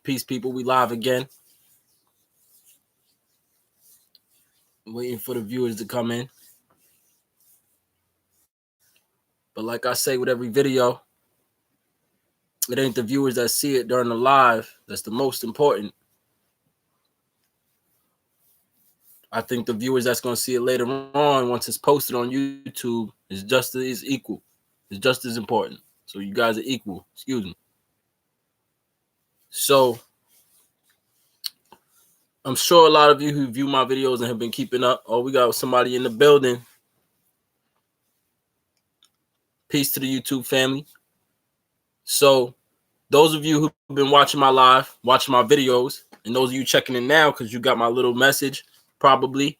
Peace, people. We live again. Waiting for the viewers to come in. But like I say with every video, it ain't the viewers that see it during the live that's the most important. I think the viewers that's going to see it later on once it's posted on YouTube is just as equal. It's just as important. So you guys are equal. Excuse me. So I'm sure a lot of you who view my videos and have been keeping up. Oh, we got somebody in the building. Peace to the YouTube family. So those of you who've been watching my live, watching my videos, and those of you checking in now because you got my little message probably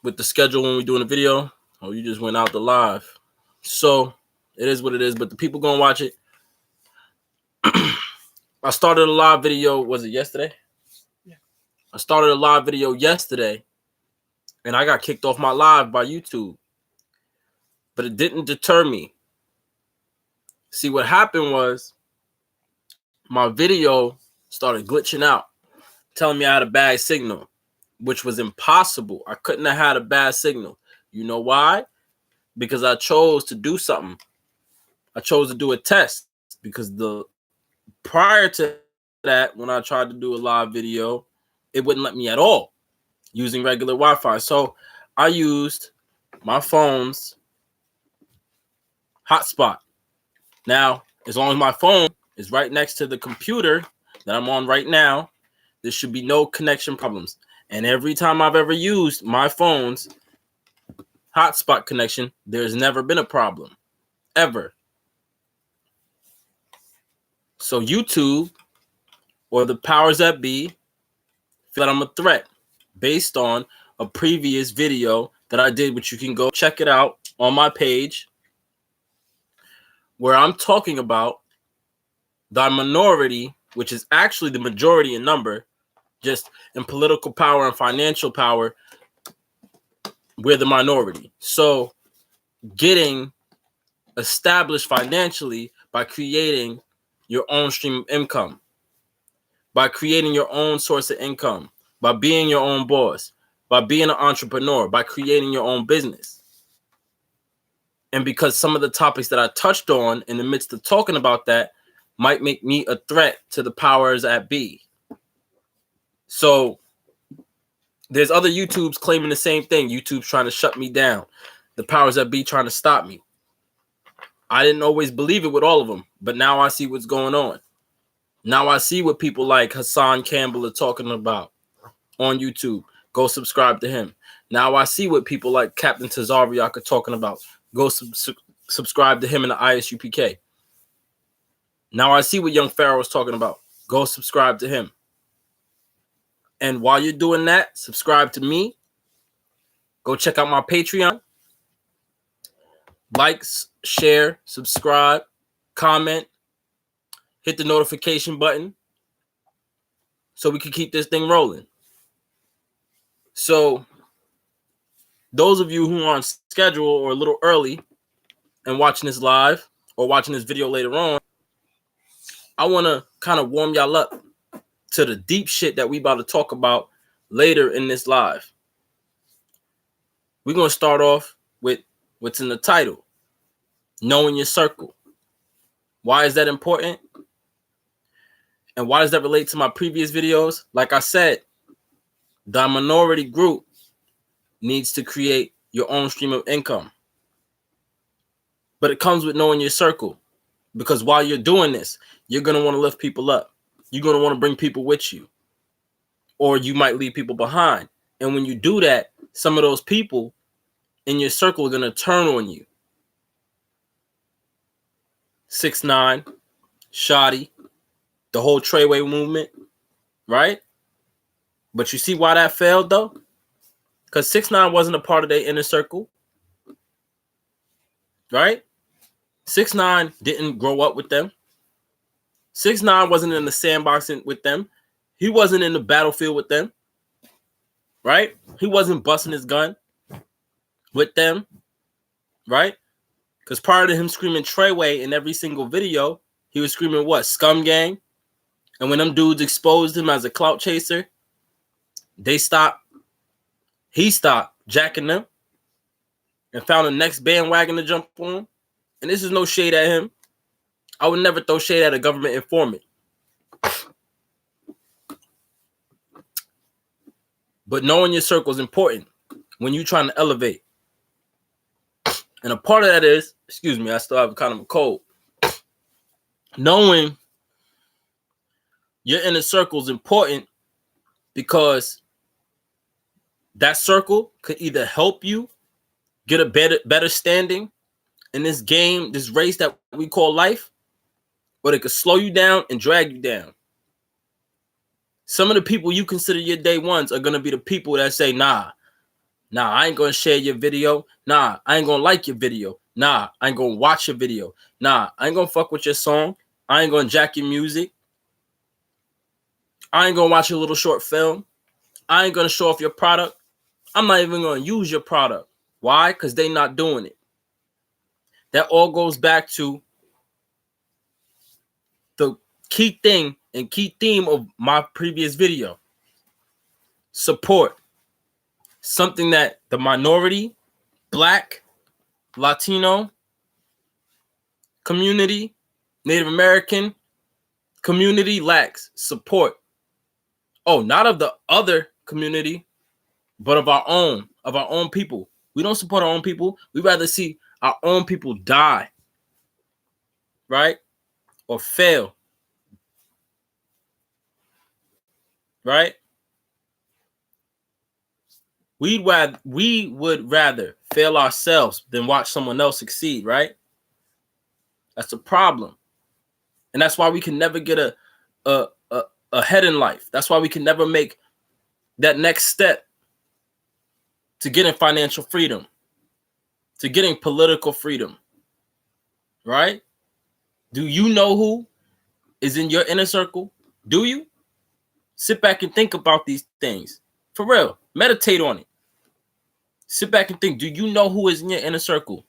with the schedule when we're doing a video. Oh, you just went out the live. So it is what it is, but the people gonna watch it. I started a live video, was it yesterday? Yeah. I started a live video yesterday and I got kicked off my live by YouTube. But it didn't deter me. See, what happened was my video started glitching out, telling me I had a bad signal, which was impossible. I couldn't have had a bad signal. You know why? Because I chose to do something. I chose to do a test because prior to that, when I tried to do a live video, it wouldn't let me at all using regular Wi-Fi. So I used my phone's hotspot. Now, as long as my phone is right next to the computer that I'm on right now, there should be no connection problems. And every time I've ever used my phone's hotspot connection, there's never been a problem, ever. So YouTube or the powers that be feel that I'm a threat based on a previous video that I did, which you can go check it out on my page, where I'm talking about the minority, which is actually the majority in number, just in political power and financial power, we're the minority. So getting established financially by creating your own stream of income, by creating your own source of income, by being your own boss, by being an entrepreneur, by creating your own business. And because some of the topics that I touched on in the midst of talking about that might make me a threat to the powers that be. So there's other YouTubes claiming the same thing. YouTube's trying to shut me down. The powers that be trying to stop me. I didn't always believe it with all of them, but now I see what's going on. Now I see what people like Hassan Campbell are talking about on YouTube. Go subscribe to him. Now I see what people like Captain Tazariak are talking about. Go subscribe to him in the ISUPK. Now I see what Young Pharaoh is talking about. Go subscribe to him. And while you're doing that, subscribe to me. Go check out my Patreon. Like, share, subscribe, comment, hit the notification button so we can keep this thing rolling. So those of you who are on schedule or a little early and watching this live or watching this video later on, I want to kind of warm y'all up to the deep shit that we about to talk about later in this live. We're going to start off with what's in the title, knowing your circle. Why is that important? And why does that relate to my previous videos? Like I said, the minority group needs to create your own stream of income. But it comes with knowing your circle. Because while you're doing this, you're going to want to lift people up. You're going to want to bring people with you. Or you might leave people behind. And when you do that, some of those people in your circle are going to turn on you. 6ix9ine, Shotty, the whole Treyway movement, right? But you see why that failed, though? Because 6ix9ine wasn't a part of their inner circle, right? 6ix9ine didn't grow up with them. 6ix9ine wasn't in the sandbox with them. He wasn't in the battlefield with them, right? He wasn't busting his gun with them, right? Because prior to him screaming Treyway in every single video, he was screaming what? Scum Gang, And when them dudes exposed him as a clout chaser, he stopped jacking them and found the next bandwagon to jump on. And this is no shade at him. I would never throw shade at a government informant. But knowing your circle is important when you're trying to elevate. And a part of that is, excuse me, I still have kind of a cold. Knowing your inner circle is important because that circle could either help you get a better standing in this game, this race that we call life, or they could slow you down and drag you down. Some of the people you consider your day ones are going to be the people that say, nah, I ain't going to share your video. Nah, I ain't going to like your video. Nah, I ain't going to watch your video. Nah, I ain't going to fuck with your song. I ain't going to jack your music. I ain't going to watch your little short film. I ain't going to show off your product. I'm not even going to use your product. Why? Because they not doing it. That all goes back to the key thing and key theme of my previous video. Support. Something that the minority, Black, Latino community, Native American community lacks support. Oh, not of the other community, but of our own people. We don't support our own people. We rather see our own people die, right? Or fail, right? We would rather fail ourselves than watch someone else succeed, right? That's a problem. And that's why we can never get ahead in life. That's why we can never make that next step to getting financial freedom, to getting political freedom, right? Do you know who is in your inner circle? Do you? Sit back and think about these things. For real, meditate on it. Sit back and think, do you know who is in your inner circle?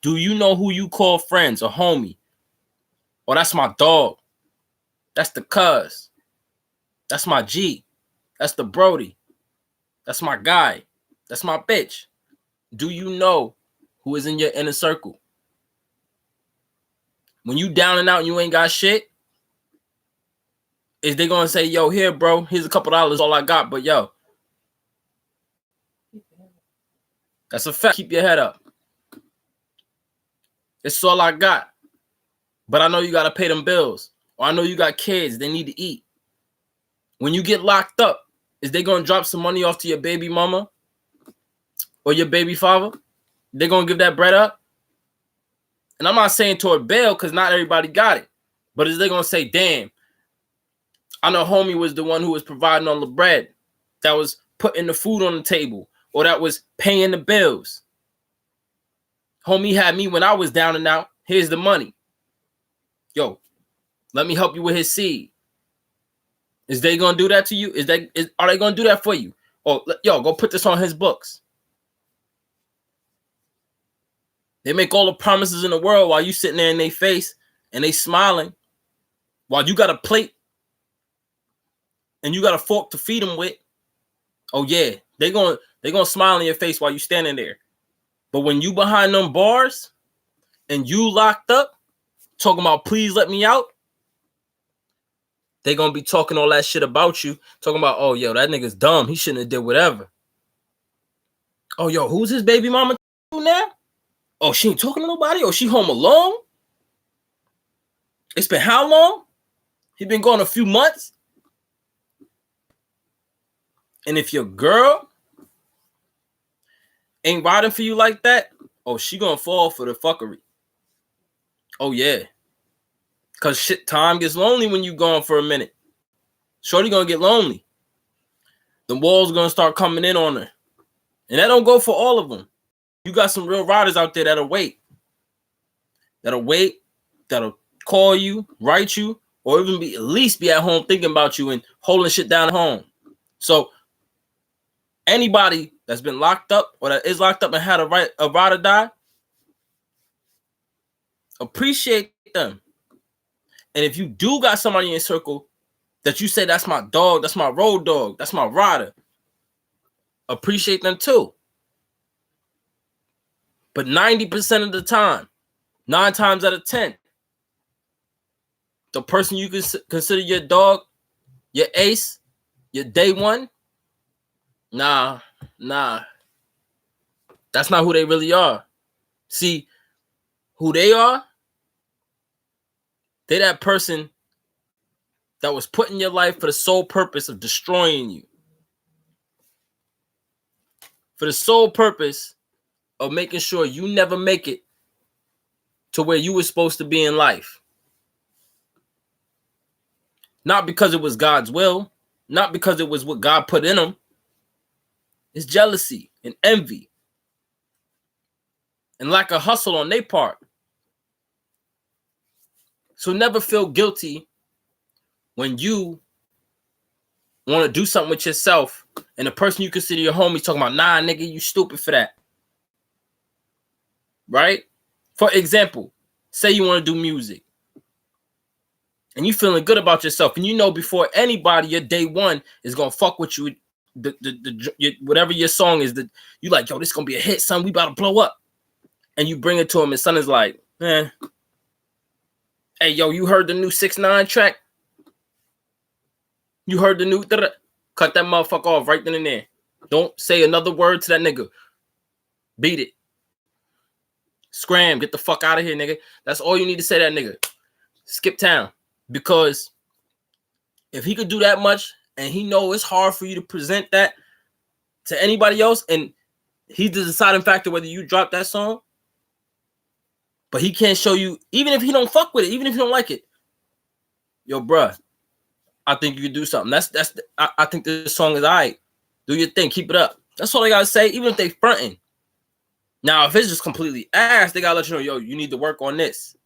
Do you know who you call friends or homie? Oh, that's my dog. That's the cuz. That's my G. That's the Brody. That's my guy. That's my bitch. Do you know who is in your inner circle? When you down and out and you ain't got shit, is they gonna say, yo, here, bro, here's a couple dollars, all I got, but yo, that's a fact. Keep your head up. It's all I got. But I know you gotta pay them bills. Or I know you got kids, they need to eat. When you get locked up, is they gonna drop some money off to your baby mama or your baby father? They gonna give that bread up? And I'm not saying toward bail because not everybody got it. But is they gonna say, damn, I know homie was the one who was providing all the bread, that was putting the food on the table, or that was paying the bills. Homie had me when I was down and out. Here's the money. Yo, let me help you with his seed. Is they gonna do that to you? Are they gonna do that for you? Or yo, go put this on his books. They make all the promises in the world while you sitting there in their face and they smiling, while you got a plate and you got a fork to feed them with. Oh yeah, they gonna smile in your face while you standing there. But when you behind them bars and you locked up, talking about please let me out, they gonna be talking all that shit about you, talking about, oh yo, that nigga's dumb, he shouldn't have did whatever. Oh yo, who's his baby mama now? Oh, she ain't talking to nobody? Oh, she home alone? It's been how long? He been gone a few months? And if your girl ain't riding for you like that, oh, she gonna fall for the fuckery. Oh yeah. Cause shit, time gets lonely when you gone for a minute. Shorty gonna get lonely. The walls gonna start coming in on her. And that don't go for all of them. You got some real riders out there that'll wait. That'll call you, write you, or even at least be at home thinking about you and holding shit down at home. So anybody that's been locked up or that is locked up and had a ride or die, appreciate them. And if you do got somebody in your circle that you say that's my dog, that's my road dog, that's my rider. Appreciate them too. But 90% of the time, 9 times out of 10, the person you consider your dog, your ace, your day one, nah, that's not who they really are. See, who they are, they that person that was put in your life for the sole purpose of destroying you. For the sole purpose of making sure you never make it to where you were supposed to be in life. Not because it was God's will, not because it was what God put in them. It's jealousy and envy and lack of hustle on their part. So never feel guilty when you want to do something with yourself and the person you consider your homie talking about, nah, nigga, you stupid for that. Right? For example, say you want to do music and you feeling good about yourself and you know before anybody your day one is going to fuck with you, whatever your song is, that you like, yo, this going to be a hit, son, we about to blow up. And you bring it to him and son is like, hey, yo, you heard the new 6ix9ine track? You heard the new, cut that motherfucker off right then and there. Don't say another word to that nigga. Beat it. Scram, get the fuck out of here, nigga. That's all you need to say to that nigga. Skip town. Because if he could do that much and he know it's hard for you to present that to anybody else and he's the deciding factor whether you drop that song, but he can't show you, even if he don't fuck with it, even if you don't like it, yo, bruh, I think you can do something. I think this song is all right. Do your thing. Keep it up. That's all they got to say, even if they fronting. Now, if it's just completely ass, they got to let you know, yo, you need to work on this.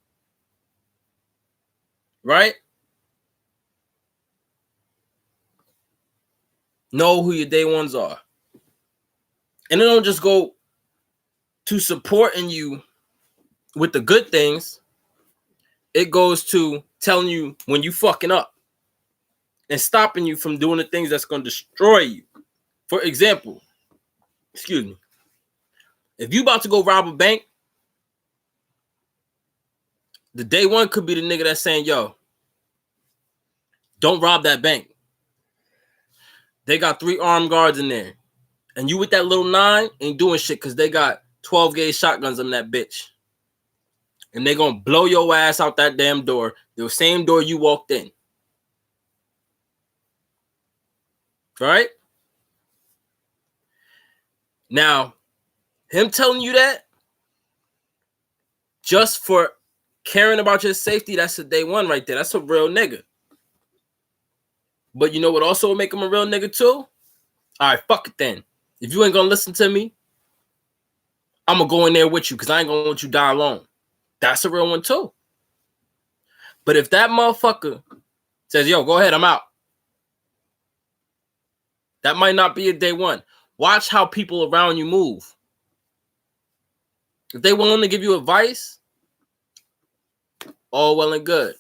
Right? Know who your day ones are. And it don't just go to supporting you with the good things. It goes to telling you when you fucking up and stopping you from doing the things that's going to destroy you. For example, excuse me, if you about to go rob a bank, the day one could be the nigga that's saying, yo, don't rob that bank. They got 3 armed guards in there. And you with that little 9 ain't doing shit because they got 12 gauge shotguns on that bitch. And they going to blow your ass out that damn door, the same door you walked in. Right? Now, him telling you that just for caring about your safety, that's a day one right there. That's a real nigga. But you know what also will make him a real nigga too? All right, fuck it then. If you ain't gonna listen to me, I'm gonna go in there with you because I ain't gonna let you die alone. That's a real one too. But if that motherfucker says, yo, go ahead, I'm out. That might not be a day one. Watch how people around you move. If they willing to give you advice, all well and good.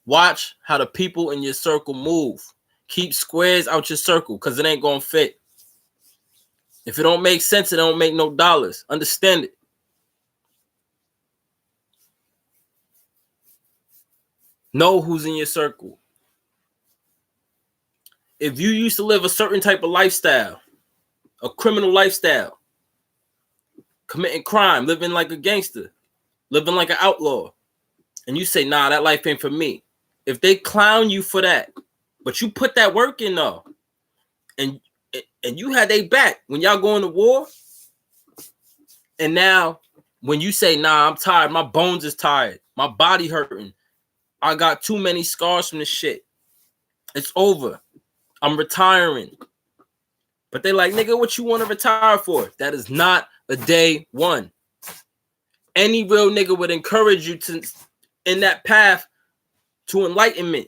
Watch how the people in your circle move. Keep squares out your circle because it ain't gonna fit. If it don't make sense, it don't make no dollars. Understand it. Know who's in your circle. If you used to live a certain type of lifestyle, a criminal lifestyle, committing crime, living like a gangster, living like an outlaw, and you say, nah, that life ain't for me. If they clown you for that, but you put that work in though, and you had their back when y'all going to war, and now when you say, nah, I'm tired, my bones is tired, my body hurting, I got too many scars from this shit, it's over, I'm retiring. But they like, nigga, what you want to retire for? That is not a day one. Any real nigga would encourage you to in that path to enlightenment,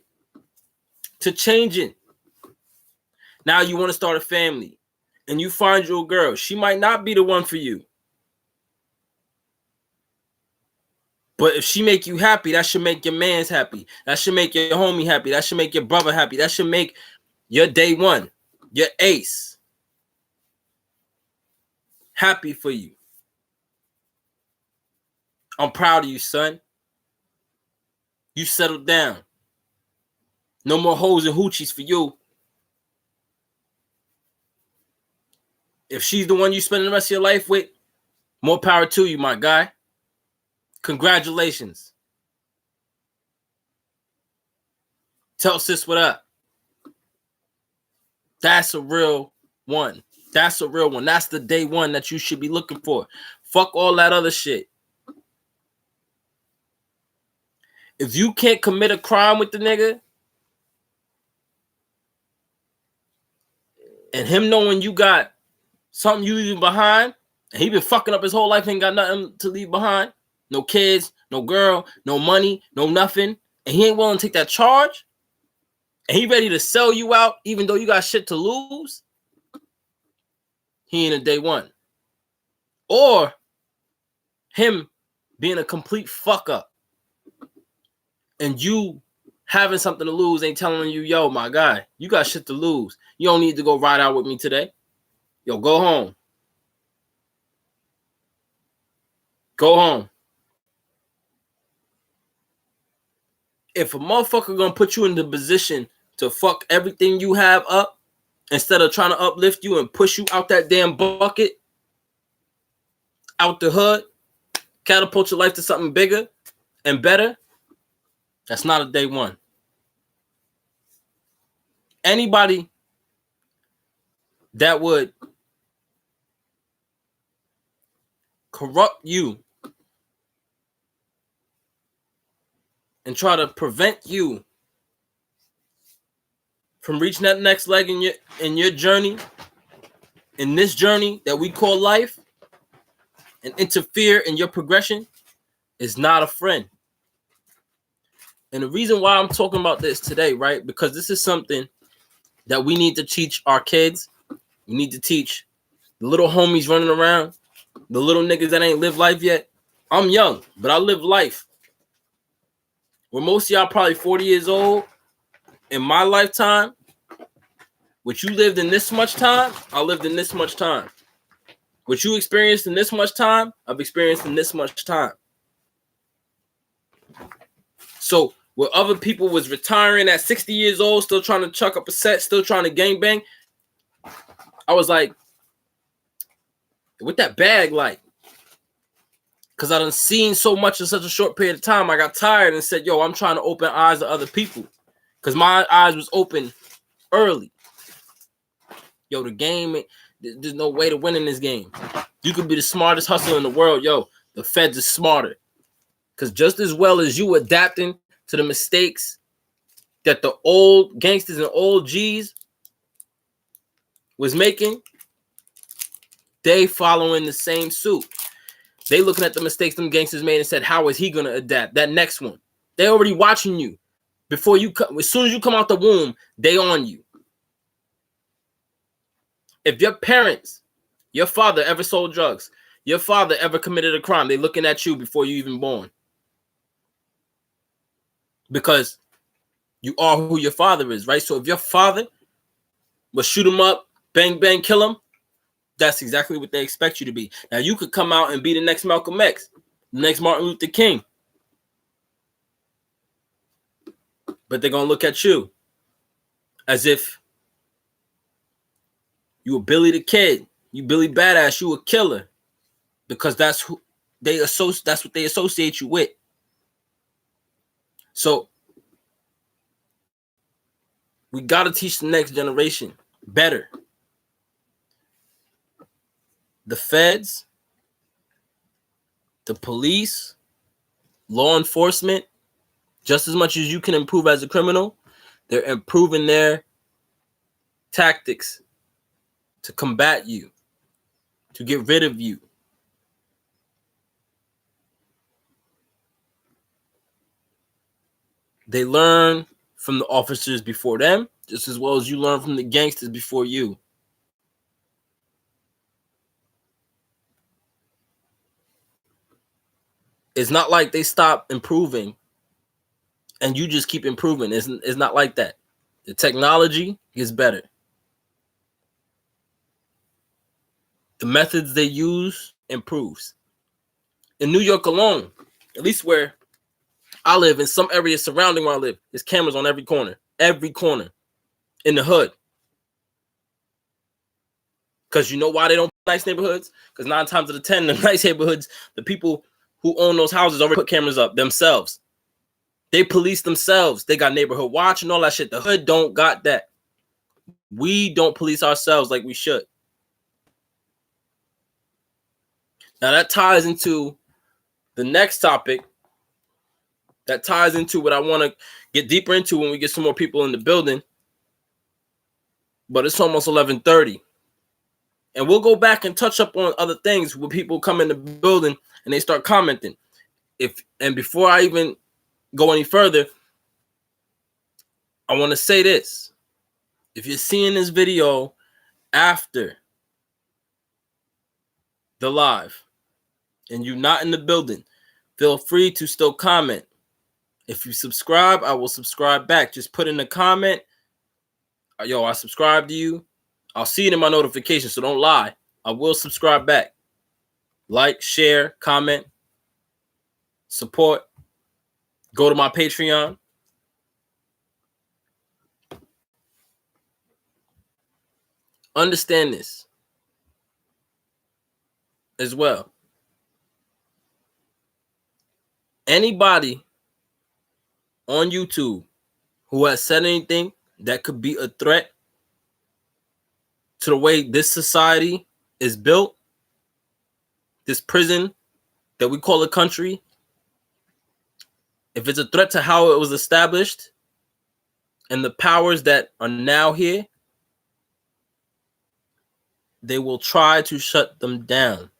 to changing. Now you want to start a family and you find your girl. She might not be the one for you. But if she make you happy, that should make your man's happy. That should make your homie happy. That should make your brother happy. That should make your day one, your ace, happy for you. I'm proud of you, son. You settled down. No more hoes and hoochies for you. If she's the one you spend the rest of your life with, more power to you, my guy. Congratulations. Tell sis what up. That's a real one. That's a real one. That's the day one that you should be looking for. Fuck all that other shit. If you can't commit a crime with the nigga, and him knowing you got something you leaving behind, and he been fucking up his whole life, ain't got nothing to leave behind, no kids, no girl, no money, no nothing, and he ain't willing to take that charge, and he ready to sell you out even though you got shit to lose, he ain't a day one. Or him being a complete fuck up and you having something to lose, ain't telling you, yo, my guy, you got shit to lose. You don't need to go ride out with me today. Yo, go home. Go home. If a motherfucker gonna put you in the position to fuck everything you have up instead of trying to uplift you and push you out that damn bucket, out the hood, catapult your life to something bigger and better, that's not a day one. Anybody that would corrupt you and try to prevent you from reaching that next leg in your journey, in this journey that we call life, and interfere in your progression, is not a friend. And the reason why I'm talking about this today, right? Because this is something that we need to teach our kids. We need to teach the little homies running around, the little niggas that ain't lived life yet. I'm young, but I live life. Where most of y'all probably 40 years old, in my lifetime, what you lived in this much time, I lived in this much time. What you experienced in this much time, I've experienced in this much time. So where other people was retiring at 60 years old, still trying to chuck up a set, still trying to gangbang, I was like, what that bag like? Because I done seen so much in such a short period of time, I got tired and said, yo, I'm trying to open eyes to other people. Because my eyes was open early. Yo, the game, there's no way to win in this game. You could be the smartest hustler in the world. Yo, the feds is smarter. Because just as well as you adapting to the mistakes that the old gangsters and old G's was making, they following the same suit. They looking at the mistakes them gangsters made and said, how is he going to adapt? That next one. They already watching you. Before you come, as soon as you come out the womb, they on you. If your parents, your father ever sold drugs, your father ever committed a crime, they looking at you before you even born. Because you are who your father is, right? So if your father will shoot him up, bang, bang, kill him, that's exactly what they expect you to be. Now, you could come out and be the next Malcolm X, the next Martin Luther King. But they're going to look at you as if you a Billy the Kid, you Billy Badass, you a killer. Because that's who that's what they associate you with. So we got to teach the next generation better. The feds, the police, law enforcement, just as much as you can improve as a criminal, they're improving their tactics to combat you, to get rid of you. They learn from the officers before them, just as well as you learn from the gangsters before you. It's not like they stop improving and you just keep improving. It's not like that. The technology gets better. The methods they use improves. In New York alone, at least where I live, in some areas surrounding where I live, there's cameras on every corner in the hood. Because you know why they don't put nice neighborhoods? Because 9 times out of 10, the nice neighborhoods, the people who own those houses already put cameras up themselves. They police themselves. They got neighborhood watch and all that shit. The hood don't got that. We don't police ourselves like we should. Now that ties into the next topic. That ties into what I want to get deeper into when we get some more people in the building. But it's almost 11:30. And we'll go back and touch up on other things when people come in the building and they start commenting. Before I even go any further, I want to say this. If you're seeing this video after the live and you're not in the building, feel free to still comment. If you subscribe, I will subscribe back. Just put in a comment, yo, I subscribe to you. I'll see it in my notifications, so don't lie. I will subscribe back. Like, share, comment, support. Go to my Patreon. Understand this as well. Anybody on YouTube who has said anything that could be a threat to the way this society is built, this prison that we call a country, if it's a threat to how it was established and the powers that are now here, they will try to shut them down.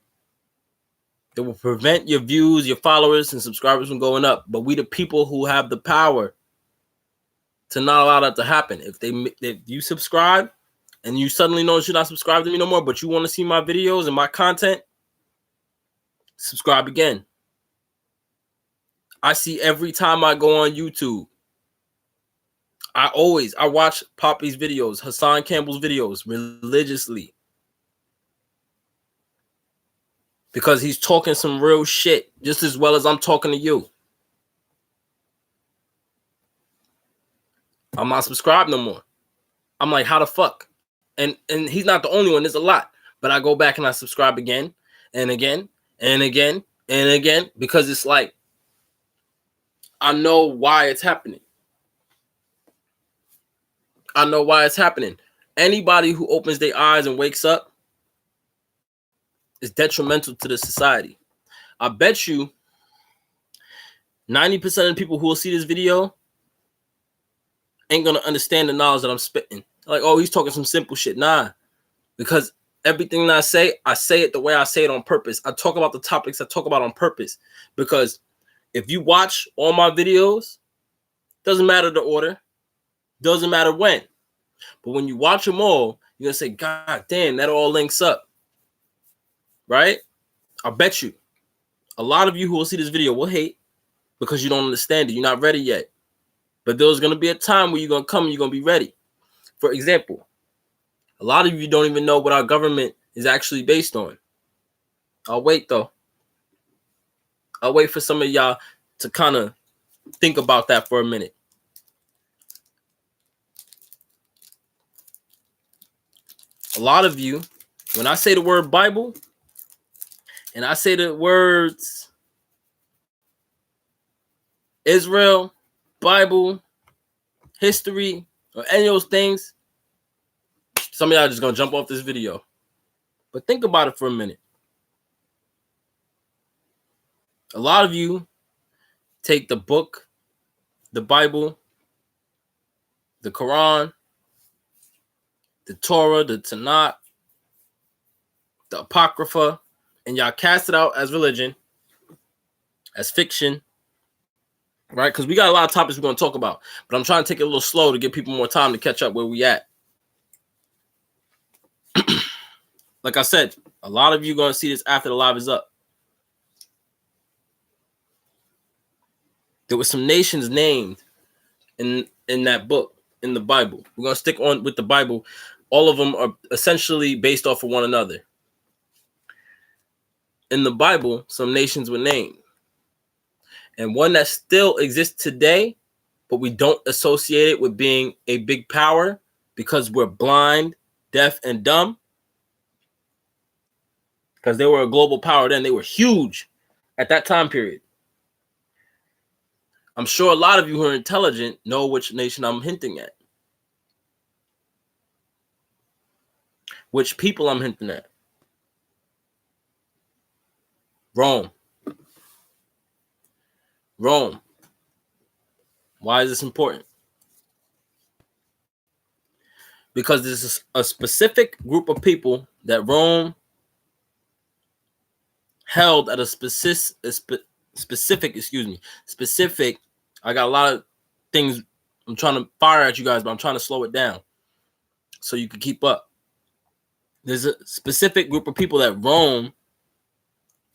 They will prevent your views, your followers, and subscribers from going up. But we, the people who have the power to not allow that to happen. If you subscribe and you suddenly notice you're not subscribed to me no more, but you want to see my videos and my content, subscribe again. I see every time I go on YouTube. I watch Poppy's videos, Hassan Campbell's videos religiously. Because he's talking some real shit just as well as I'm talking to you. I'm not subscribed no more. I'm like, how the fuck? And he's not the only one. There's a lot. But I go back and I subscribe again and again and again and again because it's like, I know why it's happening. I know why it's happening. Anybody who opens their eyes and wakes up is detrimental to the society. I bet you 90% of the people who will see this video ain't going to understand the knowledge that I'm spitting. Like, oh, he's talking some simple shit. Nah, because everything that I say it the way I say it on purpose. I talk about the topics I talk about on purpose. Because if you watch all my videos, doesn't matter the order, doesn't matter when. But when you watch them all, you're going to say, God damn, that all links up. Right? I bet you a lot of you who will see this video will hate because you don't understand it. You're not ready yet. But there's going to be a time where you're going to come and you're going to be ready. For example, a lot of you don't even know what our government is actually based on. I'll wait, though. I'll wait for some of y'all to kind of think about that for a minute. A lot of you, when I say the word Bible, and I say the words Israel, Bible, history, or any of those things, some of y'all are just going to jump off this video. But think about it for a minute. A lot of you take the book, the Bible, the Quran, the Torah, the Tanakh, the Apocrypha, and y'all cast it out as religion, as fiction, right? Because we got a lot of topics we're going to talk about, but I'm trying to take it a little slow to give people more time to catch up where we at. Like I said, a lot of you are going to see this after the live is up. There were some nations named in that book, in the Bible. We're going to stick on with the Bible. All of them are essentially based off of one another. In the Bible, some nations were named. And one that still exists today, but we don't associate it with being a big power because we're blind, deaf, and dumb. Because they were a global power then. They were huge at that time period. I'm sure a lot of you who are intelligent know which nation I'm hinting at. Which people I'm hinting at. Rome. Rome. Why is this important? Because there's a specific group of people that Rome held at a specific, I got a lot of things I'm trying to fire at you guys, but I'm trying to slow it down so you can keep up. There's a specific group of people that Rome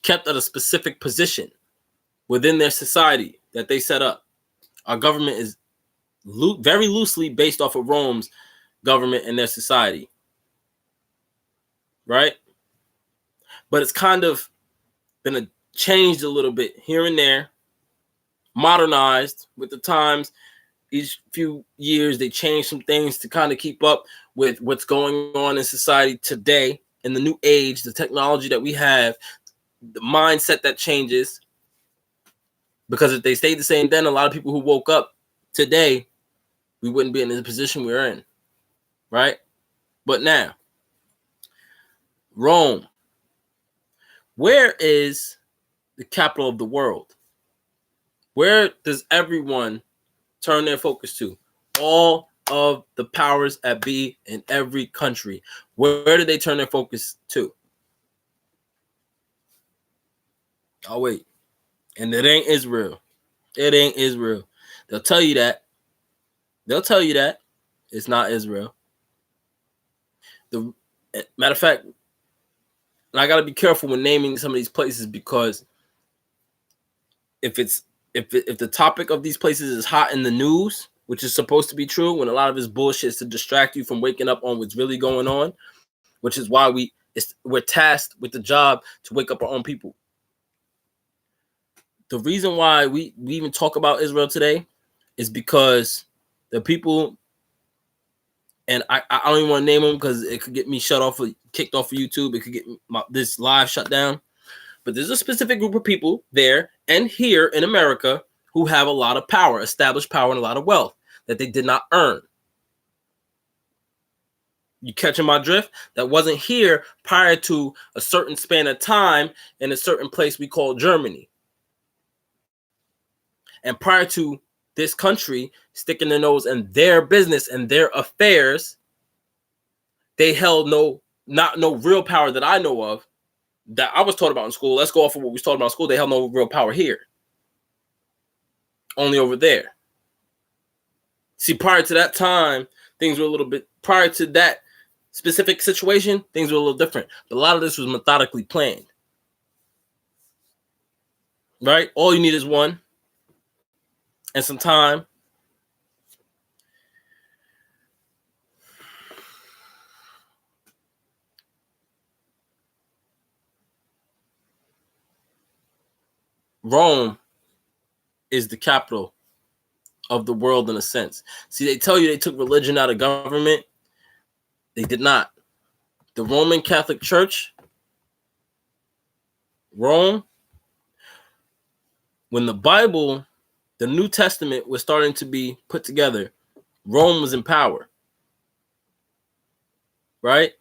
kept at a specific position within their society that they set up. Our government is very loosely based off of Rome's government and their society, right? But it's kind of been changed a little bit here and there, modernized with the times. Each few years, they change some things to kind of keep up with what's going on in society today, in the new age, the technology that we have, the mindset that changes. Because if they stayed the same then, a lot of people who woke up today, we wouldn't be in the position we're in, right? But now, Rome. Where is the capital of the world? Where does everyone turn their focus to? All of the powers that be in every country. Where do they turn their focus to? Oh, wait. And it ain't Israel. It ain't Israel. They'll tell you that. It's not Israel. The matter of fact, and I got to be careful when naming some of these places, because if the topic of these places is hot in the news, which is supposed to be true, when a lot of this bullshit is to distract you from waking up on what's really going on, which is why we're tasked with the job to wake up our own people. The reason why we even talk about Israel today is because the people, and I don't even want to name them because it could get me kicked off of YouTube. It could get this live shut down. But there's a specific group of people there and here in America who have a lot of power, established power, and a lot of wealth that they did not earn. You catching my drift? That wasn't here prior to a certain span of time in a certain place we call Germany. And prior to this country sticking their nose in their business and their affairs, they held no real power that I know of, that I was taught about in school. Let's go off of what we was taught about in school. They held no real power here. Only over there. See, prior to that time, things were a little bit, prior to that specific situation, things were a little different. But a lot of this was methodically planned. Right? All you need is one and some time. Rome is the capital of the world in a sense. See, they tell you they took religion out of government. They did not. The Roman Catholic Church, Rome, when the Bible, the New Testament was starting to be put together, Rome was in power. Right?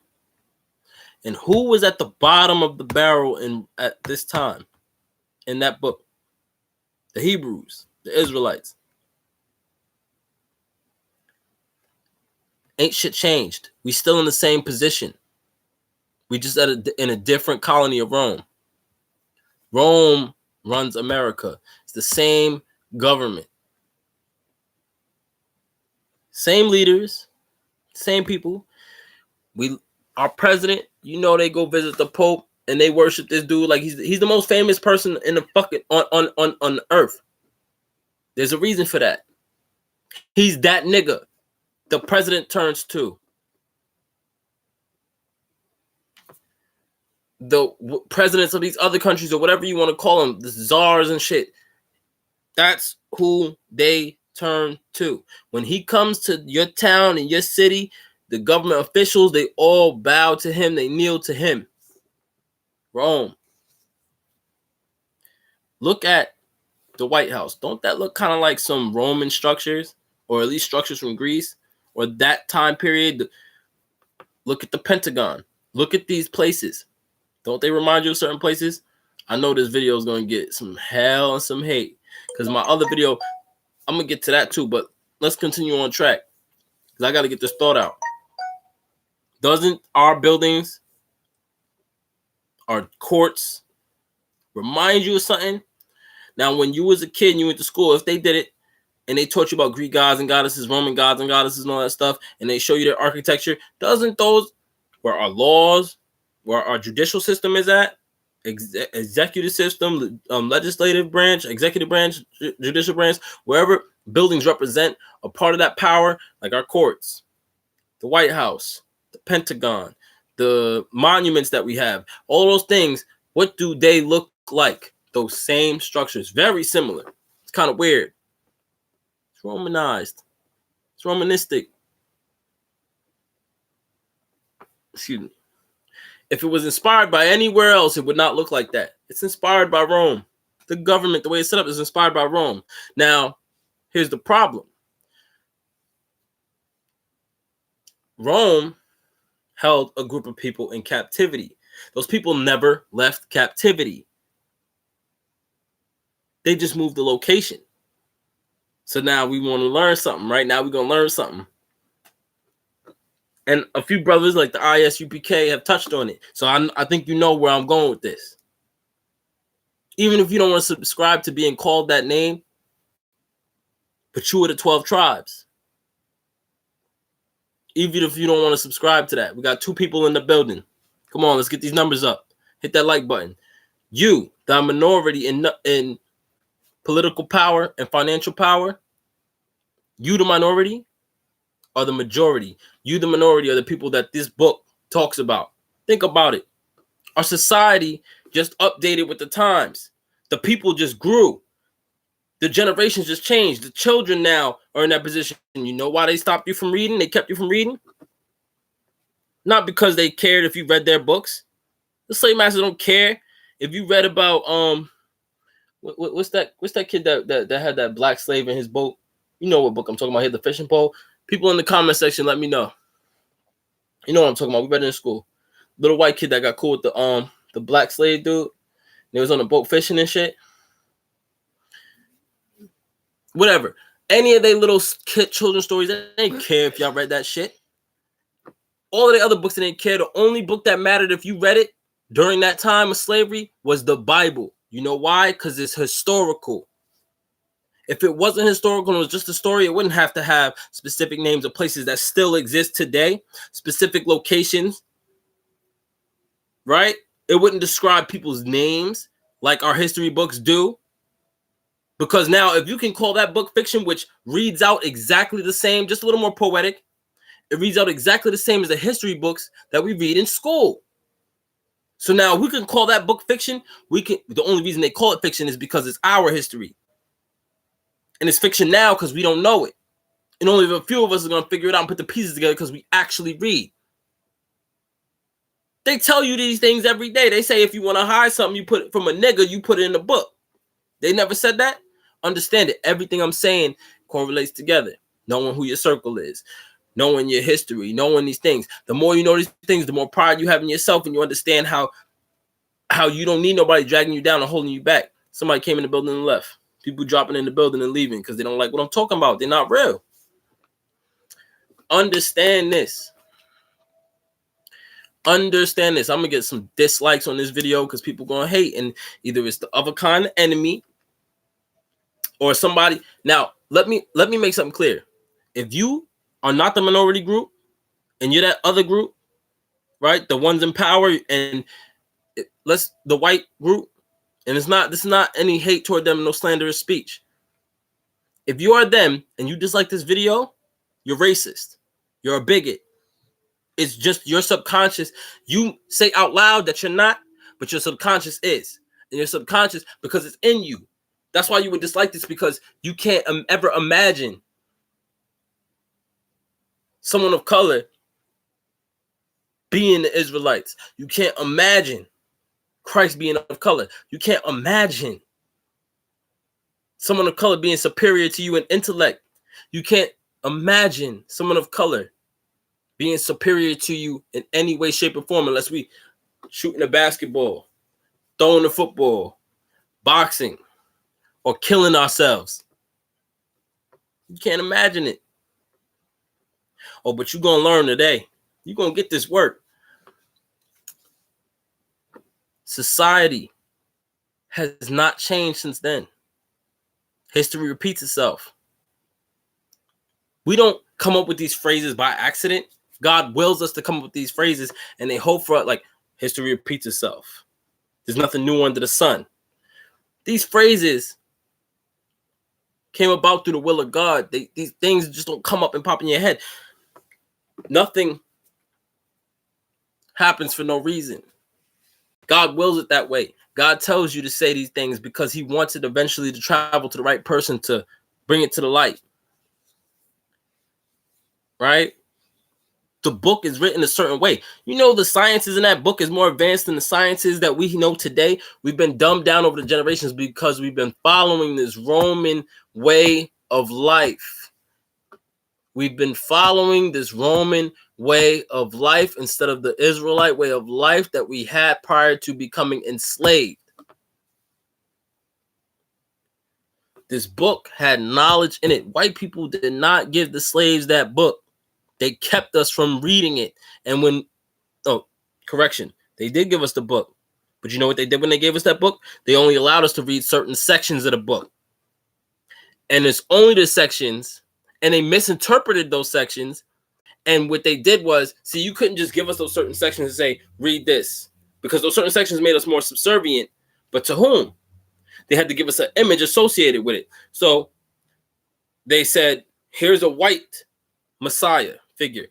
And who was at the bottom of the barrel at this time in that book? The Hebrews, the Israelites. Ain't shit changed. We still in the same position. We just in a different colony of Rome. Rome runs America. It's the same government. Same leaders, same people. Our president, they go visit the Pope and they worship this dude like he's the most famous person in the fucking on earth. There's a reason for that. He's that nigga. The president turns to. The presidents of these other countries, or whatever you want to call them, the czars and shit. That's who they turn to. When he comes to your town and your city, the government officials, they all bow to him. They kneel to him. Rome. Look at the White House. Don't that look kind of like some Roman structures, or at least structures from Greece, or that time period? Look at the Pentagon. Look at these places. Don't they remind you of certain places? I know this video is going to get some hell and some hate, because my other video, I'm going to get to that too, but let's continue on track, because I got to get this thought out. Doesn't our buildings, our courts, remind you of something? Now, when you was a kid and you went to school, if they did it and they taught you about Greek gods and goddesses, Roman gods and goddesses and all that stuff, and they show you their architecture, doesn't those, where our laws, where our judicial system is at, executive system, legislative branch, executive branch, judicial branch, wherever buildings represent a part of that power, like our courts, the White House, the Pentagon, the monuments that we have, all those things, what do they look like? Those same structures, very similar. It's kind of weird. It's Romanized. It's Romanistic. Excuse me. If it was inspired by anywhere else, it would not look like that. It's inspired by Rome. The government, the way it's set up, is inspired by Rome. Now, here's the problem. Rome held a group of people in captivity. Those people never left captivity. They just moved the location. So now we want to learn something. Right now we're going to learn something. And a few brothers like the ISUPK have touched on it. So I think you know where I'm going with this. Even if you don't want to subscribe to being called that name, but you are the 12 tribes. Even if you don't want to subscribe to that. We got 2 people in the building. Come on, let's get these numbers up. Hit that like button. You, the minority in political power and financial power, you, the minority, are the majority. You, the minority, are the people that this book talks about. Think about it. Our society just updated with the times. The people just grew. The generations just changed. The children now are in that position. You know why they stopped you from reading? They kept you from reading? Not because they cared if you read their books. The slave masters don't care if you read about what's that kid that had that black slave in his boat? You know what book I'm talking about here, the fishing pole. People in the comment section, let me know. You know what I'm talking about. We read it in school. Little white kid that got cool with the black slave dude. They was on the boat fishing and shit. Whatever. Any of they little kid children's stories, they didn't care if y'all read that shit. All of the other books, they didn't care. The only book that mattered if you read it during that time of slavery was the Bible. You know why? Because it's historical. If it wasn't historical and it was just a story, it wouldn't have to have specific names of places that still exist today, specific locations, right? It wouldn't describe people's names like our history books do. Because now, if you can call that book fiction, which reads out exactly the same, just a little more poetic, it reads out exactly the same as the history books that we read in school. So now we can call that book fiction. The only reason they call it fiction is because it's our history. And it's fiction now because we don't know it. And only a few of us are going to figure it out and put the pieces together because we actually read. They tell you these things every day. They say if you want to hide something, you put it from a nigga, you put it in a book. They never said that? Understand it. Everything I'm saying correlates together. Knowing who your circle is. Knowing your history. Knowing these things. The more you know these things, the more pride you have in yourself, and you understand how you don't need nobody dragging you down and holding you back. Somebody came in the building and left. People dropping in the building and leaving because they don't like what I'm talking about. They're not real. Understand this. Understand this. I'm going to get some dislikes on this video because people going to hate. And either it's the other kind of enemy or somebody. Now, let me make something clear. If you are not the minority group and you're that other group, right? The ones in power and the white group. And this is not any hate toward them, no slanderous speech. If you are them and you dislike this video, you're racist. You're a bigot. It's just your subconscious. You say out loud that you're not, but your subconscious is. And your subconscious, because it's in you. That's why you would dislike this, because you can't ever imagine someone of color being the Israelites. You can't imagine Christ being of color. You can't imagine someone of color being superior to you in intellect. You can't imagine someone of color being superior to you in any way, shape, or form, unless we shooting a basketball, throwing a football, boxing, or killing ourselves. You can't imagine it. Oh, but you're going to learn today. You're going to get this work. Society has not changed since then. History repeats itself. We don't come up with these phrases by accident. God wills us to come up with these phrases, and they hope for it, like, history repeats itself. There's nothing new under the sun. These phrases came about through the will of God. These things just don't come up and pop in your head. Nothing happens for no reason. God wills it that way. God tells you to say these things because he wants it eventually to travel to the right person to bring it to the light. Right? The book is written a certain way. You know, the sciences in that book is more advanced than the sciences that we know today. We've been dumbed down over the generations because we've been following this Roman way of life. We've been following this Roman way of life instead of the Israelite way of life that we had prior to becoming enslaved. This book had knowledge in it. White people did not give the slaves that book. They kept us from reading it. And they did give us the book. But you know what they did when they gave us that book? They only allowed us to read certain sections of the book. And it's only the sections, and they misinterpreted those sections. And what they did was, see, you couldn't just give us those certain sections and say, read this. Because those certain sections made us more subservient. But to whom? They had to give us an image associated with it. So they said, here's a white Messiah figure.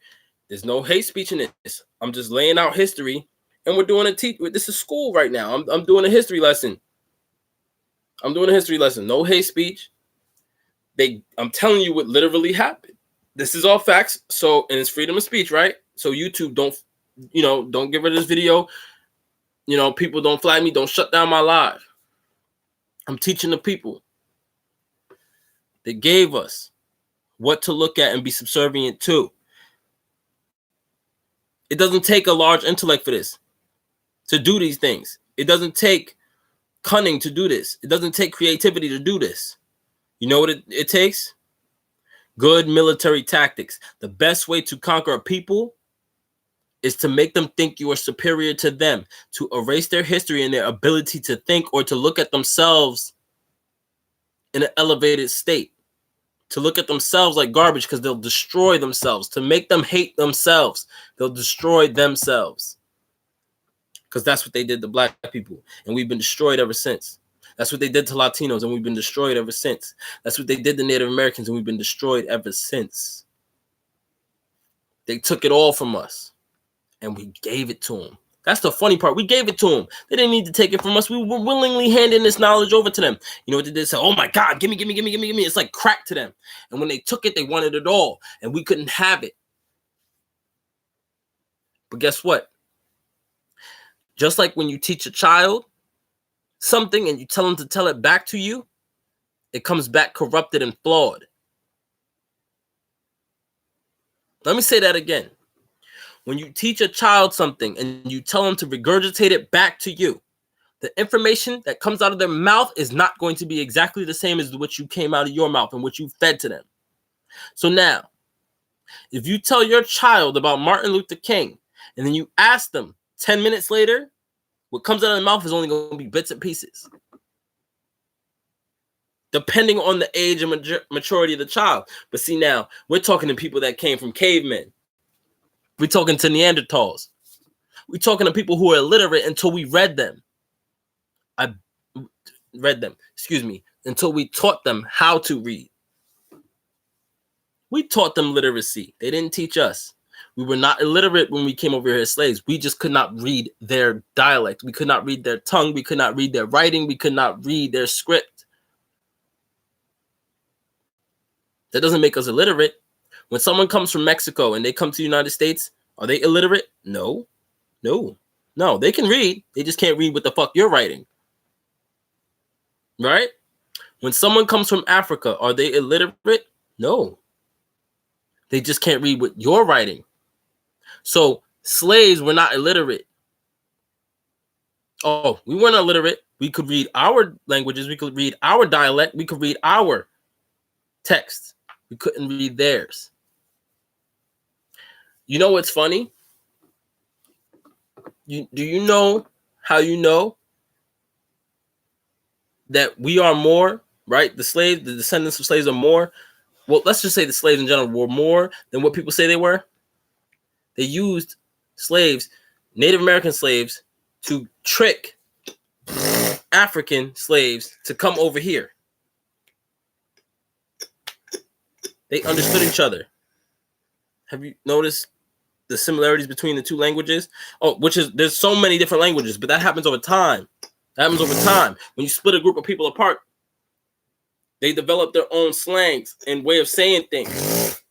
There's no hate speech in this. I'm just laying out history, and we're doing this is school right now. I'm doing a history lesson. No hate speech. I'm telling you what literally happened. This is all facts. So, and it's freedom of speech, right? So YouTube don't get rid of this video. People don't flag me. Don't shut down my live. I'm teaching the people. They gave us what to look at and be subservient to. It doesn't take a large intellect for this, to do these things. It doesn't take cunning to do this. It doesn't take creativity to do this. You know what it takes? Good military tactics. The best way to conquer a people is to make them think you are superior to them, to erase their history and their ability to think or to look at themselves in an elevated state, to look at themselves like garbage because they'll destroy themselves, to make them hate themselves. They'll destroy themselves because that's what they did to black people, and we've been destroyed ever since. That's what they did to Latinos, and we've been destroyed ever since. That's what they did to Native Americans, and we've been destroyed ever since. They took it all from us, and we gave it to them. That's the funny part. We gave it to them. They didn't need to take it from us. We were willingly handing this knowledge over to them. You know what they did? Say, oh my God, give me. It's like crack to them. And when they took it, they wanted it all, and we couldn't have it. But guess what? Just like when you teach a child something and you tell them to tell it back to you, it comes back corrupted and flawed. Let me say that again. When you teach a child something and you tell them to regurgitate it back to you, the information that comes out of their mouth is not going to be exactly the same as what you came out of your mouth and what you fed to them. So now, if you tell your child about Martin Luther King and then you ask them 10 minutes later, what comes out of their mouth is only going to be bits and pieces, depending on the age and maturity of the child. But see, now we're talking to people that came from cavemen. We're talking to Neanderthals. We're talking to people who are illiterate until we read them. Until we taught them how to read. We taught them literacy. They didn't teach us. We were not illiterate when we came over here as slaves. We just could not read their dialect. We could not read their tongue. We could not read their writing. We could not read their script. That doesn't make us illiterate. When someone comes from Mexico and they come to the United States, are they illiterate? No. They can read. They just can't read what the fuck you're writing. Right? When someone comes from Africa, are they illiterate? No. They just can't read what you're writing. So slaves were not illiterate. Oh, we weren't illiterate. We could read our languages. We could read our dialect. We could read our text. We couldn't read theirs. You know what's funny? Do you know how you know that we are more, right? The slaves, the descendants of slaves are more. Well, let's just say the slaves in general were more than what people say they were. They used slaves, Native American slaves, to trick African slaves to come over here. They understood each other. Have you noticed the similarities between the two languages? Oh, there's so many different languages, but that happens over time. When you split a group of people apart, they develop their own slangs and way of saying things.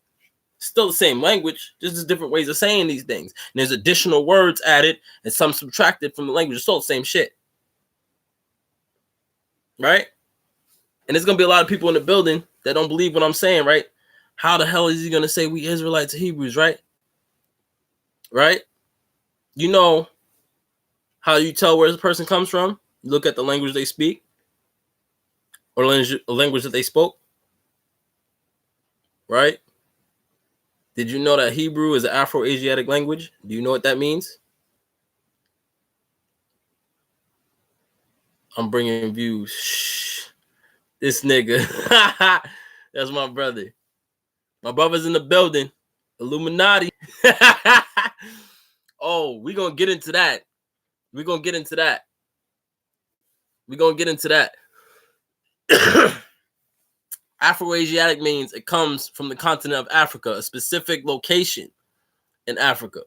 Still the same language, just different ways of saying these things. And there's additional words added and some subtracted from the language. It's still the same shit. Right? And there's going to be a lot of people in the building that don't believe what I'm saying, right? How the hell is he going to say we Israelites or Hebrews, right? Right? You know how you tell where the person comes from? You look at the language they speak or language that they spoke. Right? Did you know that Hebrew is an Afro-Asiatic language? Do you know what that means? I'm bringing views. Shh. This nigga. That's my brother. My brother's in the building. Illuminati. Oh, we're going to get into that. Afro-Asiatic means it comes from the continent of Africa, a specific location in Africa.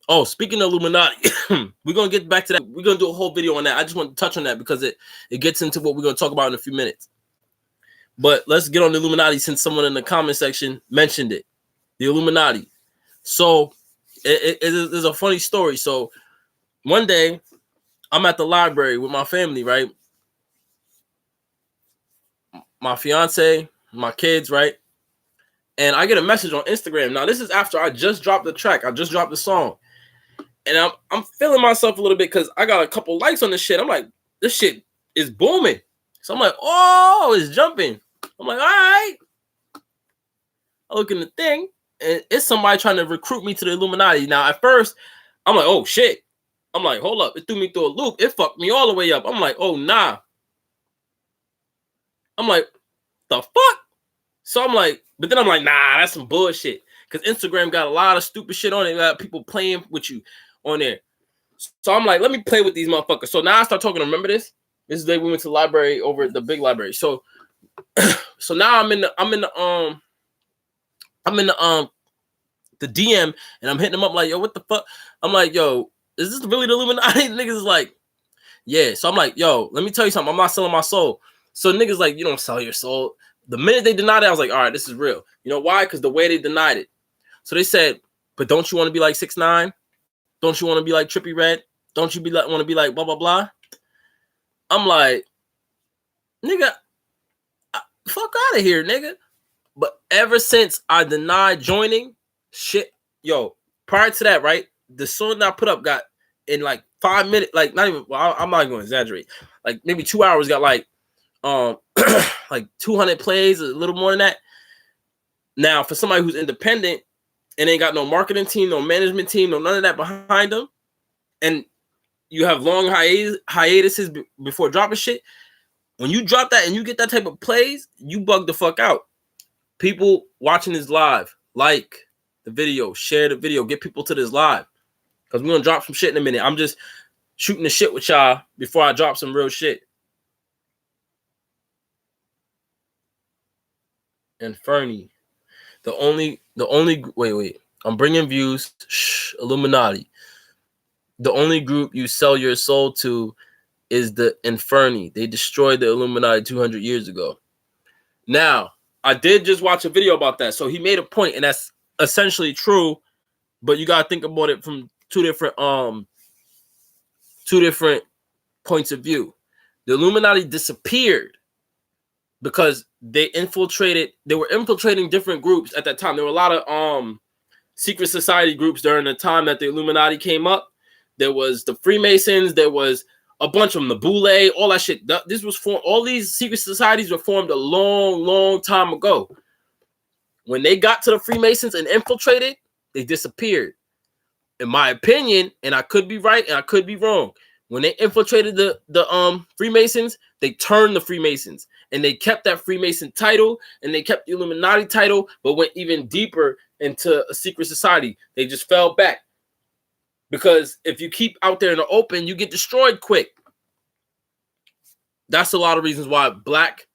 Oh, speaking of Illuminati, we're going to get back to that. We're going to do a whole video on that. I just want to touch on that because it gets into what we're going to talk about in a few minutes. But let's get on the Illuminati since someone in the comment section mentioned it. The Illuminati. So it is a funny story. So one day I'm at the library with my family, right? My fiance, my kids, right? And I get a message on Instagram. Now, this is after I just dropped the track. I just dropped the song. And I'm feeling myself a little bit because I got a couple likes on this shit. I'm like, this shit is booming. So I'm like, oh, it's jumping. I'm like, all right. I look in the thing, and it's somebody trying to recruit me to the Illuminati. Now, at first, I'm like, oh, shit. I'm like, hold up. It threw me through a loop. It fucked me all the way up. I'm like, oh, nah. I'm like, the fuck? So I'm like, but then I'm like, nah, that's some bullshit. Because Instagram got a lot of stupid shit on it. Got people playing with you on there. So I'm like, let me play with these motherfuckers. So now I start talking. Remember this? This is the day we went to the library over at the big library. So now I'm in the DM and I'm hitting them up like, yo, what the fuck? I'm like, yo, is this really the Illuminati? Niggas is like, yeah. So I'm like, yo, let me tell you something. I'm not selling my soul. So niggas like, you don't sell your soul. The minute they denied it, I was like, all right, this is real. You know why? Because the way they denied it. So they said, but don't you want to be like 6ix9ine? Don't you want to be like Trippie Redd? Don't you want to be like blah, blah, blah? I'm like, nigga, fuck out of here, nigga. But ever since I denied joining, shit, yo, prior to that, right, the song that I put up got in like 5 minutes, like not even, well, I'm not going to exaggerate, like maybe 2 hours got like like 200 plays, a little more than that. Now, for somebody who's independent and ain't got no marketing team, no management team, no none of that behind them, and you have long hiatuses before dropping shit, when you drop that and you get that type of plays, you bug the fuck out. People watching this live, like the video, share the video, get people to this live. Because we're going to drop some shit in a minute. I'm just shooting the shit with y'all before I drop some real shit. And Fernie. wait. I'm bringing views. Shh, Illuminati. The only group you sell your soul to is the Inferni. They destroyed the Illuminati 200 years ago. Now, I did just watch a video about that. So he made a point, and that's essentially true, but you gotta think about it from two different points of view. The Illuminati disappeared because they were infiltrating different groups at that time. There were a lot of secret society groups during the time that the Illuminati came up. There was the Freemasons, there was a bunch of them, the Boule, all that shit. This was formed. All these secret societies were formed a long, long time ago. When they got to the Freemasons and infiltrated, they disappeared. In my opinion, and I could be right and I could be wrong. When they infiltrated the Freemasons, they turned the Freemasons and they kept that Freemason title and they kept the Illuminati title, but went even deeper into a secret society. They just fell back. Because if you keep out there in the open, you get destroyed quick. That's a lot of reasons why black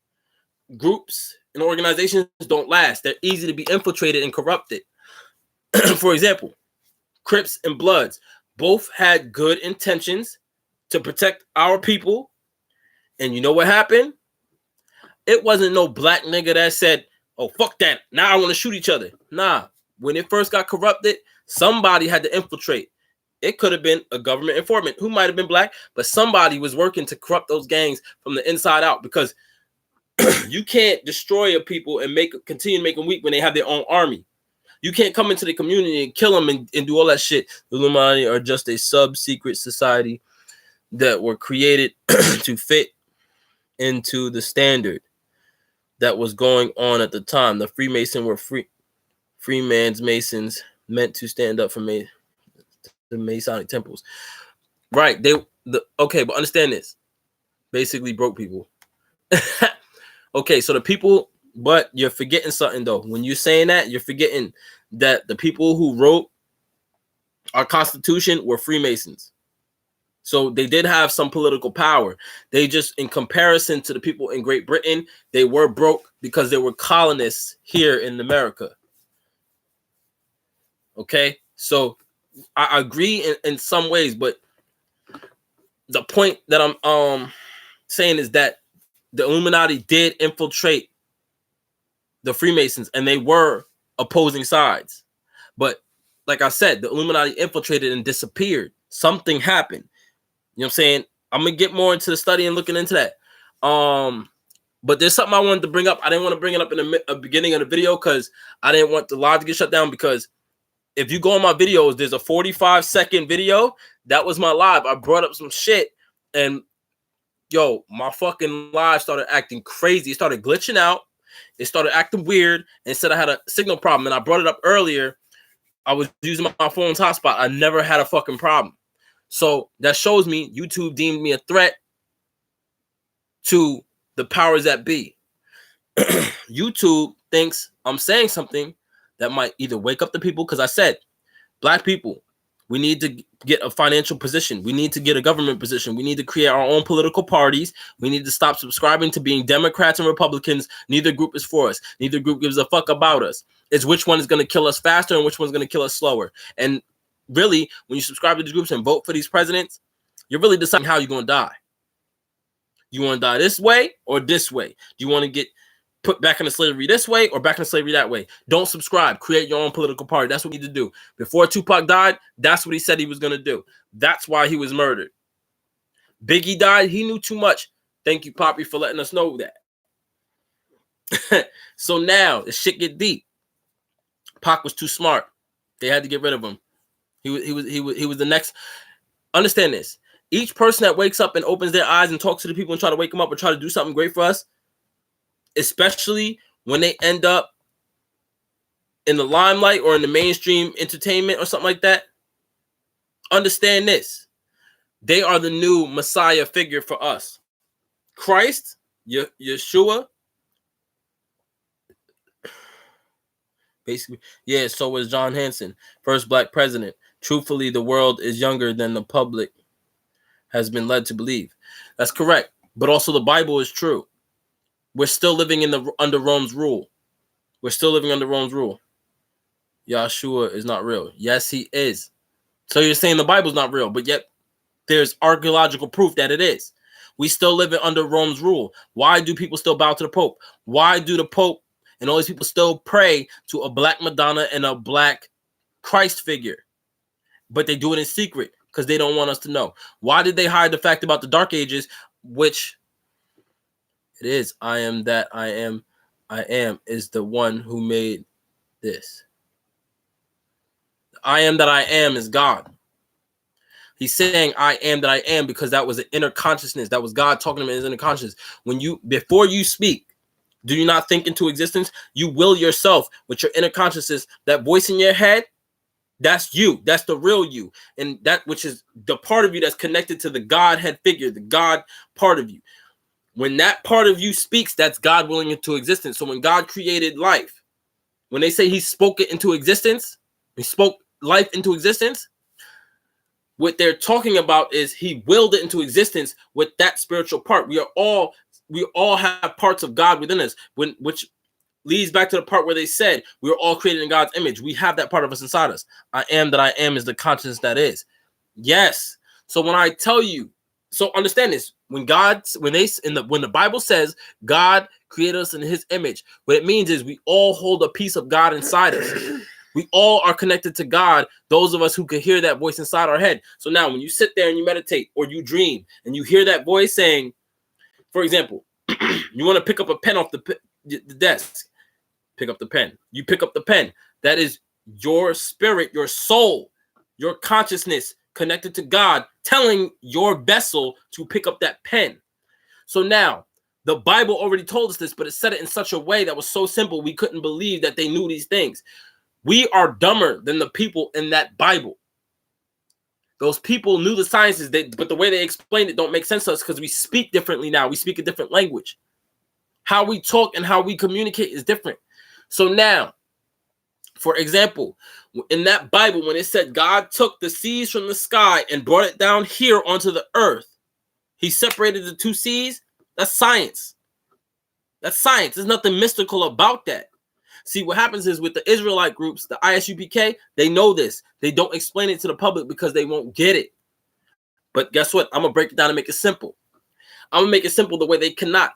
groups and organizations don't last. They're easy to be infiltrated and corrupted. For example, Crips and Bloods both had good intentions to protect our people. And you know what happened? It wasn't no black nigga that said, oh, fuck that. Now I want to shoot each other. Nah, when it first got corrupted, somebody had to infiltrate. It could have been a government informant who might have been black, but somebody was working to corrupt those gangs from the inside out, because you can't destroy a people and continue to make them weak when they have their own army. You can't come into the community and kill them and do all that shit. The Illuminati are just a sub-secret society that were created to fit into the standard that was going on at the time. The Freemason were Freeman's Masons meant to stand up for the Masonic temples. Right. Okay, but understand this. Basically broke people. Okay, so the people, but you're forgetting something though. When you're saying that, you're forgetting that the people who wrote our Constitution were Freemasons. So they did have some political power. They just, in comparison to the people in Great Britain, they were broke because they were colonists here in America. Okay, so I agree in some ways, but the point that I'm saying is that the Illuminati did infiltrate the Freemasons, and they were opposing sides. But like I said, the Illuminati infiltrated and disappeared. Something happened. You know what I'm saying? I'm gonna get more into the study and looking into that. But there's something I wanted to bring up. I didn't want to bring it up in the beginning of the video because I didn't want the live to get shut down. Because if you go on my videos, there's a 45-second video. That was my live. I brought up some shit, and yo, my fucking live started acting crazy. It started glitching out. It started acting weird and said I had a signal problem. And I brought it up earlier. I was using my phone's hotspot. I never had a fucking problem. So that shows me YouTube deemed me a threat to the powers that be. YouTube thinks I'm saying something that might either wake up the people, because I said, black people, we need to get a financial position. We need to get a government position. We need to create our own political parties. We need to stop subscribing to being Democrats and Republicans. Neither group is for us. Neither group gives a fuck about us. It's which one is going to kill us faster and which one's going to kill us slower. And really, when you subscribe to these groups and vote for these presidents, you're really deciding how you're going to die. You want to die this way or this way? Do you want to get put back into slavery this way or back into slavery that way? Don't subscribe. Create your own political party. That's what we need to do. Before Tupac died, that's what he said he was going to do. That's why he was murdered. Biggie died. He knew too much. Thank you, Poppy, for letting us know that. So now the shit get deep. Pac was too smart. They had to get rid of him. He was the next. Understand this. Each person that wakes up and opens their eyes and talks to the people and try to wake them up or try to do something great for us, especially when they end up in the limelight or in the mainstream entertainment or something like that, understand this. They are the new Messiah figure for us. Christ, Yeshua, basically, yeah, so was John Hanson, first black president. Truthfully, the world is younger than the public has been led to believe. That's correct. But also the Bible is true. We're still living under Rome's rule. We're still living under Rome's rule. Yahshua is not real. Yes, he is. So you're saying the Bible's not real, but yet there's archaeological proof that it is. We still live under Rome's rule. Why do people still bow to the Pope? Why do the Pope and all these people still pray to a black Madonna and a black Christ figure? But they do it in secret because they don't want us to know. Why did they hide the fact about the Dark Ages, which it is, I am that I am is the one who made this. I am that I am is God. He's saying I am that I am because that was an inner consciousness. That was God talking to him in his inner consciousness. Before you speak, do you not think into existence? You will yourself with your inner consciousness. That voice in your head, that's you. That's the real you. And that which is the part of you that's connected to the Godhead figure, the God part of you. When that part of you speaks, that's God willing into existence. So when God created life, when they say he spoke it into existence, he spoke life into existence, what they're talking about is he willed it into existence with that spiritual part. We all have parts of God within us, which leads back to the part where they said we are all created in God's image. We have that part of us inside us. I am that I am is the consciousness that is. Yes. So when I tell you, so understand this: when the Bible says God created us in His image, what it means is we all hold a piece of God inside us. We all are connected to God, those of us who can hear that voice inside our head. So now when you sit there and you meditate or you dream and you hear that voice saying, for example, you want to pick up a pen off the desk, pick up the pen. You pick up the pen. That is your spirit, your soul, your consciousness connected to God telling your vessel to pick up that pen. So now the Bible already told us this, but it said it in such a way that was so simple we couldn't believe that they knew these things. We are dumber than the people in that Bible. Those people knew the sciences, but the way they explained it don't make sense to us because we speak differently now. We speak a different language. How we talk and how we communicate is different. So now, for example, in that Bible, when it said God took the seas from the sky and brought it down here onto the earth, he separated the two seas. That's science. That's science. There's nothing mystical about that. See, what happens is with the Israelite groups, the ISUPK, they know this. They don't explain it to the public because they won't get it. But guess what? I'm going to break it down and make it simple. I'm going to make it simple the way they cannot.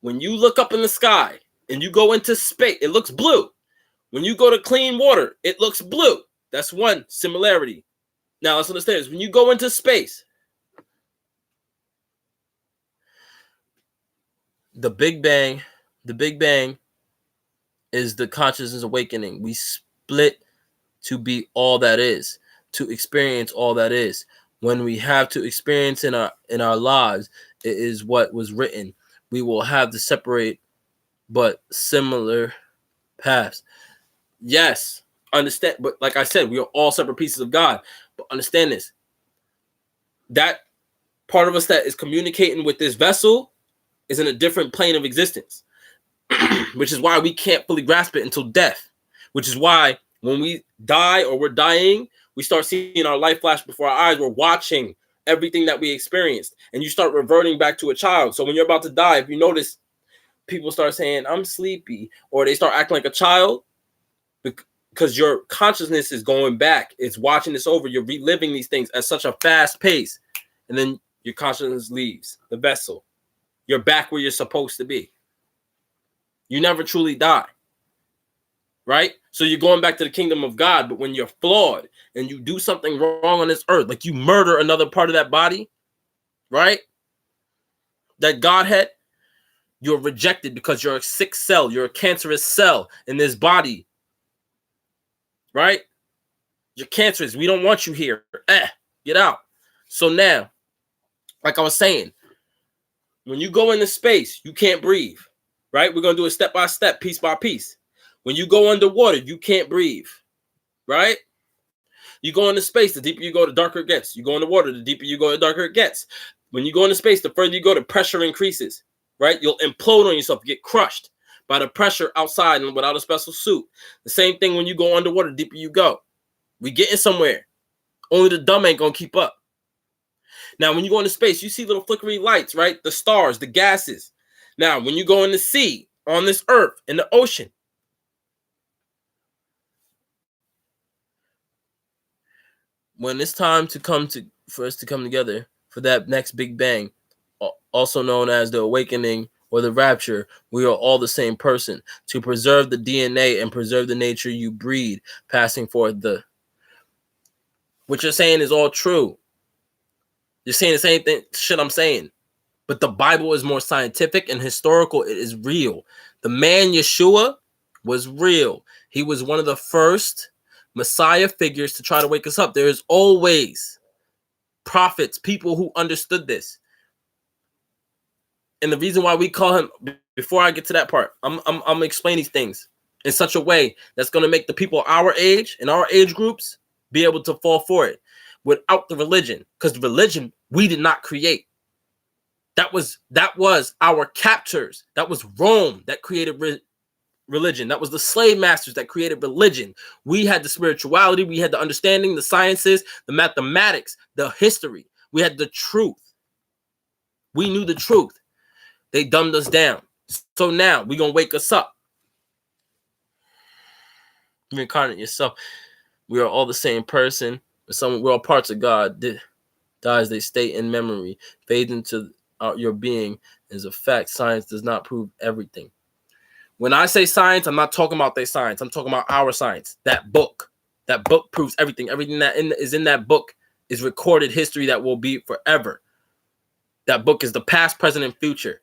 When you look up in the sky and you go into space, it looks blue. When you go to clean water, it looks blue. That's one similarity. Now, let's understand this. When you go into space, the Big Bang is the consciousness awakening. We split to be all that is, to experience all that is. When we have to experience in our lives, it is what was written. We will have to separate but similar paths. Yes, understand. But like I said, we are all separate pieces of God. But understand this. That part of us that is communicating with this vessel is in a different plane of existence. Which is why we can't fully grasp it until death. Which is why when we die or we're dying, we start seeing our life flash before our eyes. We're watching everything that we experienced. And you start reverting back to a child. So when you're about to die, if you notice, people start saying, I'm sleepy. Or they start acting like a child. Because your consciousness is going back. It's watching this over. You're reliving these things at such a fast pace. And then your consciousness leaves the vessel. You're back where you're supposed to be. You never truly die, right? So you're going back to the kingdom of God, but when you're flawed and you do something wrong on this earth, like you murder another part of that body, right? That Godhead, you're rejected because you're a sick cell. You're a cancerous cell in this body, right? You're cancerous. We don't want you here. Get out. So now, like I was saying, when you go into space, you can't breathe. Right? We're going to do it step by step, piece by piece. When you go underwater, you can't breathe. Right? You go into space, the deeper you go, the darker it gets. You go into water, the deeper you go, the darker it gets. When you go into space, the further you go, the pressure increases. Right? You'll implode on yourself, get crushed by the pressure outside and without a special suit. The same thing when you go underwater, the deeper you go. We getting somewhere. Only the dumb ain't going to keep up. Now, when you go into space, you see little flickery lights, right? The stars, the gases. Now, when you go in the sea, on this earth, in the ocean. When it's time for us to come together for that next big bang, also known as the awakening or the rapture, we are all the same person, to preserve the DNA and preserve the nature you breed, passing forth what you're saying is all true. You're saying the same thing shit I'm saying. But the Bible is more scientific and historical. It is real. The man Yeshua was real. He was one of the first Messiah figures to try to wake us up. There is always prophets, people who understood this. And the reason why we call him, before I get to that part, I'm gonna explain these things in such a way that's gonna make the people our age and our age groups be able to fall for it without the religion. Because the religion we did not create. That was our captors. That was Rome that created religion. That was the slave masters that created religion. We had the spirituality. We had the understanding, the sciences, the mathematics, the history. We had the truth. We knew the truth. They dumbed us down. So now we're going to wake us up. Reincarnate yourself. We are all the same person. We're all parts of God. Dies, they stay in memory. Fade into your being is a fact. Science does not prove everything. When I say science, I'm not talking about their science. I'm talking about our science. That book proves everything. Everything that is in that book is recorded history that will be forever. That book is the past, present, and future.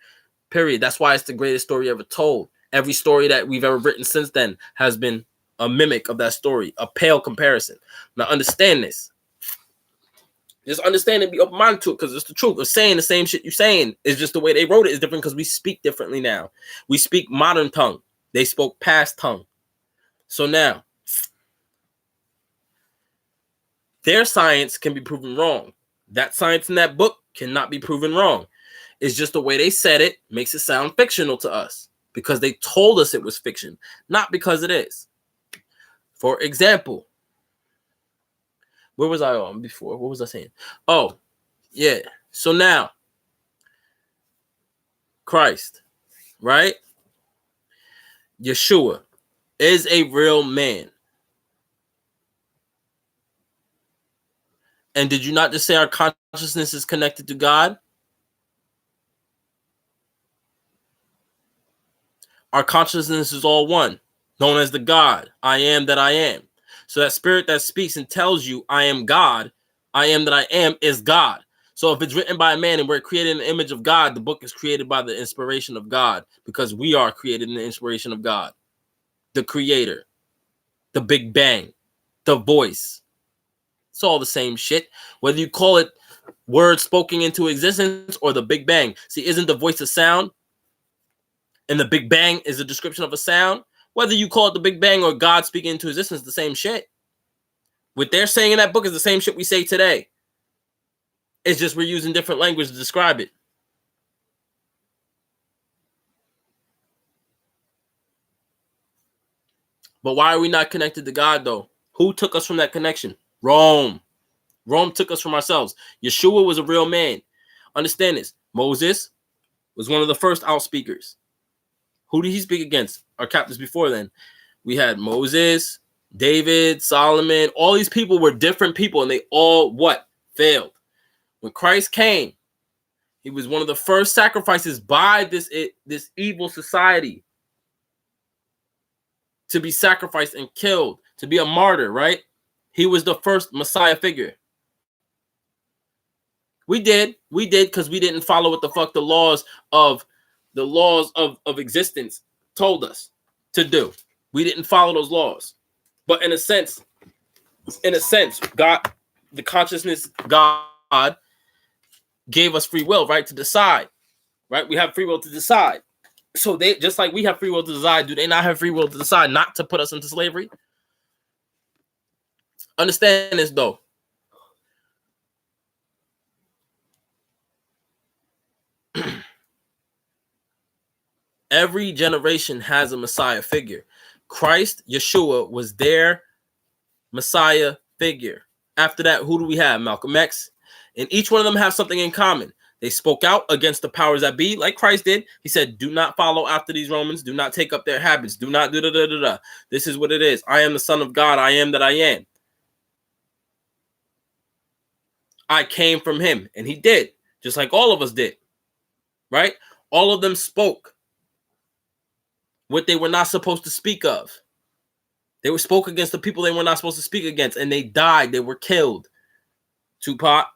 Period. That's why it's the greatest story ever told. Every story that we've ever written since then has been a mimic of that story, a pale comparison. Now understand this. Just understand and be open-minded to it, because it's the truth. Of saying the same shit you're saying is just the way they wrote it is different, because we speak differently now. We speak modern tongue. They spoke past tongue. So now, their science can be proven wrong. That science in that book cannot be proven wrong. It's just the way they said it makes it sound fictional to us, because they told us it was fiction, not because it is. For example, where was I on before? What was I saying? Oh, yeah. So now, Christ, right? Yeshua is a real man. And did you not just say our consciousness is connected to God? Our consciousness is all one, known as the God. I am that I am. So that spirit that speaks and tells you, I am God, I am that I am, is God. So if it's written by a man and we're created in the image of God, the book is created by the inspiration of God, because we are created in the inspiration of God, the creator, the Big Bang, the voice. It's all the same shit. Whether you call it words spoken into existence or the Big Bang. See, isn't the voice a sound? And the Big Bang is a description of a sound? Whether you call it the Big Bang or God speaking into existence, the same shit. What they're saying in that book is the same shit we say today. It's just we're using different language to describe it. But why are we not connected to God, though? Who took us from that connection? Rome. Rome took us from ourselves. Yeshua was a real man. Understand this. Moses was one of the first outspeakers. Who did he speak against? Our captives before then. We had Moses, David, Solomon. All these people were different people, and they all what? Failed. When Christ came, he was one of the first sacrifices by this evil society to be sacrificed and killed, to be a martyr, right? He was the first Messiah figure. We did because we didn't follow what the fuck the laws of existence told us to do. We didn't follow those laws. But in a sense, God, the consciousness God gave us free will, right? To decide, right? We have free will to decide. So they, just like we have free will to decide, do they not have free will to decide not to put us into slavery? Understand this, though. Every generation has a Messiah figure. Christ, Yeshua, was their Messiah figure. After that, who do we have? Malcolm X. And each one of them have something in common. They spoke out against the powers that be, like Christ did. He said, do not follow after these Romans. Do not take up their habits. Do not do da-da-da-da. This is what it is. I am the Son of God. I am that I am. I came from him. And he did, just like all of us did. Right? All of them spoke what they were not supposed to speak of. They were spoke against the people they were not supposed to speak against, and they died. They were killed. Tupac.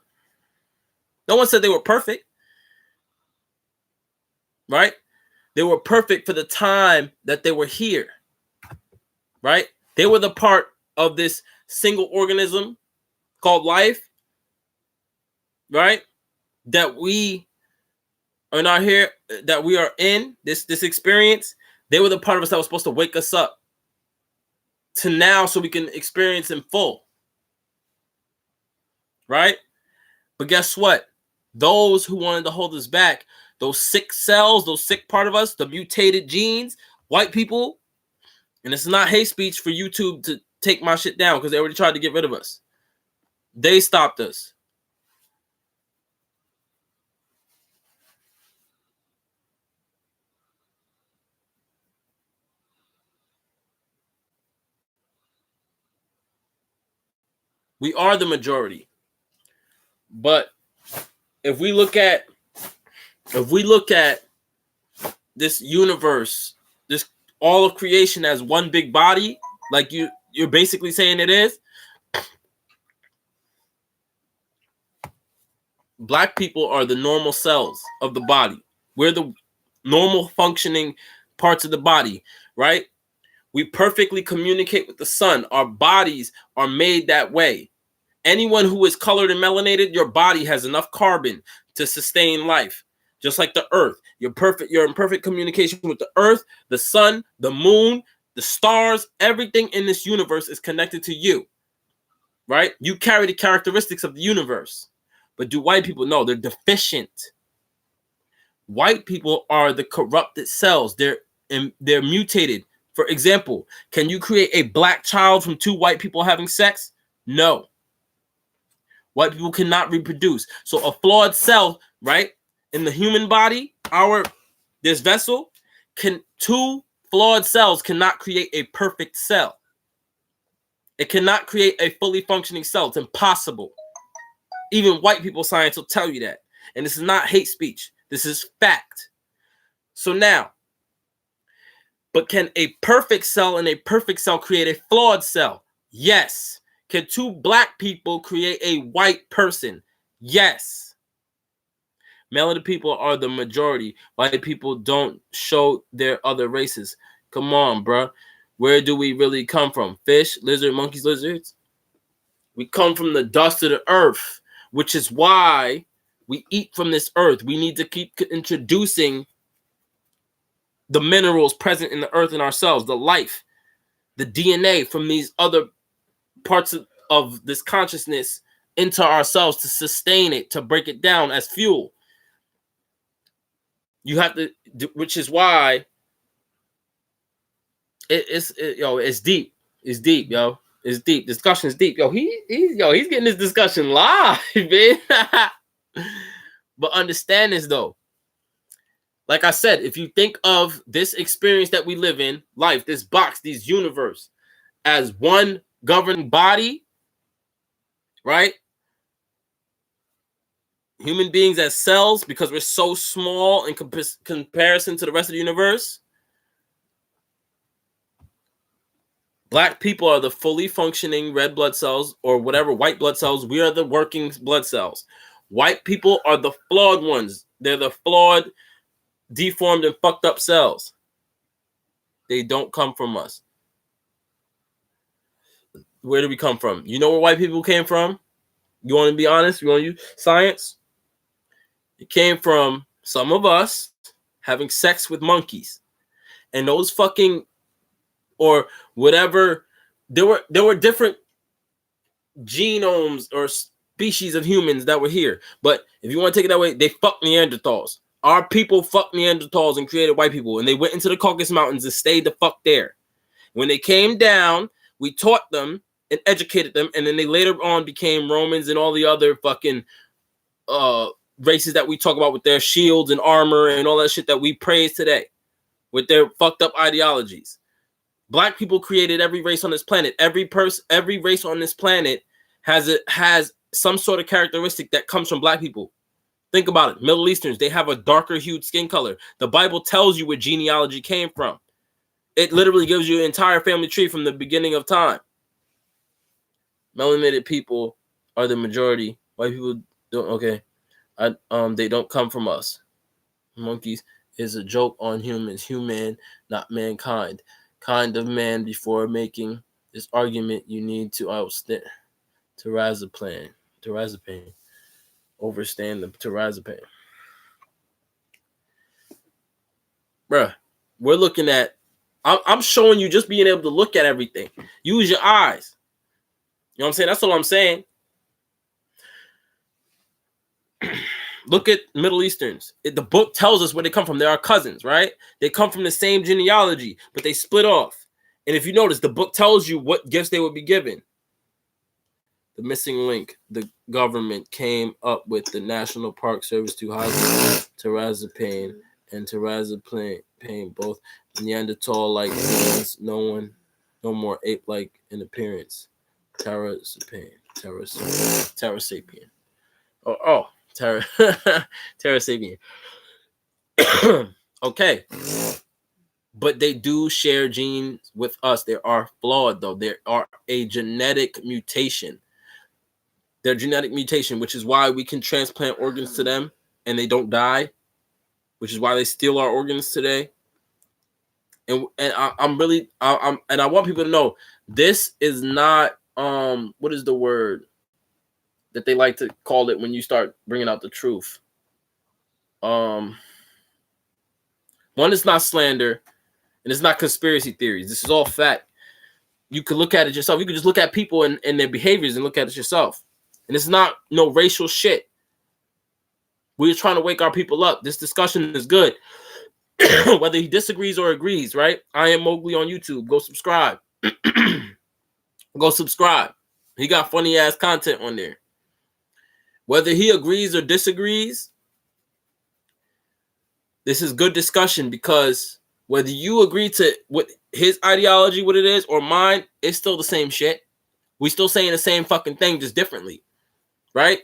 No one said they were perfect. Right? They were perfect for the time that they were here. Right? They were the part of this single organism called life. Right? That we are not here, that we are in this experience. They were the part of us that was supposed to wake us up to now so we can experience in full. Right? But guess what? Those who wanted to hold us back, those sick cells, those sick part of us, the mutated genes, white people, and it's not hate speech for YouTube to take my shit down because they already tried to get rid of us. They stopped us. We are the majority. But if we look at this universe, this all of creation as one big body, like you're basically saying it is, black people are the normal cells of the body. We're the normal functioning parts of the body, right? We perfectly communicate with the sun. Our bodies are made that way. Anyone who is colored and melanated, your body has enough carbon to sustain life. Just like the earth. You're in perfect communication with the earth, the sun, the moon, the stars. Everything in this universe is connected to you. Right? You carry the characteristics of the universe. But do white people know? They're deficient. White people are the corrupted cells. They're mutated. For example, can you create a black child from two white people having sex? No. White people cannot reproduce. So a flawed cell, right, in the human body, this vessel, two flawed cells cannot create a perfect cell. It cannot create a fully functioning cell. It's impossible. Even white people science will tell you that. And this is not hate speech. This is fact. So now, but can a perfect cell and a perfect cell create a flawed cell? Yes. Can two black people create a white person? Yes. Melanated people are the majority. White people don't show their other races. Come on, bro. Where do we really come from? Fish, lizard, monkeys, lizards? We come from the dust of the earth, which is why we eat from this earth. We need to keep introducing the minerals present in the earth and ourselves, the life, the DNA from these other parts of this consciousness into ourselves to sustain it, to break it down as fuel. You have to, which is why it's deep. It's deep, yo. It's deep. Discussion is deep, yo. He's getting this discussion live, man. But understand this though. Like I said, if you think of this experience that we live in, life, this box, this universe, as one governing body, right? Human beings as cells, because we're so small in comparison to the rest of the universe. Black people are the fully functioning red blood cells or whatever, white blood cells. We are the working blood cells. White people are the flawed ones. They're the flawed, deformed, and fucked up cells. They don't come from us. Where do we come from? You know where white people came from? You want to be honest? You want to use science? It came from some of us having sex with monkeys. And those fucking, or whatever, there were different genomes or species of humans that were here. But if you want to take it that way, they fucked Neanderthals. Our people fucked Neanderthals and created white people. And they went into the Caucasus Mountains and stayed the fuck there. When they came down, we taught them and educated them. And then they later on became Romans and all the other fucking races that we talk about with their shields and armor and all that shit that we praise today with their fucked up ideologies. Black people created every race on this planet. Every race on this planet has some sort of characteristic that comes from black people. Think about it. Middle Easterns, they have a darker hued skin color. The Bible tells you where genealogy came from. It literally gives you an entire family tree from the beginning of time. Melanated people are the majority. White people don't. Okay, they don't come from us. Monkeys is a joke on humans. Human, not mankind. Kind of man. Before making this argument, you need to outstand Terrazapane. Overstand the Terrazapane. Bruh, we're looking at. I'm showing you just being able to look at everything. Use your eyes. You know what I'm saying? That's all I'm saying. Look at Middle Easterns. The book tells us where they come from. They are cousins, right? They come from the same genealogy, but they split off. And if you notice, the book tells you what gifts they would be given. The missing link. The government came up with the National Park Service to house Terrazapane and Terrazapane, both Neanderthal-like humans, no more ape-like in appearance. Terrazapane. Terrazapine. Okay. But they do share genes with us. They are flawed, though. They are a genetic mutation. They're genetic mutation, which is why we can transplant organs to them and they don't die, which is why they steal our organs today. And I want people to know this is not what is the word that they like to call it when you start bringing out the truth? One, it's not slander, and it's not conspiracy theories. This is all fact. You can look at it yourself. You can just look at people and their behaviors and look at it yourself. And it's not no racial shit. We're trying to wake our people up. This discussion is good. Whether he disagrees or agrees, right? I am Mowgli on YouTube. Go subscribe. Go subscribe. He got funny ass content on there. Whether he agrees or disagrees, this is good discussion, because whether you agree to what his ideology, what it is, or mine, it's still the same shit. We still saying the same fucking thing, just differently, right?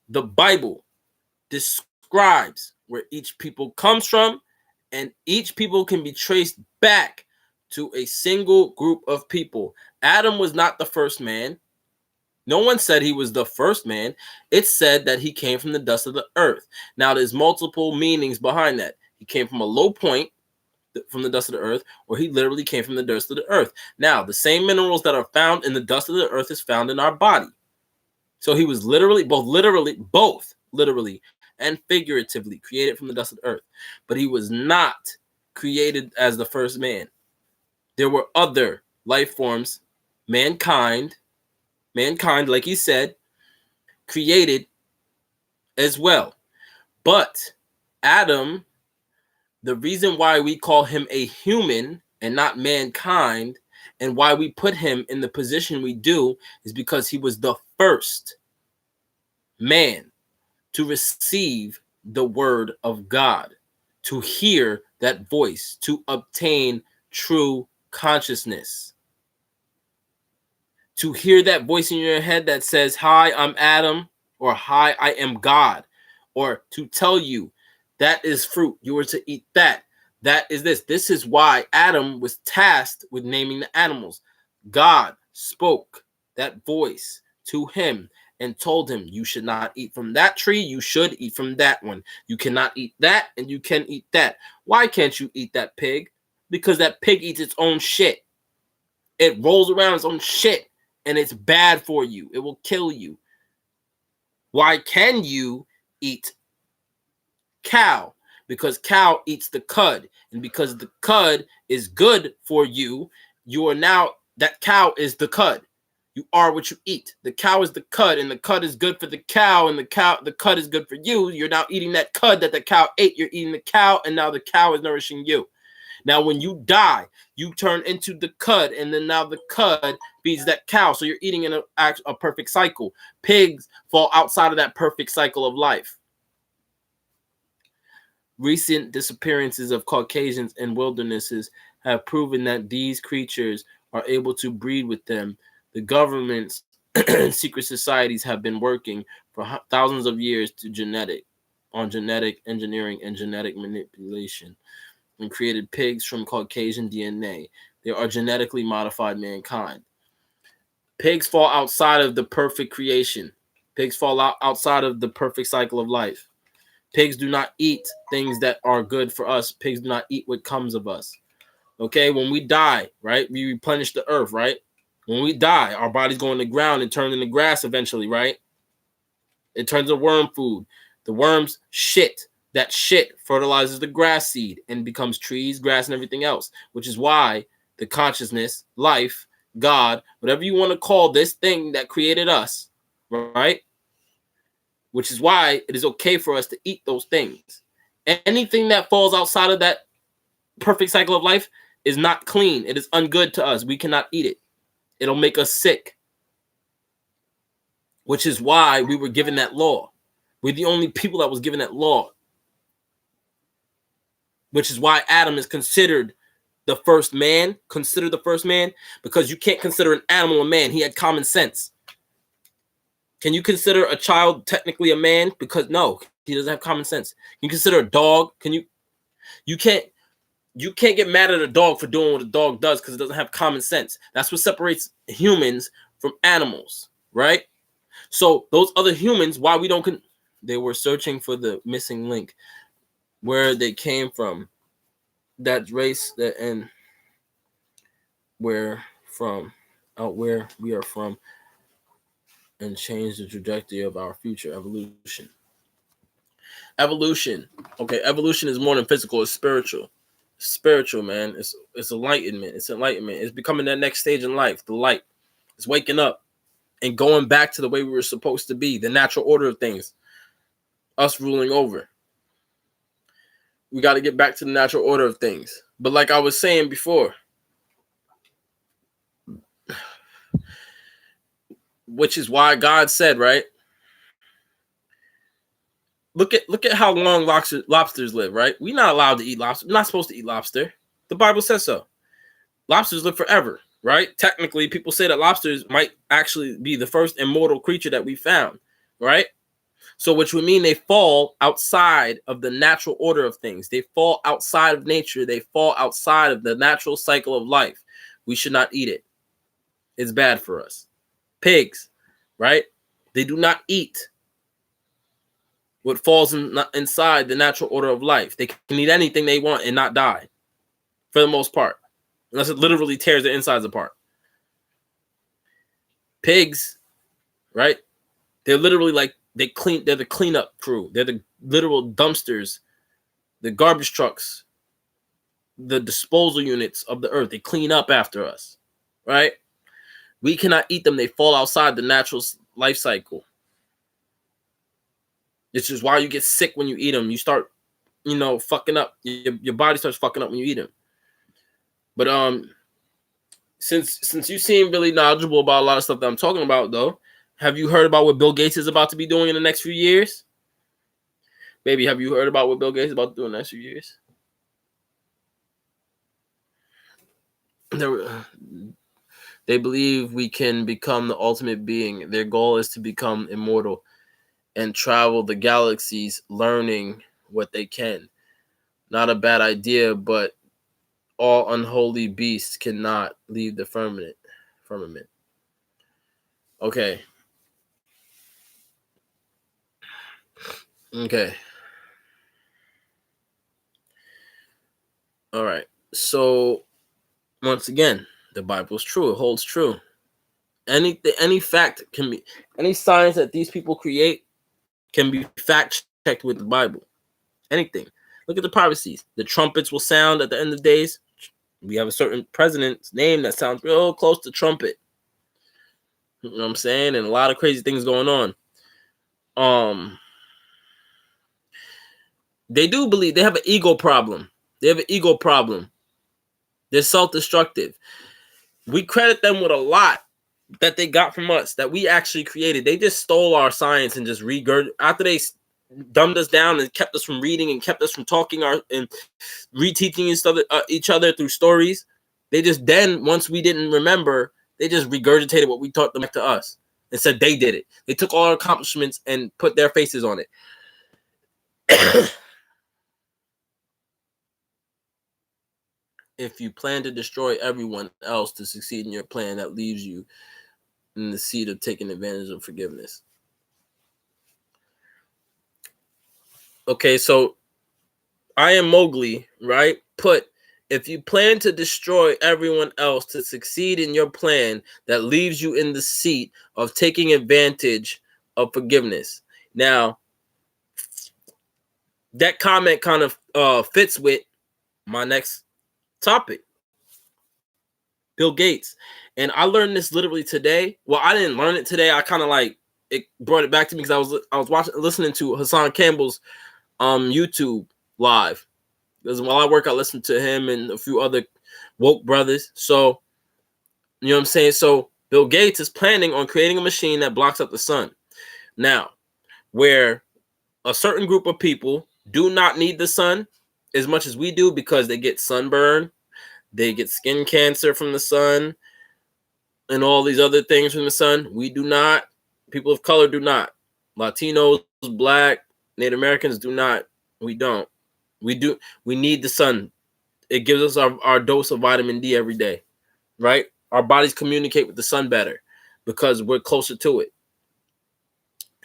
The Bible describes where each people comes from, and each people can be traced back to a single group of people. Adam was not the first man. No one said he was the first man. It said that he came from the dust of the earth. Now, there's multiple meanings behind that. He came from a low point, from the dust of the earth, or he literally came from the dust of the earth. Now, the same minerals that are found in the dust of the earth is found in our body. So he was both literally and figuratively created from the dust of the earth. But he was not created as the first man. There were other life forms, mankind, like he said, created as well. But Adam, the reason why we call him a human and not mankind, and why we put him in the position we do, is because he was the first man to receive the word of God, to hear that voice, to obtain true consciousness, to hear that voice in your head that says, "Hi, I'm Adam," or "Hi, I am God," or to tell you that is fruit, you were to eat that. That is this. This is why Adam was tasked with naming the animals. God spoke that voice to him and told him, you should not eat from that tree. You should eat from that one. You cannot eat that, and you can eat that. Why can't you eat that pig? Because that pig eats its own shit. It rolls around its own shit, and it's bad for you. It will kill you. Why can you eat cow? Because cow eats the cud, and because the cud is good for you, you are now, that cow is the cud. You are what you eat. The cow is the cud, and the cud is good for the cow, and the cud is good for you. You're now eating that cud that the cow ate. You're eating the cow, and now the cow is nourishing you. Now, when you die, you turn into the cud, and then now the cud feeds that cow. So you're eating in a perfect cycle. Pigs fall outside of that perfect cycle of life. Recent disappearances of Caucasians in wildernesses have proven that these creatures are able to breed with them. The governments and secret societies have been working for thousands of years to genetic engineering and genetic manipulation, and created pigs from Caucasian DNA. They are genetically modified mankind. Pigs fall outside of the perfect creation. Pigs fall outside of the perfect cycle of life. Pigs do not eat things that are good for us. Pigs do not eat what comes of us. Okay, when we die, right, we replenish the earth, right? When we die, our bodies go in the ground and turn into grass eventually, right? It turns to worm food. The worms shit. That shit fertilizes the grass seed and becomes trees, grass, and everything else, which is why the consciousness, life, God, whatever you want to call this thing that created us, right? Which is why it is okay for us to eat those things. Anything that falls outside of that perfect cycle of life is not clean. It is ungood to us. We cannot eat it. It'll make us sick. Which is why we were given that law. We're the only people that was given that law. Which is why Adam is considered the first man. Considered the first man, because you can't consider an animal a man. He had common sense. Can you consider a child technically a man? Because no, he doesn't have common sense. Can you consider a dog? You can't get mad at a dog for doing what a dog does because it doesn't have common sense. That's what separates humans from animals, right? So those other humans, why we don't they were searching for the missing link, where they came from, that race, that and where we are from, and change the trajectory of our future. Evolution. Okay, evolution is more than physical, it's spiritual. Spiritual, man. It's enlightenment. It's enlightenment. It's becoming that next stage in life, the light. It's waking up and going back to the way we were supposed to be, the natural order of things. Us ruling over. We got to get back to the natural order of things. But like I was saying before, which is why God said, right? Look at how long lobsters live, right? We're not allowed to eat lobster. We're not supposed to eat lobster. The Bible says so. Lobsters live forever, right? Technically, people say that lobsters might actually be the first immortal creature that we found, right? So which would mean they fall outside of the natural order of things. They fall outside of nature. They fall outside of the natural cycle of life. We should not eat it. It's bad for us. Pigs, right? They do not eat what falls inside the natural order of life. They can eat anything they want and not die, for the most part, unless it literally tears their insides apart. Pigs, right? They're literally like they're the cleanup crew. They're the literal dumpsters, the garbage trucks, the disposal units of the earth. They clean up after us, right? We cannot eat them. They fall outside the natural life cycle. It's just why you get sick when you eat them. You start, fucking up. Your body starts fucking up when you eat them. But since you seem really knowledgeable about a lot of stuff that I'm talking about, though, have you heard about what Bill Gates is about to be doing in the next few years? Baby, have you heard about what Bill Gates is about to do in the next few years? They believe we can become the ultimate being. Their goal is to become immortal and travel the galaxies, learning what they can. Not a bad idea, but all unholy beasts cannot leave the firmament. Okay. All right. So once again, the Bible is true. It holds true. Any fact can be, any science that these people create can be fact checked with the Bible. Anything. Look at the prophecies. The trumpets will sound at the end of the days. We have a certain president's name that sounds real close to trumpet. You know what I'm saying? And a lot of crazy things going on. They do believe they have an ego problem. They're self-destructive. We credit them with a lot that they got from us that we actually created. They just stole our science and just after they dumbed us down and kept us from reading and kept us from talking and reteaching each other through stories. They just then, once we didn't remember, they just regurgitated what we taught them back to us and said they did it. They took all our accomplishments and put their faces on it. If you plan to destroy everyone else to succeed in your plan, that leaves you in the seat of taking advantage of forgiveness. Okay, so I am Mowgli, right? If you plan to destroy everyone else to succeed in your plan, that leaves you in the seat of taking advantage of forgiveness. Now, that comment kind of fits with my next topic. Bill Gates. And I learned this literally today. Well, I didn't learn it today. I kind of like it brought it back to me because I was listening to Hassan Campbell's YouTube live. Because while I work, I listen to him and a few other woke brothers. So, you know what I'm saying? So Bill Gates is planning on creating a machine that blocks out the sun. Now, where a certain group of people do not need the sun as much as we do because they get sunburn, they get skin cancer from the sun, and all these other things from the sun. We do not. People of color do not. Latinos, Black, Native Americans do not. We don't. We do. We need the sun. It gives us our dose of vitamin D every day, right? Our bodies communicate with the sun better because we're closer to it.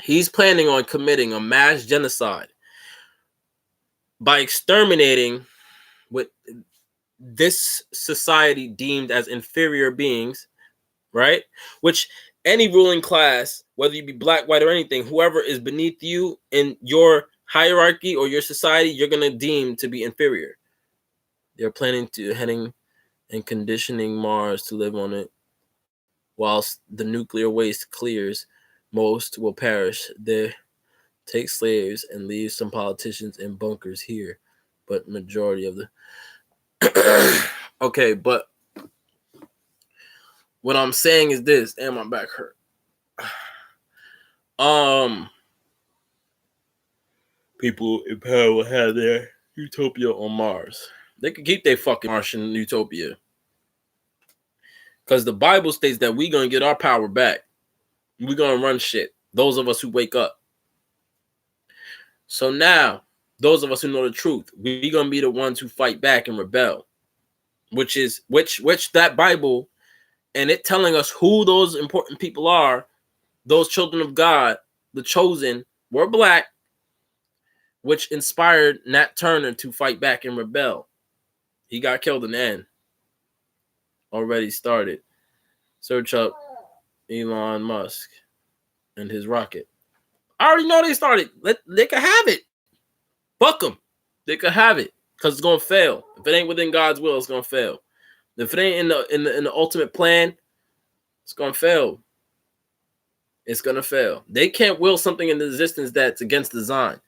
He's planning on committing a mass genocide by exterminating what this society deemed as inferior beings, right? Which any ruling class, whether you be black, white, or anything, whoever is beneath you in your hierarchy or your society, you're going to deem to be inferior. They're planning to heading and conditioning Mars to live on it. Whilst the nuclear waste clears, most will perish. They take slaves and leave some politicians in bunkers here, but majority of the okay, but what I'm saying is this, and my back hurt. People in power will have their utopia on Mars. They could keep their fucking Martian utopia. Because the Bible states that we're going to get our power back. We're going to run shit. Those of us who wake up. So now, those of us who know the truth, we're going to be the ones who fight back and rebel. Which that Bible, and it telling us who those important people are, those children of God, the chosen, were black, which inspired Nat Turner to fight back and rebel. He got killed in the end. Already started. Search up Elon Musk and his rocket. I already know they started. They can have it. Fuck them. They could have it because it's gonna fail. If it ain't within God's will, it's gonna fail. If it ain't in the ultimate plan, it's gonna fail. It's gonna fail. They can't will something into existence that's against design.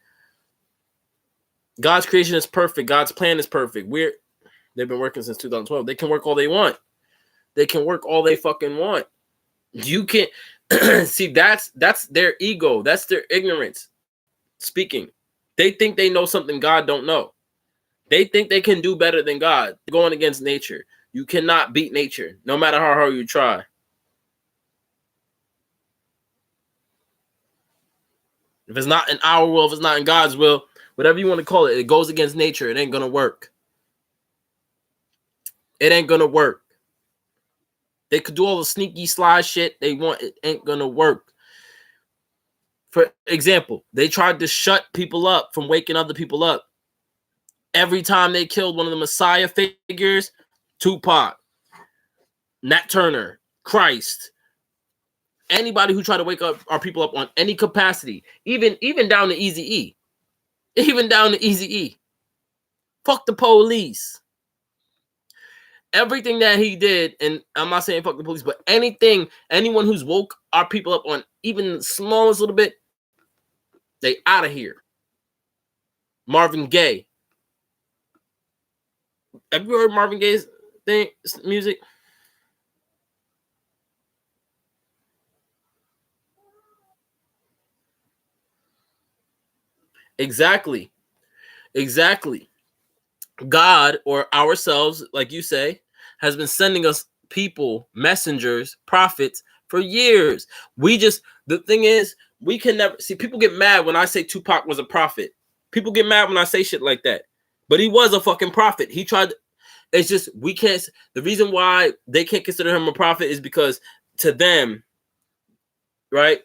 God's creation is perfect. God's plan is perfect. They've been working since 2012. They can work all they want. They can work all they fucking want. You can't see that's their ego. That's their ignorance speaking. They think they know something God don't know. They think they can do better than God. They're going against nature. You cannot beat nature, no matter how hard you try. If it's not in our will, if it's not in God's will, whatever you want to call it, it goes against nature. It ain't gonna work. It ain't gonna work. They could do all the sneaky sly shit they want. It ain't gonna work. For example, they tried to shut people up from waking other people up. Every time they killed one of the Messiah figures, Tupac, Nat Turner, Christ, anybody who tried to wake up our people up on any capacity, even down to Eazy-E. Even down to Eazy-E. Fuck the police. Everything that he did, and I'm not saying fuck the police, but anyone who's woke our people up on even the smallest little bit, they out of here. Marvin Gaye. Have you heard Marvin Gaye's thing music. Exactly. Exactly. God or ourselves, like you say, has been sending us people, messengers, prophets for years. The thing is, we can never see people get mad when I say Tupac was a prophet. People get mad when I say shit like that. But he was a fucking prophet. He tried. It's just, we can't. The reason why they can't consider him a prophet is because to them, right?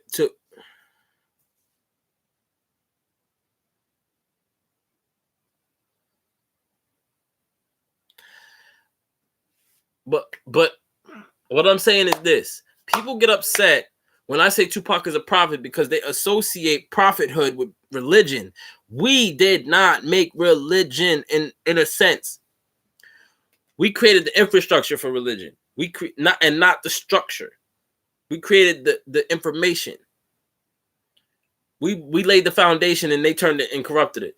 But what I'm saying is this: people get upset when I say Tupac is a prophet because they associate prophethood with religion. We did not make religion in a sense. We created the infrastructure for religion. Not the structure. We created the information. We laid the foundation and they turned it and corrupted it.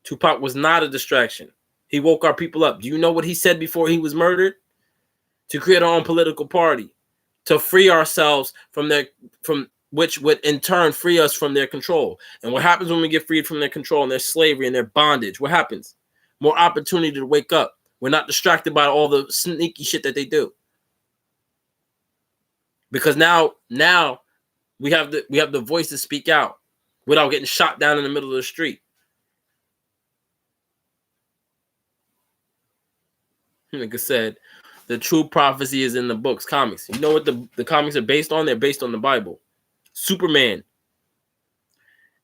Tupac was not a distraction. He woke our people up. Do you know what he said before he was murdered? To create our own political party, to free ourselves from which would in turn free us from their control. And what happens when we get freed from their control and their slavery and their bondage? What happens? More opportunity to wake up. We're not distracted by all the sneaky shit that they do. Because now we have the voice to speak out without getting shot down in the middle of the street. Like I said, the true prophecy is in the books, comics. You know what the comics are based on? They're based on the Bible. Superman.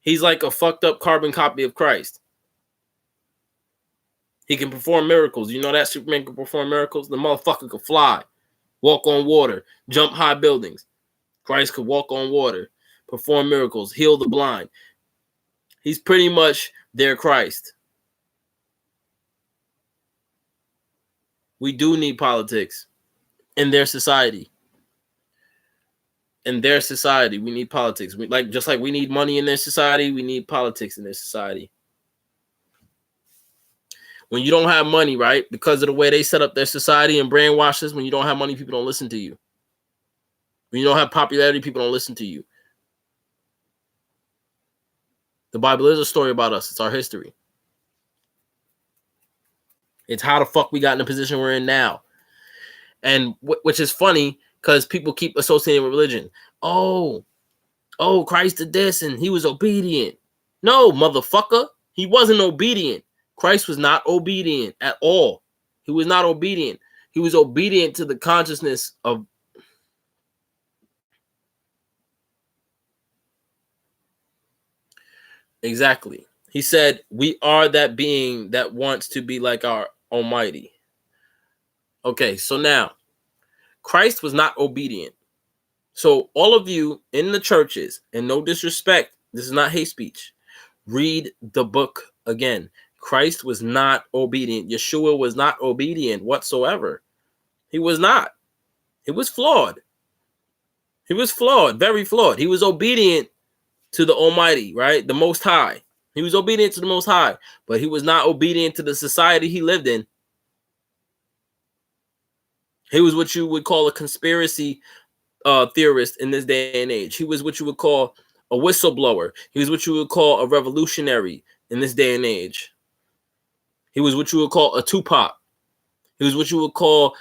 He's like a fucked up carbon copy of Christ. He can perform miracles. You know that Superman can perform miracles? The motherfucker could fly, walk on water, jump high buildings. Christ could walk on water, perform miracles, heal the blind. He's pretty much their Christ. We do need politics in their society. In their society, we need politics. Just like we need money in their society, we need politics in their society. When you don't have money, right, because of the way they set up their society and brainwash us, when you don't have money, people don't listen to you. When you don't have popularity, people don't listen to you. The Bible is a story about us. It's our history. It's how the fuck we got in the position we're in now. And which is funny because people keep associating with religion. Oh, Christ did this and he was obedient. No, motherfucker. He wasn't obedient. Christ was not obedient at all. He was not obedient. He was obedient to the consciousness of. Exactly. He said, we are that being that wants to be like our Almighty. Okay, so now, Christ was not obedient. So all of you in the churches, and no disrespect, this is not hate speech, read the book again. Christ was not obedient. Yeshua was not obedient whatsoever. He was not. He was flawed. He was flawed, very flawed. He was obedient to the Almighty, right? The Most High. He was obedient to the Most High, but he was not obedient to the society he lived in. He was what you would call a conspiracy theorist in this day and age. He was what you would call a whistleblower. He was what you would call a revolutionary in this day and age. He was what you would call a Tupac. He was what you would call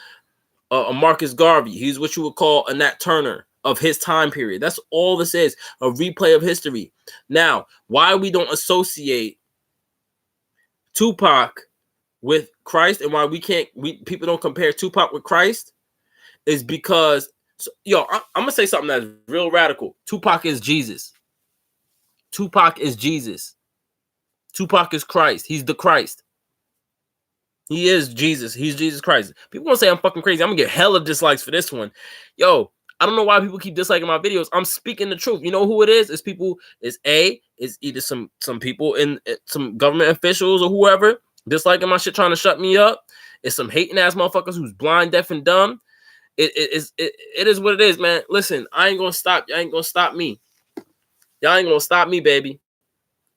a Marcus Garvey. He was what you would call a Nat Turner of his time period. That's all this is, a replay of history. Now, why we don't associate Tupac with Christ and why people don't compare Tupac with Christ is because, I'm going to say something that's real radical. Tupac is Jesus. Tupac is Jesus. Tupac is Christ. He's the Christ. He is Jesus. He's Jesus Christ. People gonna say I'm fucking crazy. I'm gonna get hella dislikes for this one. Yo, I don't know why people keep disliking my videos. I'm speaking the truth. You know who it is? It's people. It's either some people in some government officials or whoever disliking my shit, trying to shut me up. It's some hating ass motherfuckers who's blind, deaf, and dumb. It is what it is, man. Listen, I ain't gonna stop. Y'all ain't gonna stop me. Y'all ain't gonna stop me, baby.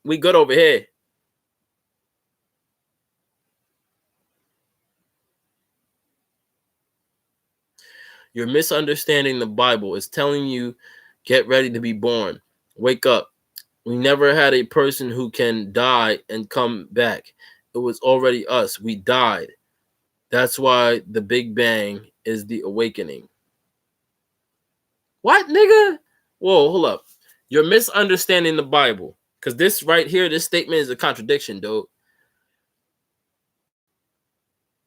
We good over here. You're misunderstanding the Bible. It's telling you, get ready to be born. Wake up. We never had a person who can die and come back. It was already us. We died. That's why the Big Bang is the awakening. What, nigga? Whoa, hold up. You're misunderstanding the Bible. Because this right here, this statement is a contradiction, dude.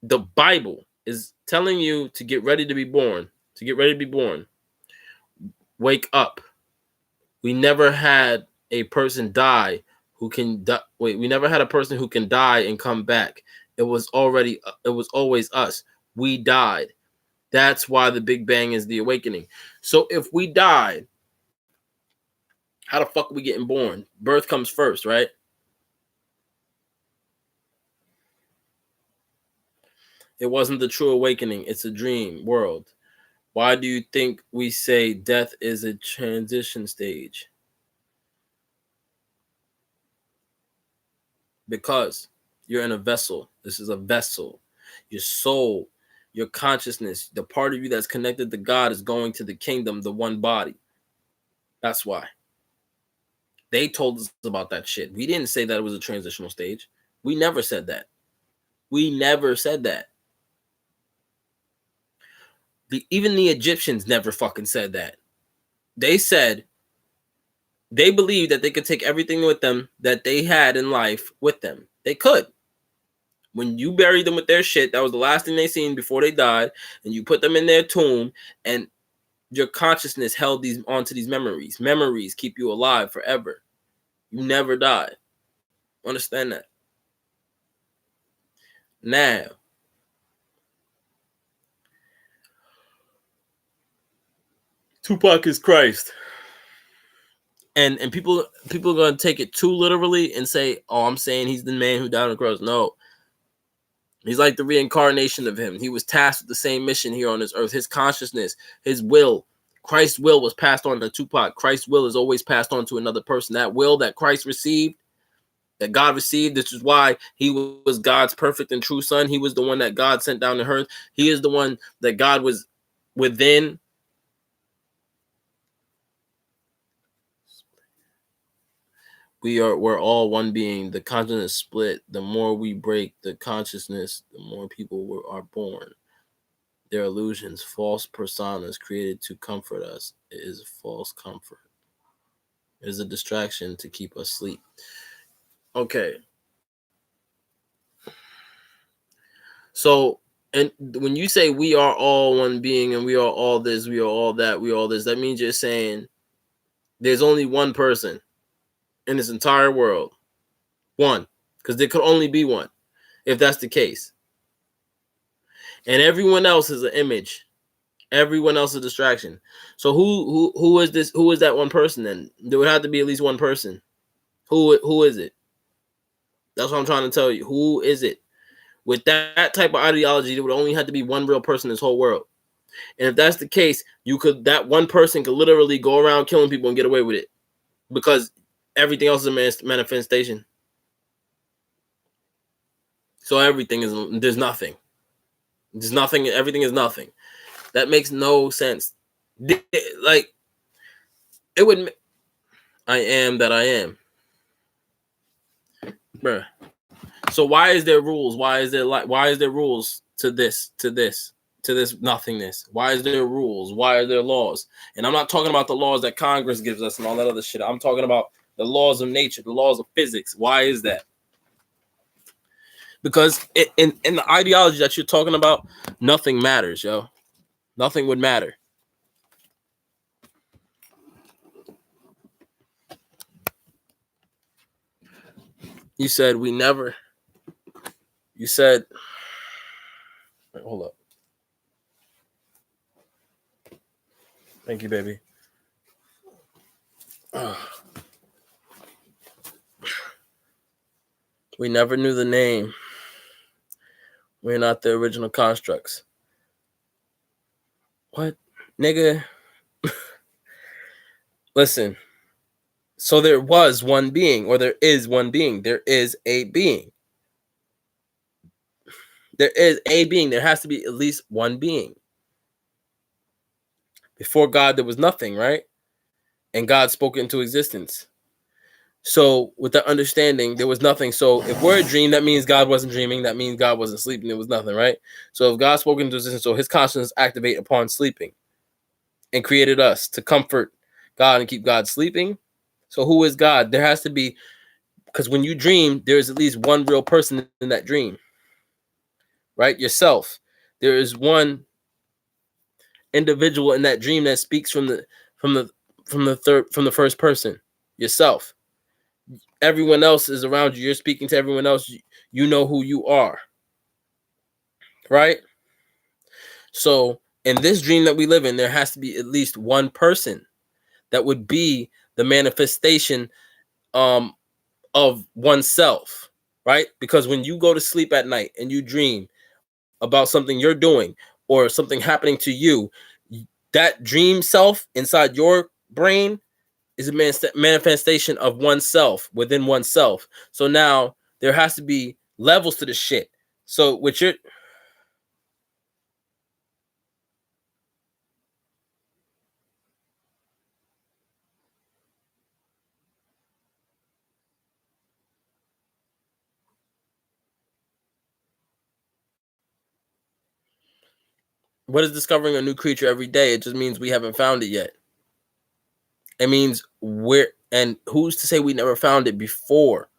The Bible is telling you to get ready to be born. To get ready to be born. Wake up. We never had a person die who can die. Wait, we never had a person who can die and come back. It was always us. We died. That's why the Big Bang is the awakening. So if we died, how the fuck are we getting born? Birth comes first, right? It wasn't the true awakening. It's a dream world. Why do you think we say death is a transition stage? Because you're in a vessel. This is a vessel. Your soul, your consciousness, the part of you that's connected to God is going to the kingdom, the one body. That's why. They told us about that shit. We didn't say that it was a transitional stage. We never said that. We never said that. Even the Egyptians never fucking said that. They said they believed that they could take everything with them that they had in life with them. They could. When you buried them with their shit, that was the last thing they seen before they died, and you put them in their tomb, and your consciousness held these onto these memories. Memories keep you alive forever. You never die. Understand that. Now, Tupac is Christ. And people are gonna take it too literally and say, "Oh, I'm saying he's the man who died on the cross." No, he's like the reincarnation of him. He was tasked with the same mission here on this earth. His consciousness, his will, Christ's will was passed on to Tupac. Christ's will is always passed on to another person. That will that Christ received, that God received, this is why he was God's perfect and true son. He was the one that God sent down to earth. He is the one that God was within. We're all one being. The consciousness split. The more we break the consciousness, the more people are born. They're illusions, false personas created to comfort us. It is false comfort. It is a distraction to keep us asleep. Okay. So, and when you say we are all one being and we are all this, we are all that, we are all this, that means you're saying there's only one person in this entire world. One. Because there could only be one, if that's the case. And everyone else is an image. Everyone else is a distraction. So who is this? Who is that one person then? There would have to be at least one person. Who is it? That's what I'm trying to tell you. Who is it? With that type of ideology, there would only have to be one real person in this whole world. And if that's the case, that one person could literally go around killing people and get away with it. Because everything else is a manifestation. So there's nothing. There's nothing, everything is nothing. That makes no sense. Like, it would, I am that I am. Bruh. So why is there rules? Why is there rules to this nothingness? Why is there rules? Why are there laws? And I'm not talking about the laws that Congress gives us and all that other shit. I'm talking about the laws of nature, the laws of physics. Why is that? Because in the ideology that you're talking about, nothing matters, yo. Nothing would matter. You said we never. You said, wait, hold up. Thank you, baby. We never knew the name. We're not the original constructs. What? Nigga. Listen. So there was one being, or there is one being. There is a being. There is a being. There has to be at least one being. Before God, there was nothing, right? And God spoke it into existence. So with that understanding, there was nothing. So if we're a dream, that means God wasn't dreaming. That means God wasn't sleeping. There was nothing, right? So if God spoke into existence, so his consciousness activate upon sleeping and created us to comfort God and keep God sleeping. So who is God? There has to be, because when you dream, there's at least one real person in that dream, right? Yourself. There is one individual in that dream that speaks from the first person, yourself. Everyone else is around you. You're speaking to everyone else. You know who you are, right? So in this dream that we live in, there has to be at least one person that would be the manifestation of oneself, right? Because when you go to sleep at night and you dream about something you're doing or something happening to you, that dream self inside your brain is a manifestation of oneself within oneself. So now there has to be levels to the shit. So with your what is discovering a new creature every day? It just means we haven't found it yet. It means and who's to say we never found it before?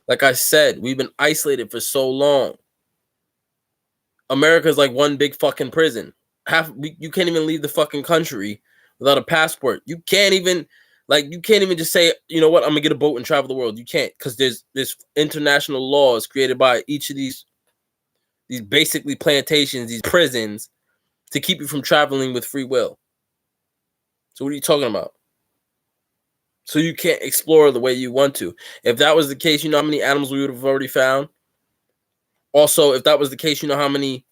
Like I said, we've been isolated for so long. America's like one big fucking prison. You can't even leave the fucking country without a passport. You can't even just say, you know what, I'm gonna get a boat and travel the world. You can't, because there's international laws created by each of these basically plantations, these prisons, to keep you from traveling with free will. So what are you talking about? So you can't explore the way you want to. If that was the case, you know how many animals we would have already found? Also, if that was the case, you know how many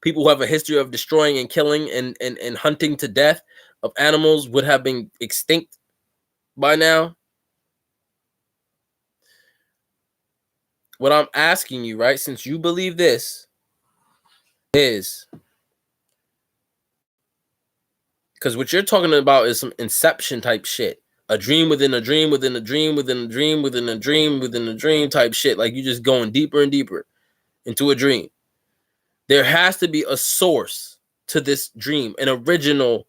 people who have a history of destroying and killing and hunting to death of animals would have been extinct by now? What I'm asking you, right, since you believe this, is because what you're talking about is some inception type shit. A dream within a dream within a dream within a dream within a dream within a dream type shit. Like you just going deeper and deeper into a dream. There has to be a source to this dream, an original,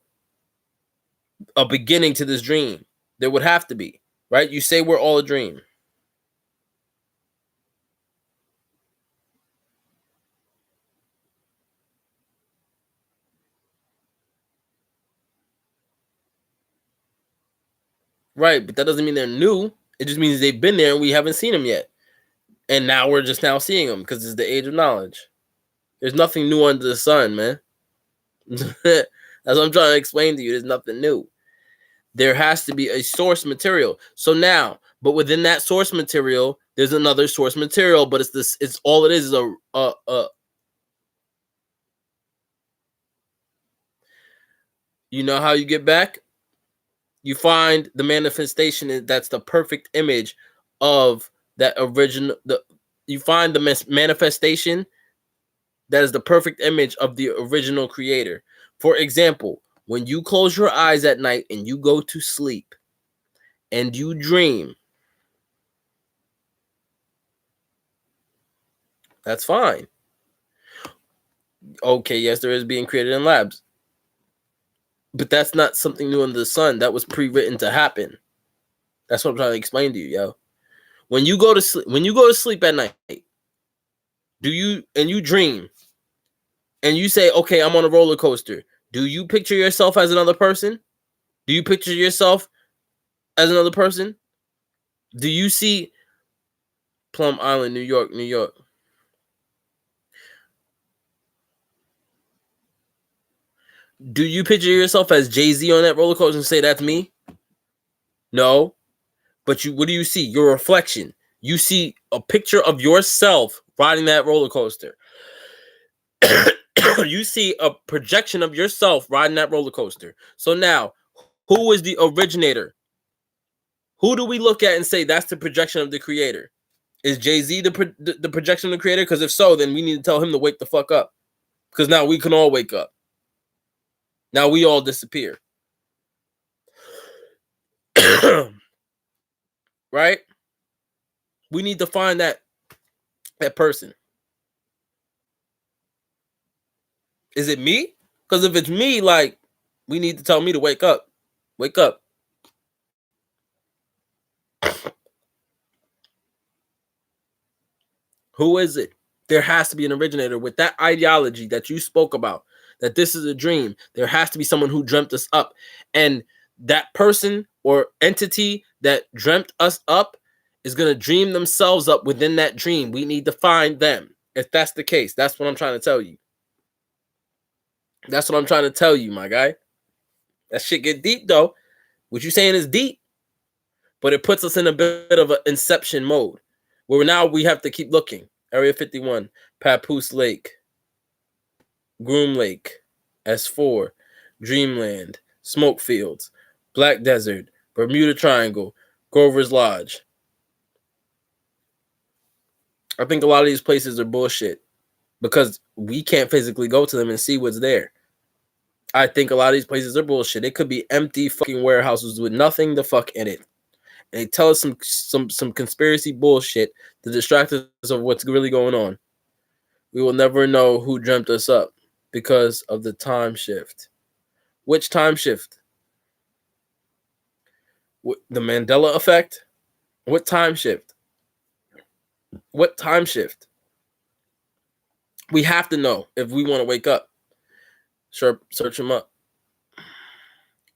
a beginning to this dream. There would have to be, right? You say we're all a dream. Right, but that doesn't mean they're new. It just means they've been there and we haven't seen them yet. And now we're just now seeing them because it's the age of knowledge. There's nothing new under the sun, man. That's what I'm trying to explain to you. There's nothing new. There has to be a source material. So now, but within that source material, there's another source material, but it's all it is a you know how you get back? You find the manifestation that's the perfect image of that original. You find the manifestation that is the perfect image of the original creator. For example, when you close your eyes at night and you go to sleep and you dream, that's fine. Okay, yes, there is being created in labs, but that's not something new under the sun. That was pre-written to happen. That's what I'm trying to explain to you, yo. When you go to sleep at night, you dream and you say, okay, I'm on a roller coaster. Do you picture yourself as another person? Do you picture yourself as another person? Do you see Plum Island, New York, New York? Do you picture yourself as Jay-Z on that roller coaster and say that's me? No. But what do you see? Your reflection. You see a picture of yourself riding that roller coaster. You see a projection of yourself riding that roller coaster. So now, who is the originator? Who do we look at and say that's the projection of the creator? Is Jay-Z the projection of the creator? Because if so, then we need to tell him to wake the fuck up. Because now we can all wake up. Now we all disappear. Right? We need to find that person. Is it me? Because if it's me, like, we need to tell me to wake up. Wake up. Who is it? There has to be an originator with that ideology that you spoke about, that this is a dream. There has to be someone who dreamt us up. And that person or entity that dreamt us up is going to dream themselves up within that dream. We need to find them. If that's the case, that's what I'm trying to tell you. That's what I'm trying to tell you, my guy. That shit get deep, though. What you saying is deep, but it puts us in a bit of an inception mode where now we have to keep looking. Area 51, Papoose Lake, Groom Lake, S4, Dreamland, Smoke Fields, Black Desert, Bermuda Triangle, Grover's Lodge. I think a lot of these places are bullshit because we can't physically go to them and see what's there. I think a lot of these places are bullshit. It could be empty fucking warehouses with nothing the fuck in it. And they tell us some conspiracy bullshit to distract us of what's really going on. We will never know who dreamt us up because of the time shift. Which time shift? The Mandela effect? What time shift? What time shift? We have to know if we want to wake up. Sure, search them up.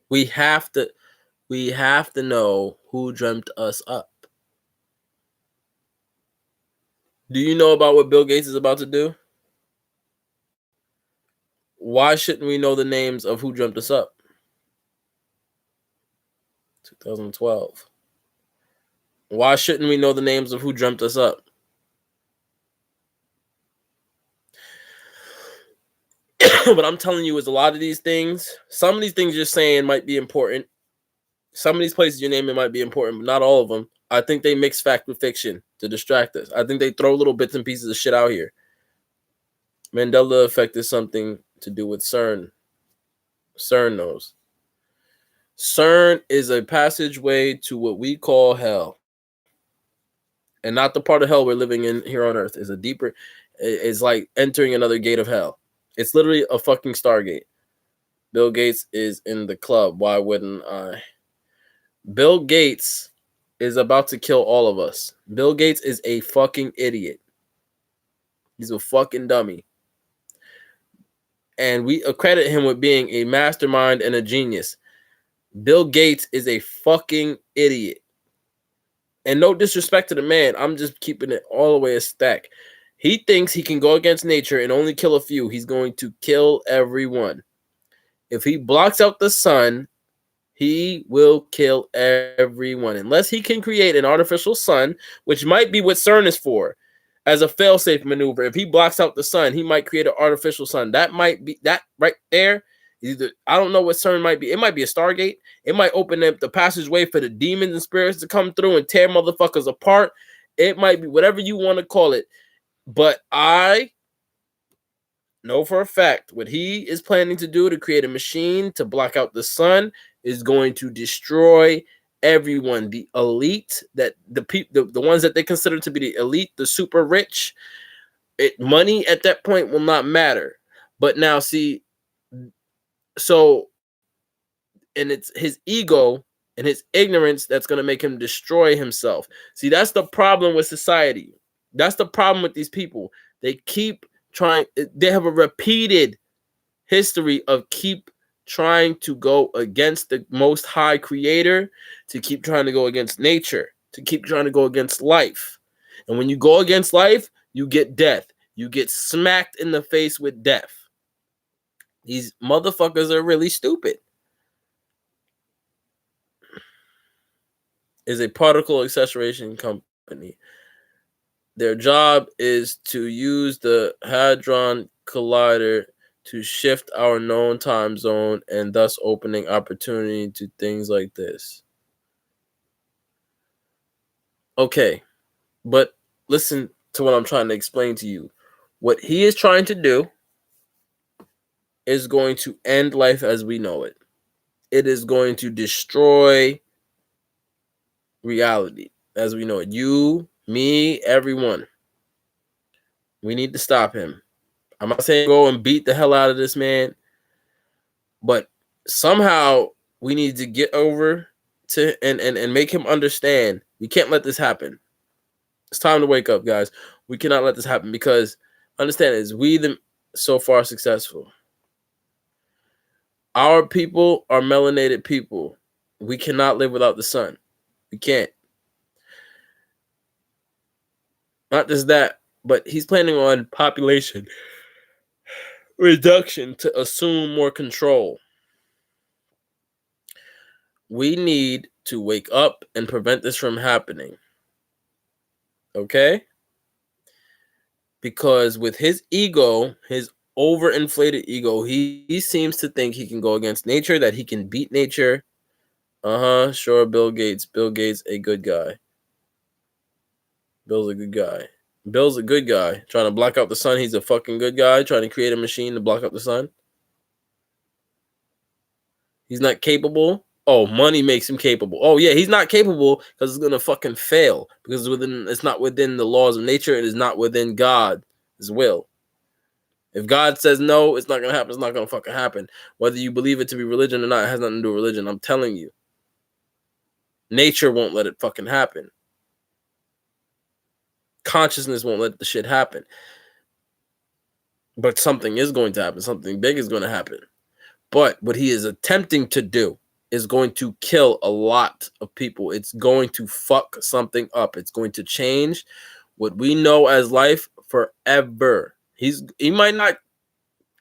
We have to know who dreamt us up. Do you know about what Bill Gates is about to do? Why shouldn't we know the names of who dreamt us up? 2012. Why shouldn't we know the names of who dreamt us up? What I'm telling you is a lot of these things, some of these things you're saying might be important. Some of these places you're naming might be important, but not all of them. I think they mix fact with fiction to distract us. I think they throw little bits and pieces of shit out here. Mandela effect is something to do with CERN. CERN knows. CERN is a passageway to what we call hell. And not the part of hell we're living in here on Earth. Is a deeper, it's like entering another gate of hell. It's literally a fucking Stargate. Bill Gates is in the club. Why wouldn't I? Bill Gates is about to kill all of us. Bill Gates is a fucking idiot. He's a fucking dummy. And we accredit him with being a mastermind and a genius. Bill Gates is a fucking idiot. And no disrespect to the man, I'm just keeping it all the way a stack. He thinks he can go against nature and only kill a few. He's going to kill everyone. If he blocks out the sun, he will kill everyone. Unless he can create an artificial sun, which might be what CERN is for, as a fail-safe maneuver. If he blocks out the sun, he might create an artificial sun. That might be, that right there. Either, I don't know what CERN might be. It might be a Stargate. It might open up the passageway for the demons and spirits to come through and tear motherfuckers apart. It might be whatever you want to call it. But I know for a fact what he is planning to do to create a machine to block out the sun is going to destroy everyone. The elite, that the ones that they consider to be the elite, the super rich, money at that point will not matter. But now see, so, and it's his ego and his ignorance that's going to make him destroy himself. See, that's the problem with society. That's the problem with these people. They keep trying, they have a repeated history of keep trying to go against the most high creator, to keep trying to go against nature, to keep trying to go against life. And when you go against life, you get death. You get smacked in the face with death. These motherfuckers are really stupid. Is a particle acceleration company. Their job is to use the Hadron Collider to shift our known time zone and thus opening opportunity to things like this. Okay, but listen to what I'm trying to explain to you. What he is trying to do is going to end life as we know it. It is going to destroy reality as we know it. You, me, everyone. We need to stop him. I'm not saying go and beat the hell out of this man, but somehow we need to get over to and make him understand we can't let this happen. It's time to wake up, guys. We cannot let this happen because understand is we the so far successful. Our people are melanated people. We cannot live without the sun. We can't. Not just that, but he's planning on population reduction to assume more control. We need to wake up and prevent this from happening. Okay? Because with his ego, his overinflated ego, he seems to think he can go against nature, that he can beat nature. Sure, Bill Gates. Bill Gates, a good guy. Bill's a good guy. Bill's a good guy. Trying to block out the sun, he's a fucking good guy. Trying to create a machine to block out the sun. He's not capable. Oh, money makes him capable. Oh, yeah, he's not capable because it's gonna fucking fail. Because it's not within the laws of nature. It is not within God's will. If God says no, it's not gonna happen. It's not gonna fucking happen. Whether you believe it to be religion or not, it has nothing to do with religion. I'm telling you. Nature won't let it fucking happen. Consciousness won't let the shit happen. But something is going to happen. Something big is going to happen. But what he is attempting to do is going to kill a lot of people. It's going to fuck something up. It's going to change what we know as life forever. He might not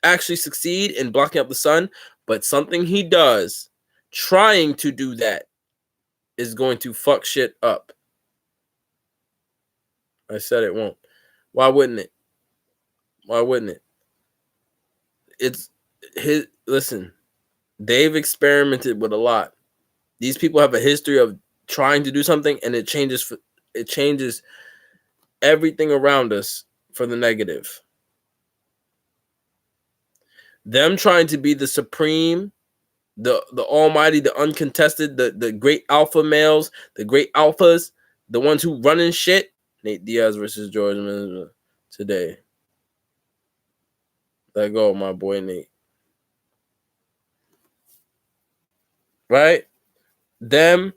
actually succeed in blocking out the sun, but something he does trying to do that is going to fuck shit up. I said it won't. Why wouldn't it? Why wouldn't it? It's his. Listen, they've experimented with a lot. These people have a history of trying to do something, and it changes. It changes everything around us for the negative. Them trying to be the supreme, the almighty, the uncontested, the great alpha males, the great alphas, the ones who running shit. Nate Diaz versus George Miller today. Let go, my boy Nate. Right? Them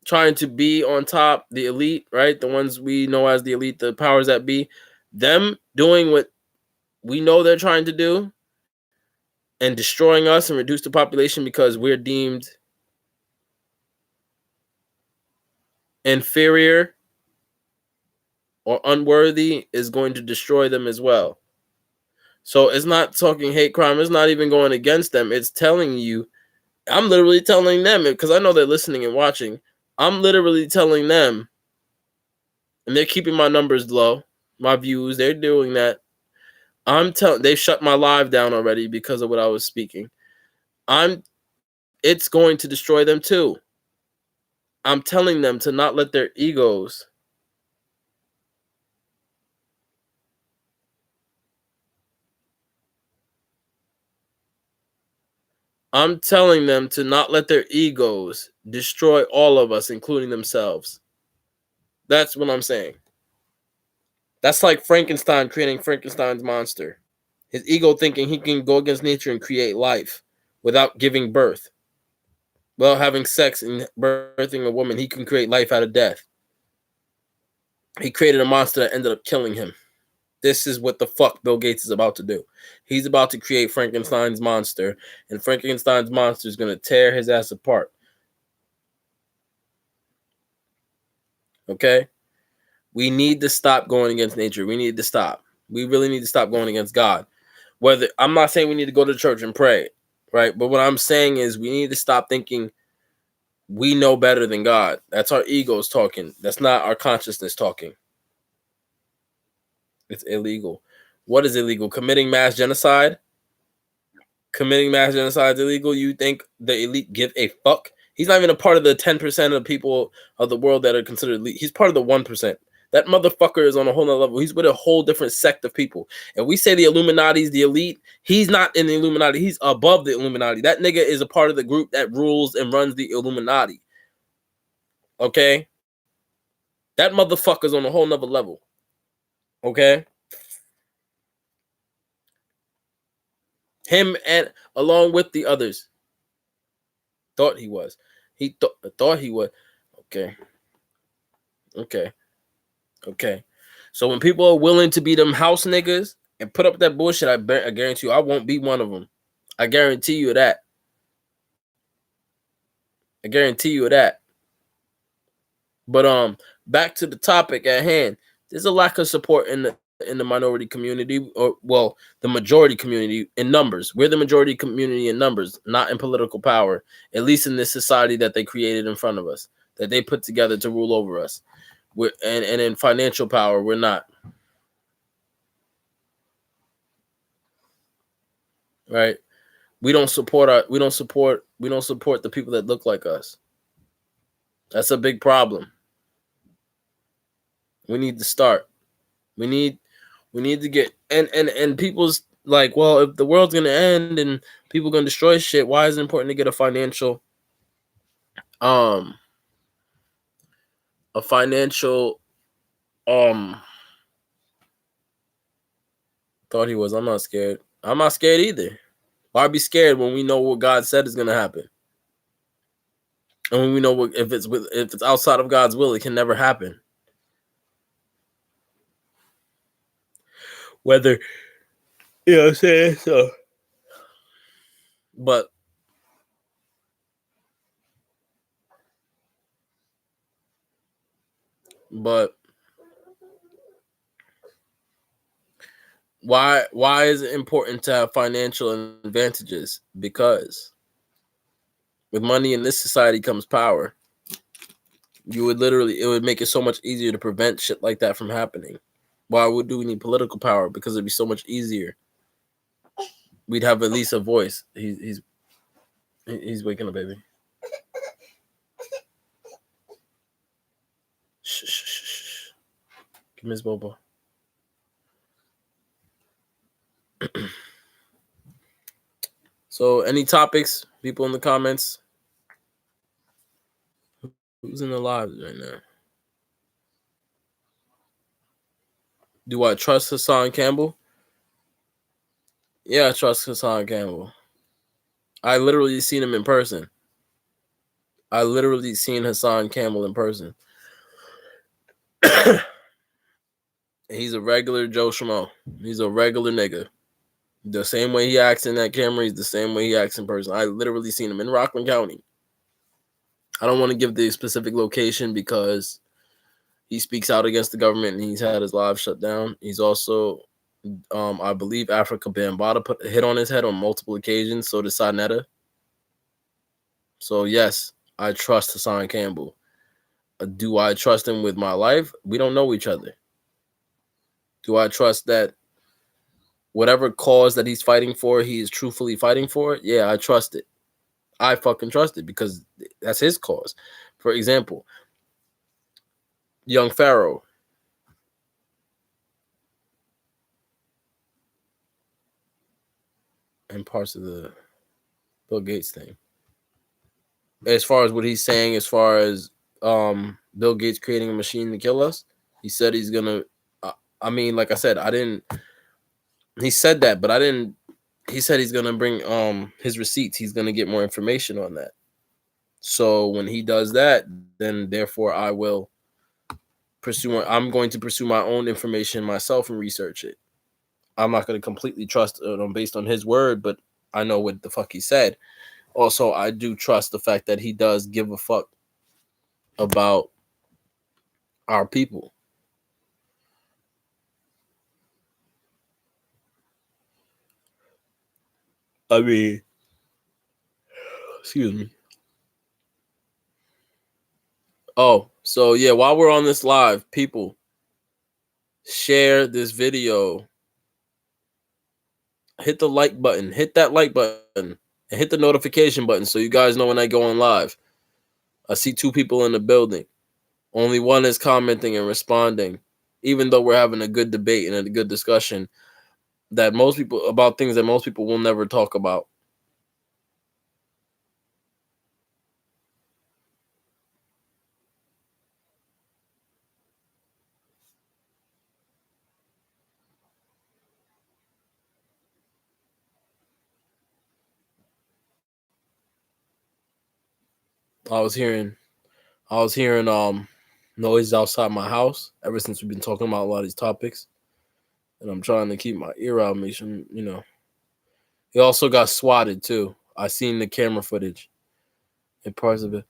trying to be on top, the elite, right? The ones we know as the elite, the powers that be, them doing what we know they're trying to do and destroying us and reduce the population because we're deemed inferior or unworthy is going to destroy them as well. So it's not talking hate crime. It's not even going against them. It's telling you, I'm literally telling them, because I know they're listening and watching. I'm literally telling them, and they're keeping my numbers low, my views. They're doing that. They shut my live down already because of what I was speaking. It's going to destroy them too. I'm telling them to not let their egos destroy all of us, including themselves. That's what I'm saying. That's like Frankenstein creating Frankenstein's monster. His ego thinking he can go against nature and create life without giving birth. Without having sex and birthing a woman, he can create life out of death. He created a monster that ended up killing him. This is what the fuck Bill Gates is about to do. He's about to create Frankenstein's monster, and Frankenstein's monster is going to tear his ass apart. Okay? We need to stop going against nature. We need to stop. We really need to stop going against God. I'm not saying we need to go to church and pray, right? But what I'm saying is we need to stop thinking we know better than God. That's our egos talking. That's not our consciousness talking. It's illegal. What is illegal? Committing mass genocide? Committing mass genocide is illegal. You think the elite give a fuck He's not even a part of the 10% of people of the world that are considered elite. He's part of the 1%. That motherfucker is on a whole nother level. He's with a whole different sect of people. And we say the Illuminati is the elite. He's not in the Illuminati. He's above the Illuminati. That nigga is a part of the group that rules and runs the Illuminati. Okay? That motherfucker's on a whole nother level. Okay? Him and along with the others. Thought he was. He thought he was. Okay. Okay. Okay. So when people are willing to be them house niggas and put up that bullshit, I guarantee you I won't be one of them. I guarantee you that. I guarantee you that. But back to the topic at hand. There's a lack of support in the minority community, or well, the majority community in numbers. We're the majority community in numbers, not in political power, at least in this society that they created in front of us, that they put together to rule over us. And in financial power, we're not. Right? We don't support the people that look like us. That's a big problem. We need to start. We need to get and people's like, well, if the world's gonna end and people gonna destroy shit, why is it important to get a financial um thought he was. I'm not scared. I'm not scared either. Why be scared when we know what God said is gonna happen? And when we know if it's outside of God's will, it can never happen. Whether you know what I'm saying? So but why is it important to have financial advantages? Because with money in this society comes power. It would make it so much easier to prevent shit like that from happening. Why do we need political power? Because it'd be so much easier. We'd have at least a voice. He's waking up, baby. Shh. Give me his bobo. So, any topics, people in the comments? Who's in the lives right now? Do I trust Hassan Campbell? Yeah, I trust Hassan Campbell. I literally seen him in person. I literally seen Hassan Campbell in person. He's a regular Joe Schmo. He's a regular nigga. The same way he acts in that camera, he's the same way he acts in person. I literally seen him in Rockland County. I don't want to give the specific location because he speaks out against the government and he's had his live shut down. He's also, I believe, Africa Bambaataa put a hit on his head on multiple occasions. So did Sinetta. So yes, I trust Hassan Campbell. Do I trust him with my life? We don't know each other. Do I trust that whatever cause that he's fighting for, he is truthfully fighting for it? Yeah, I trust it. I fucking trust it because that's his cause. For example, Young Pharaoh. And parts of the Bill Gates thing. As far as what he's saying, as far as Bill Gates creating a machine to kill us, he said he's gonna. I mean, like I said, I didn't. He said that, but I didn't. He said he's gonna bring his receipts. He's gonna get more information on that. So when he does that, then therefore I will pursue. I'm going to pursue my own information myself and research it. I'm not going to completely trust based on his word, but I know what the fuck he said. Also, I do trust the fact that he does give a fuck about our people. I mean, excuse me. Oh, so yeah, while we're on this live, people, share this video. Hit the like button. Hit that like button. And hit the notification button so you guys know when I go on live. I see 2 people in the building. Only one is commenting and responding, even though we're having a good debate and a good discussion that most people about things that most people will never talk about. I was hearing noise outside my house ever since we've been talking about a lot of these topics. And I'm trying to keep my ear out, make sure, He also got swatted too. I seen the camera footage and parts of it.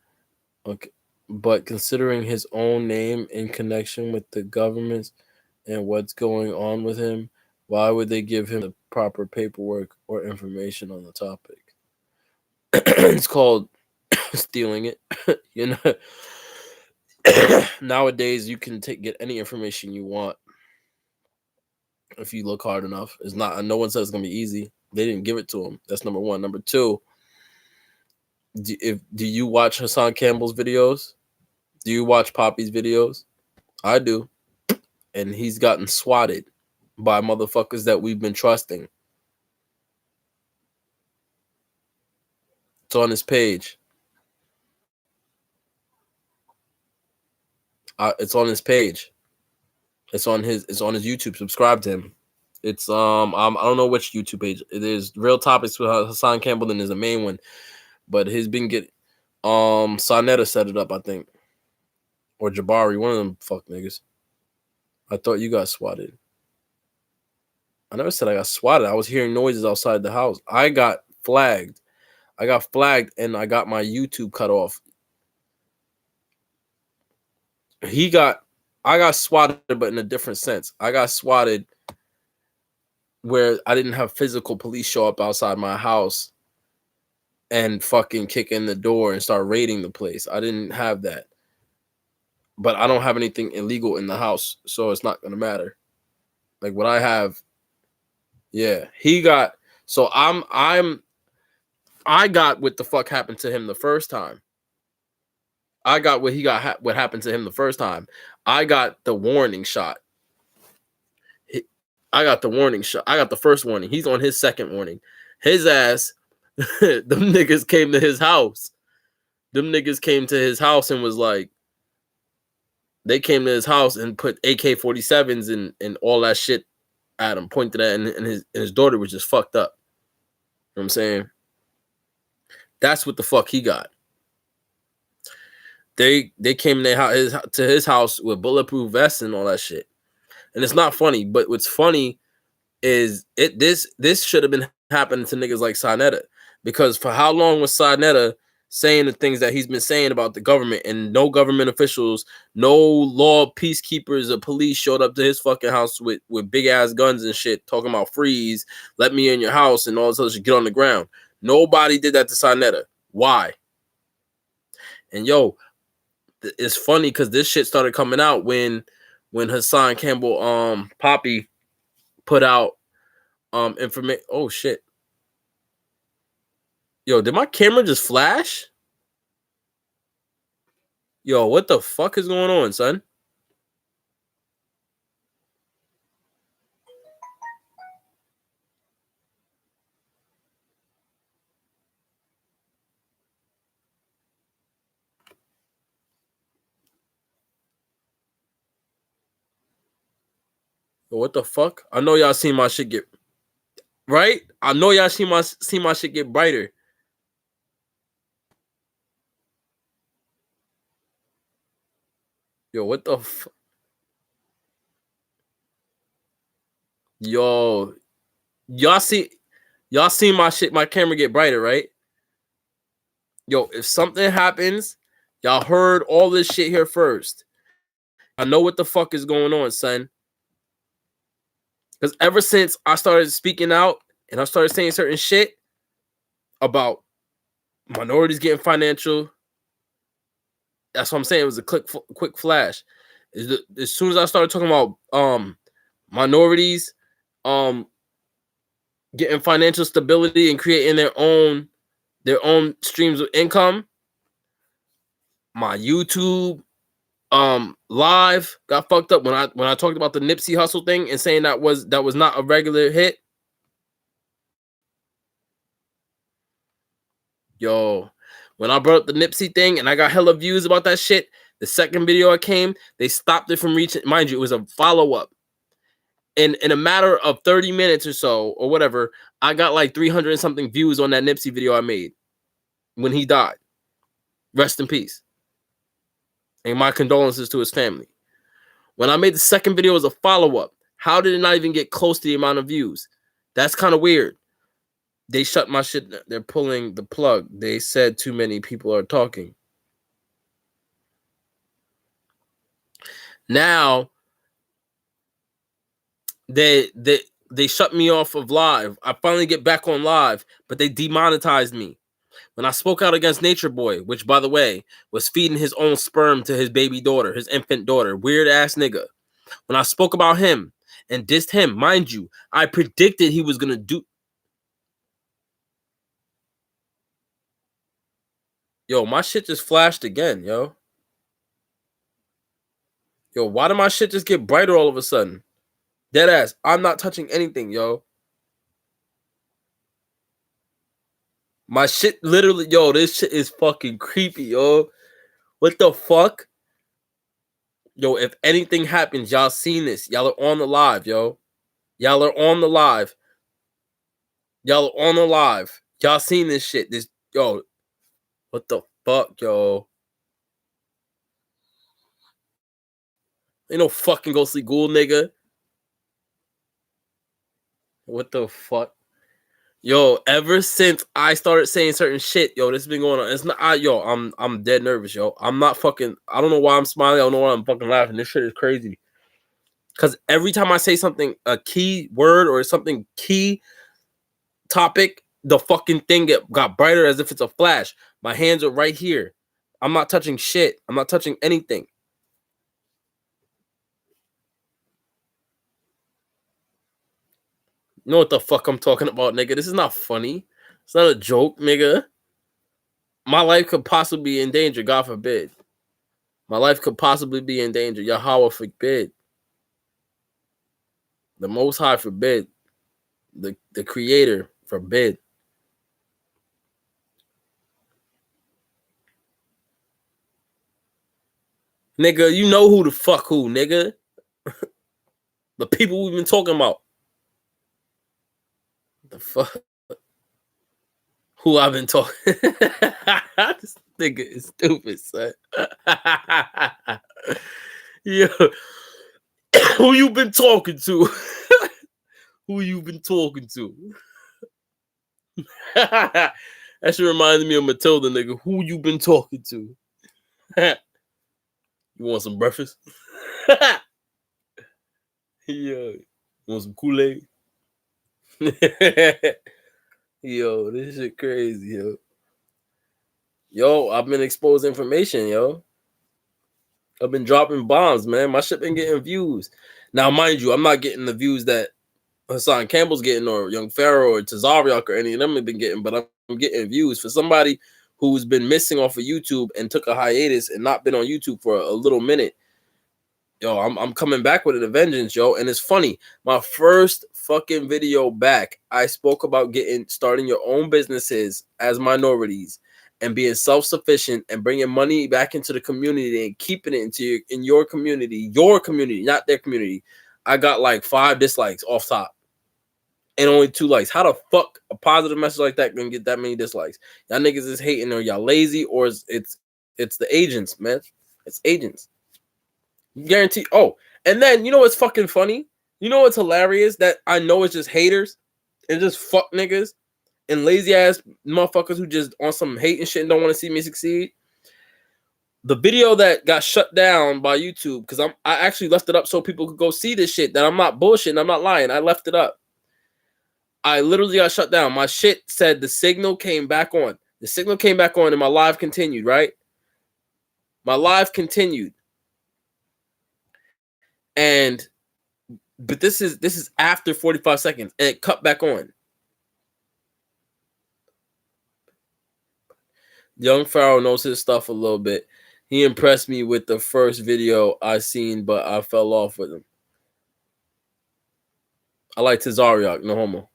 Okay. But considering his own name in connection with the government's and what's going on with him, why would they give him the proper paperwork or information on the topic? It's called stealing it. Nowadays you can get any information you want if you look hard enough. It's not. No one says it's gonna be easy. They didn't give it to him. That's number one. Number two, do you watch Hassan Campbell's videos? Do you watch Poppy's videos? I do, and he's gotten swatted by motherfuckers that we've been trusting. It's on his page. It's on his page. It's on his YouTube. Subscribe to him. It's I don't know which YouTube page. There's Real Topics with Hassan Campbell, then there's a main one. But he's been getting Sonetta set it up, I think. Or Jabari, one of them fuck niggas. I thought you got swatted. I never said I got swatted. I was hearing noises outside the house. I got flagged. And I got my YouTube cut off. I got swatted, but in a different sense. I got swatted where I didn't have physical police show up outside my house and fucking kick in the door and start raiding the place. I didn't have that. But I don't have anything illegal in the house, so it's not gonna matter. Like what I have, yeah. He got so I got what the fuck happened to him the first time. I got what what happened to him the first time. I got the warning shot. I got the warning shot. I got the first warning. He's on his second warning. His ass, them niggas came to his house. Them niggas came to his house and was like, they came to his house and put AK-47s and all that shit at him, pointed at him, and his daughter was just fucked up. You know what I'm saying? That's what the fuck he got. They came to his house with bulletproof vests and all that shit. And it's not funny, but what's funny is this should have been happening to niggas like Sonetta. Because for how long was Sonetta saying the things that he's been saying about the government, and no government officials, no law peacekeepers or police showed up to his fucking house with big ass guns and shit, talking about freeze, let me in your house and all this other shit, get on the ground. Nobody did that to Sonetta. Why? And yo, it's funny because this shit started coming out when Hassan Campbell Poppy put out information. Oh shit. Yo, did my camera just flash? Yo, what the fuck is going on, son? Yo, what the fuck? I know y'all seen my shit get right. I know y'all seen my shit get brighter. Yo, what the fuck? Yo, y'all seen my shit, my camera get brighter, right? Yo, if something happens, y'all heard all this shit here first. I know what the fuck is going on, son. Because ever since I started speaking out and I started saying certain shit about minorities getting financial, that's what I'm saying. It was a quick flash. As soon as I started talking about minorities getting financial stability and creating their own streams of income, My YouTube live got fucked up when I talked about the Nipsey Hussle thing and saying that was not a regular hit. Yo, when I brought up the Nipsey thing and I got hella views about that shit, the second video I came, they stopped it from reaching. Mind you, it was a follow-up. In a matter of 30 minutes or so, or whatever, I got like 300 and something views on that Nipsey video I made when he died. Rest in peace. And my condolences to his family. When I made the second video as a follow-up, how did it not even get close to the amount of views? That's kind of weird. They shut my shit. They're pulling the plug. They said too many people are talking. Now, they shut me off of live. I finally get back on live, but they demonetized me. When I spoke out against Nature Boy, which, by the way, was feeding his own sperm to his baby daughter, his infant daughter, weird-ass nigga. When I spoke about him and dissed him, mind you, I predicted he was going to do... Yo, my shit just flashed again, yo. Yo, why did my shit just get brighter all of a sudden? Deadass, I'm not touching anything, yo. My shit literally, yo, this shit is fucking creepy, yo. What the fuck? Yo, if anything happens, y'all seen this. Y'all are on the live, yo. Y'all are on the live. Y'all are on the live. Y'all seen this shit. This, yo, what the fuck, yo? Ain't no fucking ghostly ghoul, nigga. What the fuck? Yo, ever since I started saying certain shit, yo, this has been going on. It's not, I'm dead nervous, yo. I'm not fucking, I don't know why I'm smiling. I don't know why I'm fucking laughing. This shit is crazy. Because every time I say something, a key word or something key topic, the fucking thing got brighter as if it's a flash. My hands are right here. I'm not touching shit. I'm not touching anything. You know what the fuck I'm talking about, nigga? This is not funny. It's not a joke, nigga. My life could possibly be in danger, God forbid. My life could possibly be in danger. Yahweh forbid. The Most High forbid. The Creator forbid. Nigga, you know who the fuck who, nigga. The people we've been talking about. The fuck? Who I've been talking. This nigga is stupid, son. Yo. Who you been talking to? Who you been talking to? That shit reminded me of Matilda, nigga. Who you been talking to? You want some breakfast? Yo, want some Kool-Aid? Yo, this shit crazy, yo. Yo, I've been exposed information, yo. I've been dropping bombs, man. My shit been getting views. Now, mind you, I'm not getting the views that Hassan Campbell's getting or Young Pharaoh or Tazariak or any of them have been getting, but I'm getting views. For somebody who's been missing off of YouTube and took a hiatus and not been on YouTube for a little minute, yo, I'm coming back with a vengeance, yo. And it's funny, my first fucking video back, I spoke about starting your own businesses as minorities and being self-sufficient and bringing money back into the community and keeping it in your community, not their community. I got like 5 dislikes off top and only 2 likes. How the fuck a positive message like that gonna get that many dislikes? Y'all niggas is hating, or y'all lazy, or it's the agents, man. It's agents. Guarantee. Oh, and then you know what's fucking funny? You know what's hilarious? That I know it's just haters and just fuck niggas and lazy ass motherfuckers who just on some hate and shit and don't want to see me succeed. The video that got shut down by YouTube, because I actually left it up so people could go see this shit, that I'm not bullshitting, I'm not lying. I left it up. I literally got shut down. My shit said the signal came back on. The signal came back on and my live continued, right? My live continued. But this is after 45 seconds and it cut back on. Young Pharaoh knows his stuff a little bit. He impressed me with the first video I seen, but I fell off with him. I like Tazariak, no homo.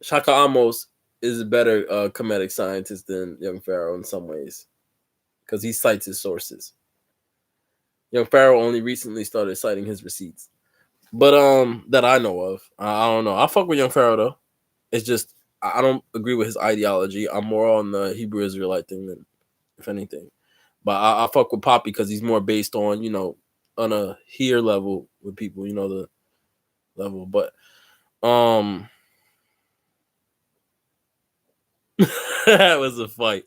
Shaka Amos is a better comedic scientist than Young Pharaoh in some ways because he cites his sources. Young Pharaoh only recently started citing his receipts, but that I know of. I don't know. I fuck with Young Pharaoh though. It's just I don't agree with his ideology. I'm more on the Hebrew Israelite thing than if anything. But I fuck with Poppy because he's more based on on a here level with people, the level. But that was a fight.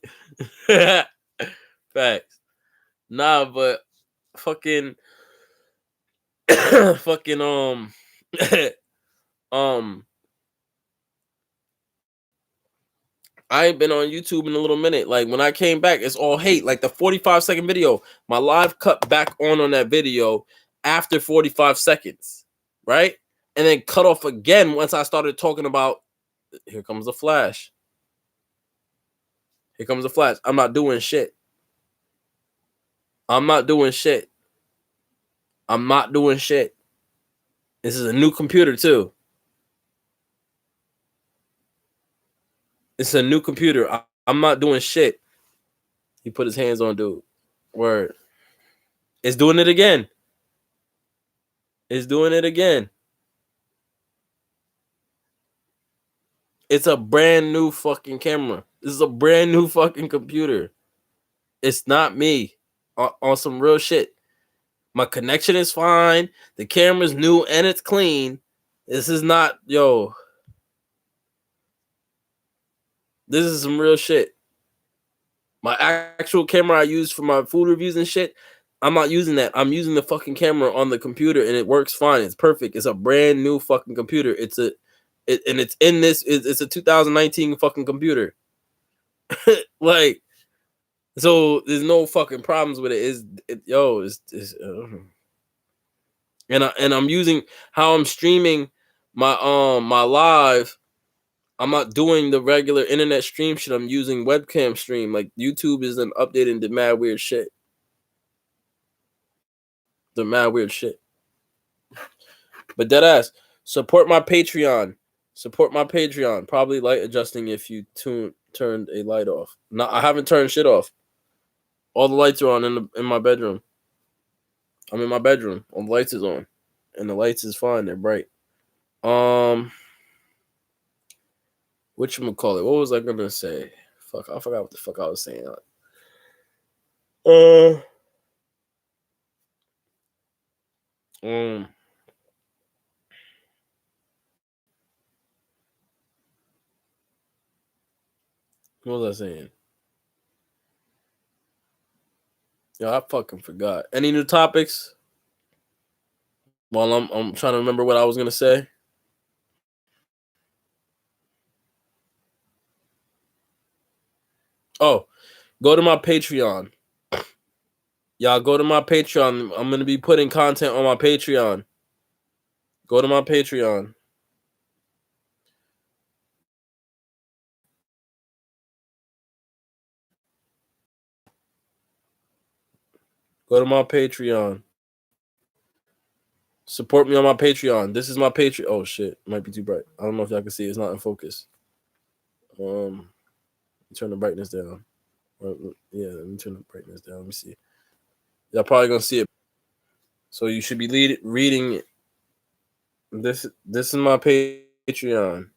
Facts. Nah, but fucking fucking um I ain't been on YouTube in a little minute. Like when I came back, it's all hate. Like the 45-second video, my live cut back on that video after 45 seconds, right? And then cut off again once I started talking about here comes the flash. Here comes the flash. I'm not doing shit. I'm not doing shit. I'm not doing shit. This is a new computer too. It's a new computer. I'm not doing shit. He put his hands on dude. Word. It's doing it again. It's doing it again. It's a brand new fucking camera. This is a brand new fucking computer. It's not me on some real shit. My connection is fine. The camera's new and it's clean. This is not, this is some real shit. My actual camera I use for my food reviews and shit, I'm not using that. I'm using the fucking camera on the computer and it works fine. It's perfect. It's a brand new fucking computer. It's a 2019 fucking computer. Like, so there's no fucking problems with it. And I'm using how I'm streaming my live. I'm not doing the regular internet stream shit. I'm using webcam stream. Like YouTube is an update and did mad weird shit. The mad weird shit. But deadass, support my Patreon. Support my Patreon. Probably light adjusting if you turned a light off. No, I haven't turned shit off. All the lights are on in my bedroom. I'm in my bedroom. All the lights is on. And the lights is fine. They're bright. Whatchamacallit? What was I gonna say? Fuck, I forgot what the fuck I was saying. What was I saying? Yo, I fucking forgot. Any new topics? While I'm trying to remember what I was gonna say. Oh, go to my Patreon. Y'all go to my Patreon. I'm gonna be putting content on my Patreon. Go to my Patreon. Go to my Patreon. Support me on my Patreon. This is my Patreon. Oh shit, it might be too bright. I don't know if y'all can see. It's not in focus. Turn the brightness down. Yeah, let me turn the brightness down. Let me see. Y'all probably gonna see it. So you should be reading it. This is my Patreon.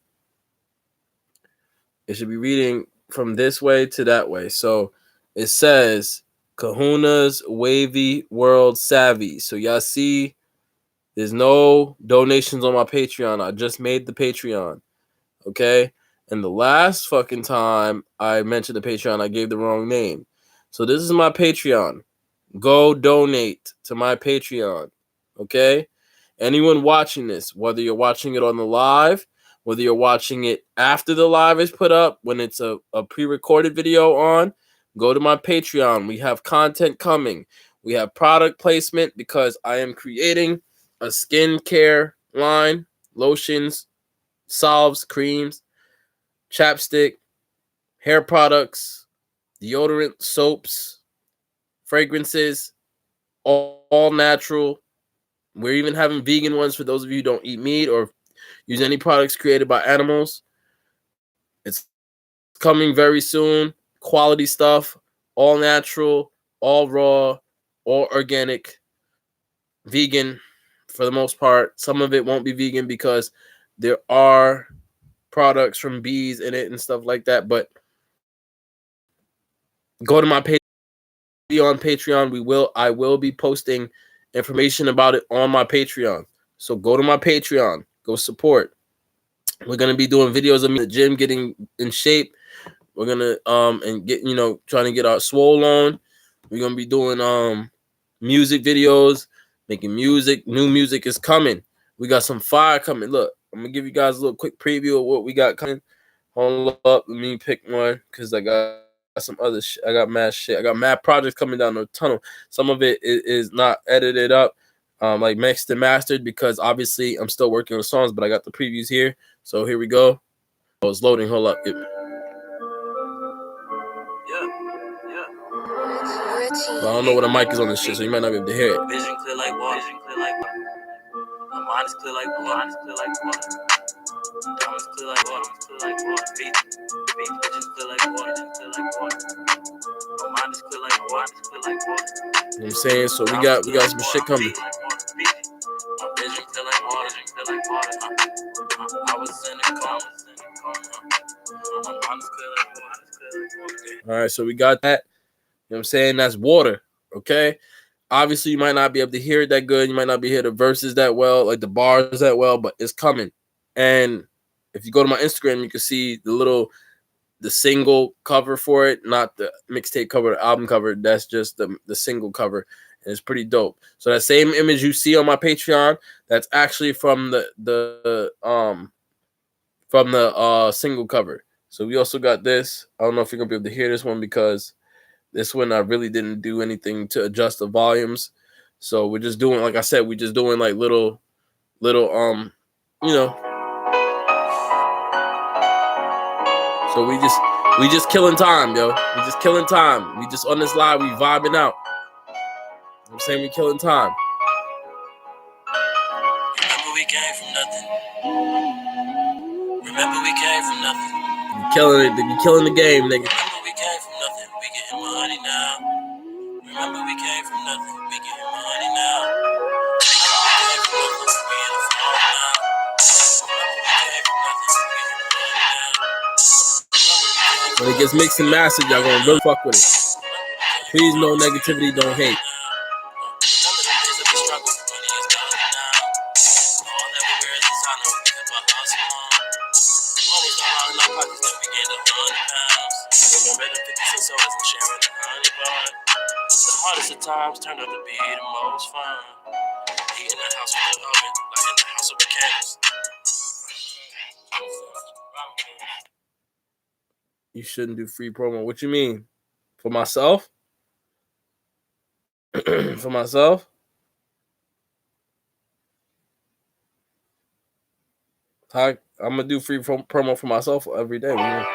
It should be reading from this way to that way. So it says Kahuna's Wavy World Savvy. So y'all see, there's no donations on my Patreon. I just made the Patreon. Okay? And the last fucking time I mentioned the Patreon, I gave the wrong name. So this is my Patreon. Go donate to my Patreon. Okay? Anyone watching this, whether you're watching it on the live, whether you're watching it after the live is put up, when it's a pre-recorded video on, go to my Patreon. We have content coming. We have product placement because I am creating a skincare line, lotions, salves, creams, chapstick, hair products, deodorant, soaps, fragrances, all natural. We're even having vegan ones for those of you who don't eat meat or use any products created by animals. It's coming very soon. Quality stuff, all natural, all raw, all organic, vegan for the most part. Some of it won't be vegan because there are products from bees in it and stuff like that. But go to my page on Patreon. I will be posting information about it on my Patreon. So go to my Patreon. Go support. We're gonna be doing videos of me in the gym, getting in shape. We're gonna and get trying to get our swole on. We're gonna be doing music videos, making music. New music is coming. We got some fire coming. Look, I'm gonna give you guys a little quick preview of what we got coming. Hold up, let me pick one because I got some other shit. I got mad shit. I got mad projects coming down the tunnel. Some of it is not edited up, like mixed and mastered because obviously I'm still working on songs, but I got the previews here. So here we go. Oh, it's loading. Hold up. I don't know what the mic is on this shit, so you might not be able to hear it. Vision clear like water. Vision clear like water. My mind is clear like water. Mind is clear like water. Mind is clear like water. Clear like water. Vision clear like water. Clear like water. My mind is clear like water. Clear like water. You know what I'm saying? So we got some shit coming. My vision clear like water. Clear like water. I was in the coma. My mind is clear like water. All right, so we got that. You know what I'm saying? That's water, okay? Obviously, you might not be able to hear it that good. You might not be hear the verses that well, like the bars that well, but it's coming. And if you go to my Instagram, you can see the single cover for it, not the mixtape cover, the album cover. That's just the single cover, and it's pretty dope. So that same image you see on my Patreon, that's actually from the single cover. So we also got this. I don't know if you're gonna be able to hear this one because this one I really didn't do anything to adjust the volumes. So we're just doing, like I said, we're just doing like little So we just killing time, yo. We just killing time. We just on this live, we vibing out. You know what I'm saying? We killing time. Remember we came from nothing. Remember we came from nothing. You killing it, you killing the game, nigga. Remember we came from nothing. We getting money now. Remember we came from nothing. We getting money now. When it gets mixed and mastered, y'all gonna really fuck with it. Please, no negativity, don't hate. The hardest of times turned out to be the most fun. Eating in the house with the oven, like in the house of the candles. You shouldn't do free promo. What you mean? For myself? For myself? I'm gonna do free promo for myself every day. Man.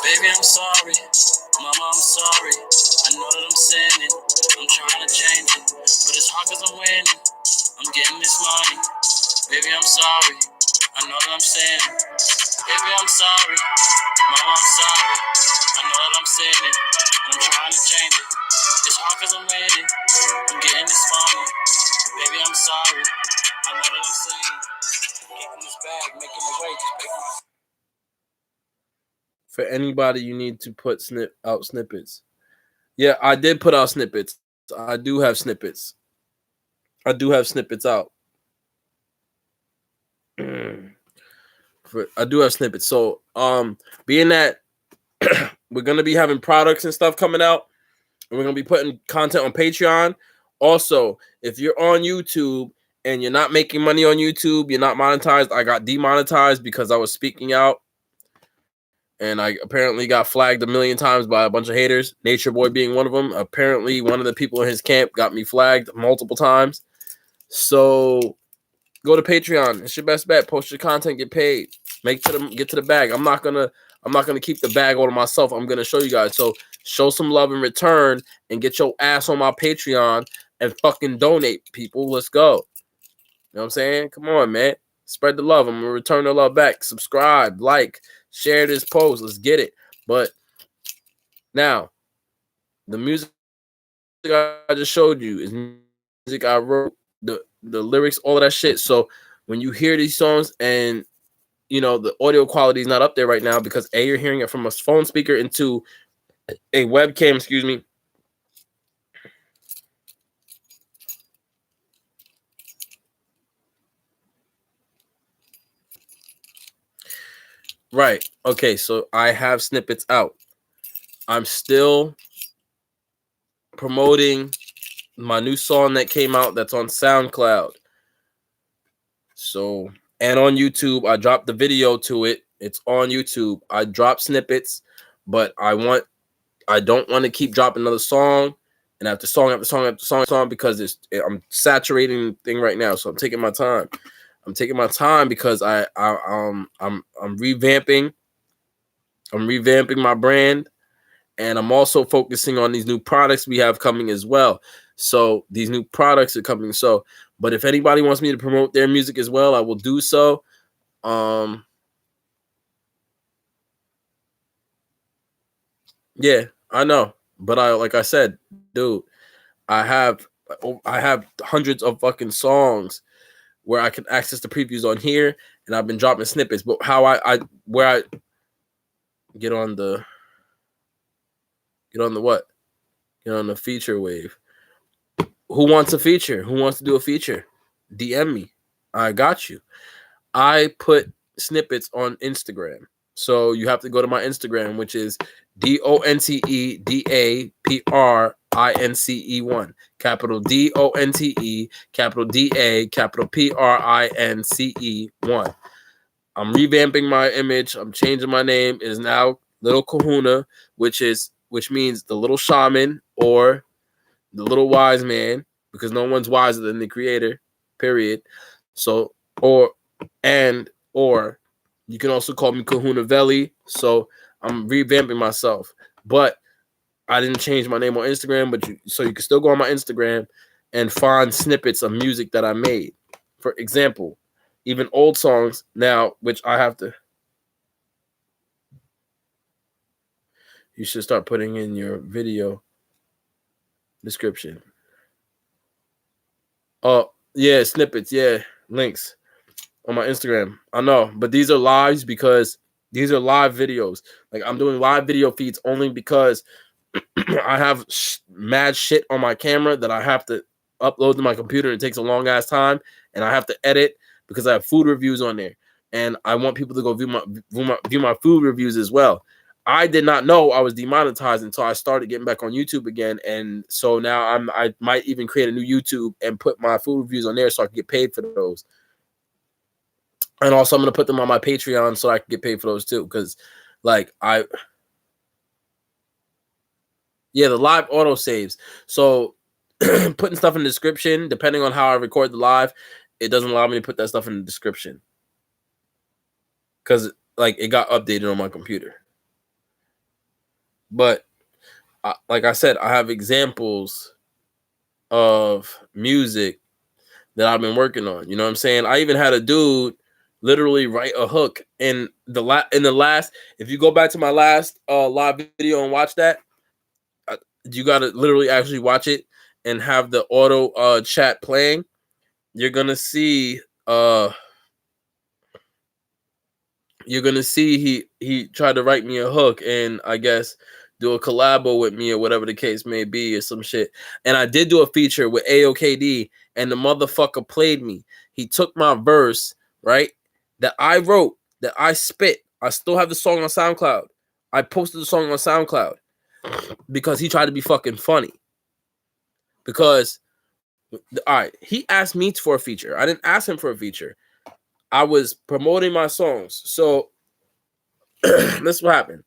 Baby, I'm sorry. Mama, I'm sorry. I know that I'm sinning. I'm trying to change it. But it's hard cause I'm winning. I'm getting this money. Baby, I'm sorry. I know that I'm sinning. Baby, I'm sorry. Mama, I'm sorry. I know that I'm sinning. I'm trying to change it. It's hard cause I'm winning. I'm getting this money. Baby, I'm sorry. I know that I'm sinning. Getting this bag, making the way, just making For anybody, you need to put out snippets. Yeah, I did put out snippets. I do have snippets. I do have snippets out. I do have snippets. So, being that we're gonna be having products and stuff coming out, and we're gonna be putting content on Patreon. Also, if you're on YouTube and you're not making money on YouTube, you're not monetized. I got demonetized because I was speaking out. And I apparently got flagged 1,000,000 times by a bunch of haters, Nature Boy being one of them. Apparently, one of the people in his camp got me flagged multiple times. So go to Patreon. It's your best bet. Post your content, get paid. Get to the bag. I'm not gonna keep the bag all to myself. I'm gonna show you guys. So show some love in return and get your ass on my Patreon and fucking donate, people. Let's go. You know what I'm saying? Come on, man. Spread the love. I'm gonna return the love back. Subscribe, like, share this post. Let's get it. But now, the music I just showed you is music I wrote, the lyrics, all of that shit. So when you hear these songs and you know the audio quality is not up there right now because A, you're hearing it from a phone speaker into a webcam, excuse me. Right. Okay, so I have snippets out. I'm still promoting my new song that came out that's on SoundCloud. So, and on YouTube, I dropped the video to it. It's on YouTube. I drop snippets, but I don't want to keep dropping another song and after song after song after song because I'm saturating the thing right now. So I'm taking my time. I'm taking my time because I'm revamping. I'm revamping my brand, and I'm also focusing on these new products we have coming as well. So these new products are coming. So, but if anybody wants me to promote their music as well, I will do so. Yeah, I know, but like I said, dude, I have hundreds of fucking songs where I can access the previews on here, and I've been dropping snippets. But how I get on the what? Get on the feature wave. Who wants a feature? Who wants to do a feature? DM me. I got you. I put snippets on Instagram. So you have to go to my Instagram, which is DONTEDAPRINCE1. Capital DONTE, capital DA, capital PRINCE1. I'm revamping my image. I'm changing my name. It is now Lil Kahuna, which means the little shaman or the little wise man, because no one's wiser than the creator, period. So, or you can also call me Kahunaveli. So I'm revamping myself, but I didn't change my name on Instagram. But so you can still go on my Instagram and find snippets of music that I made. For example, even old songs now, which I have to. You should start putting in your video description. Oh, yeah, snippets, yeah, links on my Instagram. I know, but these are lives because these are live videos. Like I'm doing live video feeds only because I have mad shit on my camera that I have to upload to my computer. It takes a long ass time, and I have to edit because I have food reviews on there, and I want people to go view my food reviews as well. I did not know I was demonetized until I started getting back on YouTube again, and so now I might even create a new YouTube and put my food reviews on there so I can get paid for those. And also, I'm gonna put them on my Patreon so I can get paid for those too, because like the live auto saves. So putting stuff in the description, depending on how I record the live, it doesn't allow me to put that stuff in the description because like it got updated on my computer. But like I said, I have examples of music that I've been working on. You know what I'm saying? I even had a dude literally write a hook in the last. If you go back to my last live video and watch that, you got to literally actually watch it and have the auto chat playing. You're gonna see he tried to write me a hook and I guess do a collabo with me or whatever the case may be or some shit. And I did do a feature with AOKD and the motherfucker played me. He took my verse, right, that I wrote, that I spit. I still have the song on SoundCloud. I posted the song on SoundCloud because he tried to be fucking funny. Because all right, he asked me for a feature. I didn't ask him for a feature. I was promoting my songs. So this is what happened.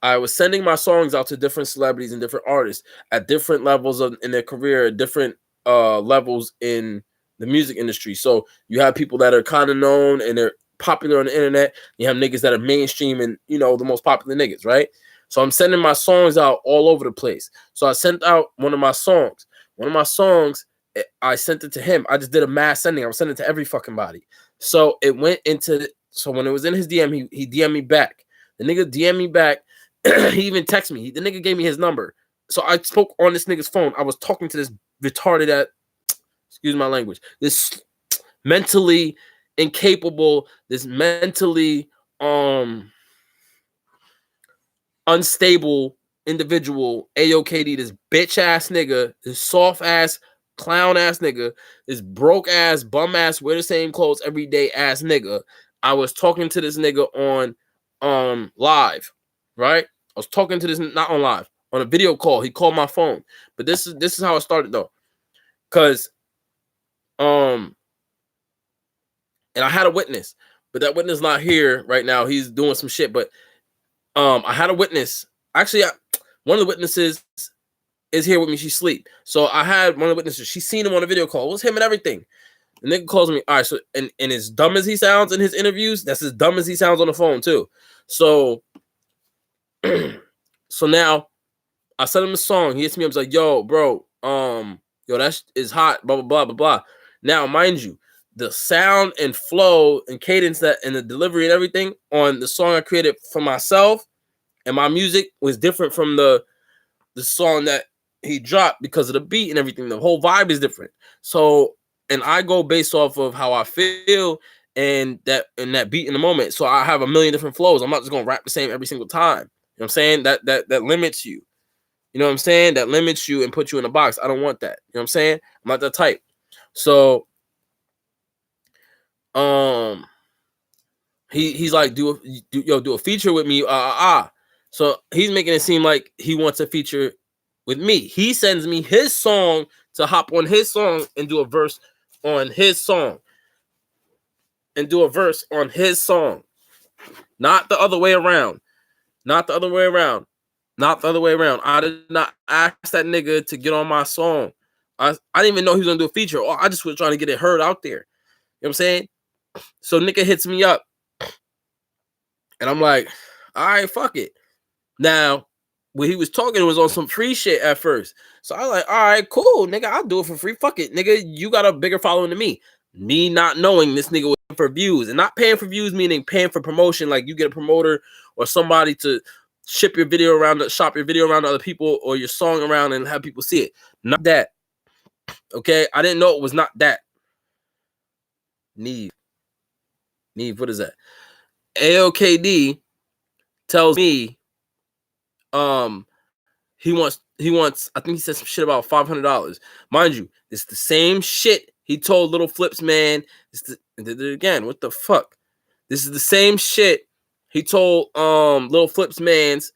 I was sending my songs out to different celebrities and different artists at different levels in their career, different levels in the music industry. So you have people that are kind of known and they're popular on the internet. You have niggas that are mainstream and, you know, the most popular niggas, right? So I'm sending my songs out all over the place. So I sent out one of my songs. I sent it to him. I just did a mass sending. I was sending it to every fucking body. So it went into, so when it was in his DM, he DM'd me back. The nigga DM'd me back. He even texted me. The nigga gave me his number. So I spoke on this nigga's phone. I was talking to this retarded excuse my language, this mentally incapable, this mentally unstable individual, AOKD, this bitch ass nigga, this soft ass clown ass nigga, this broke ass bum ass wear the same clothes every day ass nigga. I was talking to this nigga on live, right? I was talking to this, not on live, on a video call. He called my phone. But this is how it started though. Cause and I had a witness, but that witness not here right now. He's doing some shit. But I had a witness. Actually, one of the witnesses is here with me. She sleep. So I had one of the witnesses. She seen him on a video call. It was him and everything. The nigga calls me. All right. So and as dumb as he sounds in his interviews, that's as dumb as he sounds on the phone too. So so now I sent him a song. He hits me up. He's like, yo, bro, yo, that is hot, blah, blah, blah, blah, blah. Now, mind you, the sound and flow and cadence that and the delivery and everything on the song I created for myself and my music was different from the song that he dropped because of the beat and everything. The whole vibe is different. So, and I go based off of how I feel and that beat in the moment. So I have a million different flows. I'm not just gonna rap the same every single time. You know what I'm saying? That limits you. You know what I'm saying? That limits you and puts you in a box. I don't want that. You know what I'm saying? I'm not that type. So he's like, do a feature with me. So he's making it seem like he wants a feature with me. He sends me his song to hop on his song and do a verse on his song. And do a verse on his song. Not the other way around. Not the other way around. Not the other way around. I did not ask that nigga to get on my song. I didn't even know he was gonna do a feature. I just was trying to get it heard out there. You know what I'm saying? So nigga hits me up. And I'm like, all right, fuck it. Now, when he was talking, it was on some free shit at first. So I was like, all right, cool, nigga, I'll do it for free. Fuck it, nigga. You got a bigger following than me. Me not knowing this nigga was for views. And not paying for views, meaning paying for promotion, like you get a promoter or somebody to ship your video around, shop your video around to other people or your song around and have people see it. Not that. Okay? I didn't know it was not that. Neve, what is that? AOKD tells me he wants I think he said some shit about $500. Mind you, it's the same shit he told Little Flips, man. And did it again. What the fuck? This is the same shit he told Little Flips man's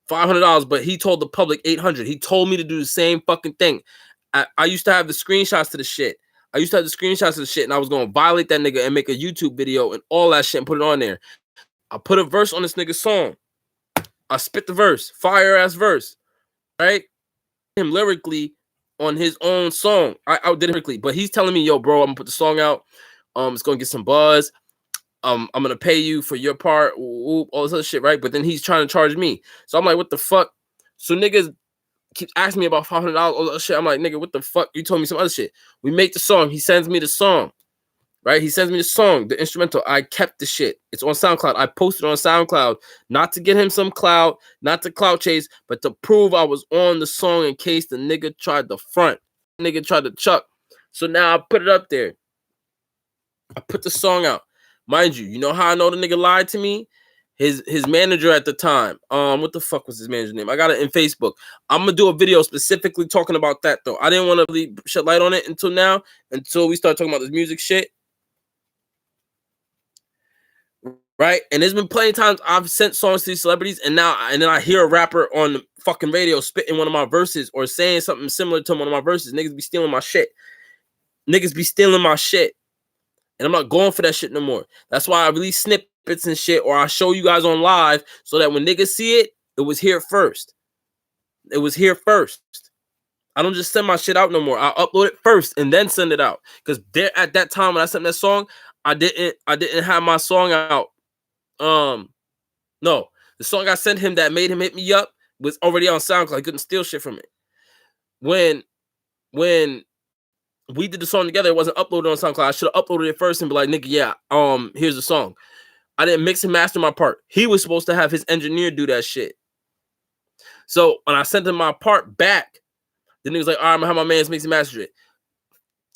$500, but he told the public $800. He told me to do the same fucking thing. I used to have the screenshots to the shit. And I was gonna violate that nigga and make a YouTube video and all that shit and put it on there. I put a verse on this nigga's song. I spit the verse, fire ass verse, right? Him lyrically on his own song. I did it lyrically, but he's telling me, yo, bro, I'm gonna put the song out. It's gonna get some buzz. I'm gonna pay you for your part, all this other shit, right? But then he's trying to charge me. So I'm like, what the fuck? So niggas keep asking me about $500, all that shit. I'm like, nigga, what the fuck? You told me some other shit. We make the song. He sends me the song, right? He sends me the song, the instrumental. I kept the shit. It's on SoundCloud. I posted on SoundCloud, not to get him some clout, not to clout chase, but to prove I was on the song in case the nigga tried to front. Nigga tried to chuck. So now I put it up there. I put the song out. Mind you know how I know the nigga lied to me? His manager at the time. What the fuck was his manager's name? I got it in Facebook. I'm gonna do a video specifically talking about that though. I didn't want to really shed light on it until we start talking about this music shit. Right? And there's been plenty of times I've sent songs to these celebrities, and then I hear a rapper on the fucking radio spitting one of my verses or saying something similar to one of my verses. Niggas be stealing my shit. And I'm not going for that shit no more. That's why I release snippets and shit, or I show you guys on live so that when niggas see it, it was here first. I don't just send my shit out no more. I upload it first and then send it out. Because there at that time when I sent that song, I didn't have my song out. No, the song I sent him that made him hit me up was already on SoundCloud. I couldn't steal shit from it. When we did the song together, it wasn't uploaded on SoundCloud. I should have uploaded it first and be like, nigga, yeah, here's the song. I didn't mix and master my part. He was supposed to have his engineer do that shit. So when I sent him my part back, then he was like, all right, I'm gonna have my man's mix and master it.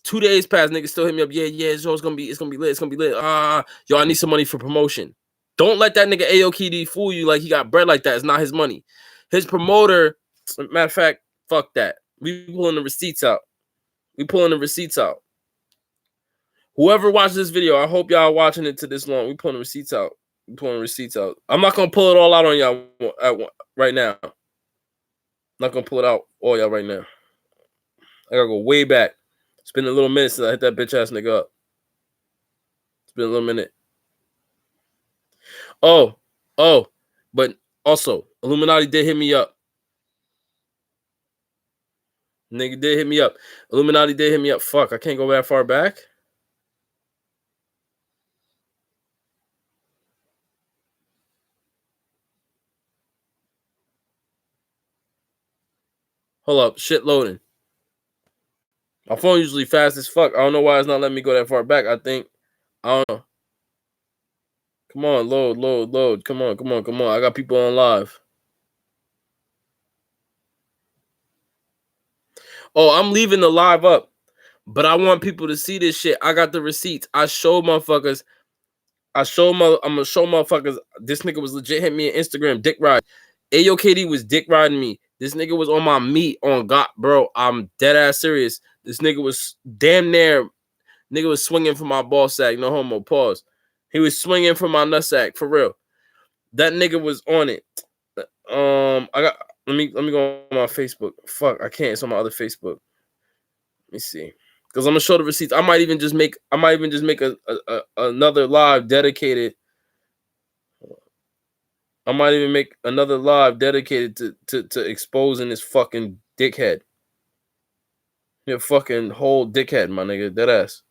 2 days passed, niggas still hit me up. Yeah, it's gonna be lit. It's gonna be lit. Yo, I need some money for promotion. Don't let that nigga AOKD fool you like he got bread like that. It's not his money. His promoter, matter of fact, fuck that. We pulling the receipts out. Whoever watched this video, I hope y'all watching it to this long. We pulling the receipts out. I'm not gonna pull it all out on y'all right now. I'm not gonna pull it out all y'all right now. I gotta go way back. It's been a little minute since I hit that bitch ass nigga up. It's been a little minute. Oh, but also, Illuminati did hit me up. Nigga did hit me up. Illuminati did hit me up. Fuck, I can't go that far back. Hold up, shit loading. My phone usually fast as fuck. I don't know why it's not letting me go that far back. I don't know. Come on, load. Come on. I got people on live. Oh, I'm leaving the live up, but I want people to see this shit. I got the receipts. I'm gonna show motherfuckers. This nigga was legit hit me on Instagram, dick ride. AOKD was dick riding me. This nigga was on my meat on God, bro. I'm dead ass serious. This nigga was damn near. Nigga was swinging from my ball sack. No homo. Pause. He was swinging from my nutsack for real. That nigga was on it. I got. Let me go on my Facebook. Fuck, I can't. It's on my other Facebook. Let me see. Because I'm gonna show the receipts. I might even just make a another live dedicated. I might even make another live dedicated to exposing this fucking dickhead. Your fucking whole dickhead, my nigga. Dead ass.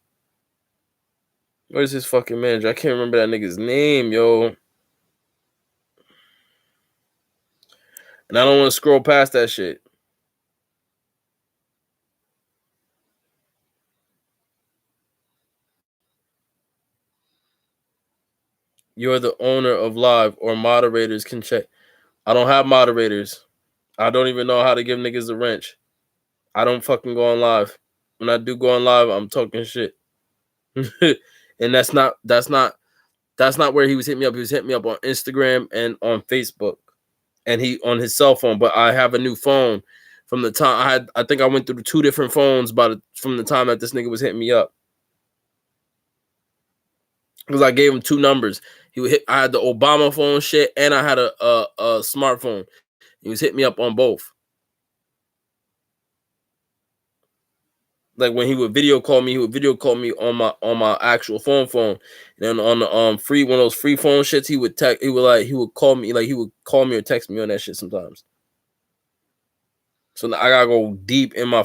Where's his fucking manager? I can't remember that nigga's name, yo. And I don't want to scroll past that shit. You're the owner of live, or moderators can check. I don't have moderators. I don't even know how to give niggas a wrench. I don't fucking go on live. When I do go on live, I'm talking shit. And that's not where he was hitting me up. He was hitting me up on Instagram and on Facebook, and he on his cell phone. But I have a new phone from the time I think I went through 2 different phones from the time that this nigga was hitting me up, because I gave him 2 numbers. I had the Obama phone shit, and I had a smartphone. He was hitting me up on both. Like when he would video call me on my actual phone. And then on the one of those free phone shits, he would call me or text me on that shit sometimes. So now I gotta go deep in my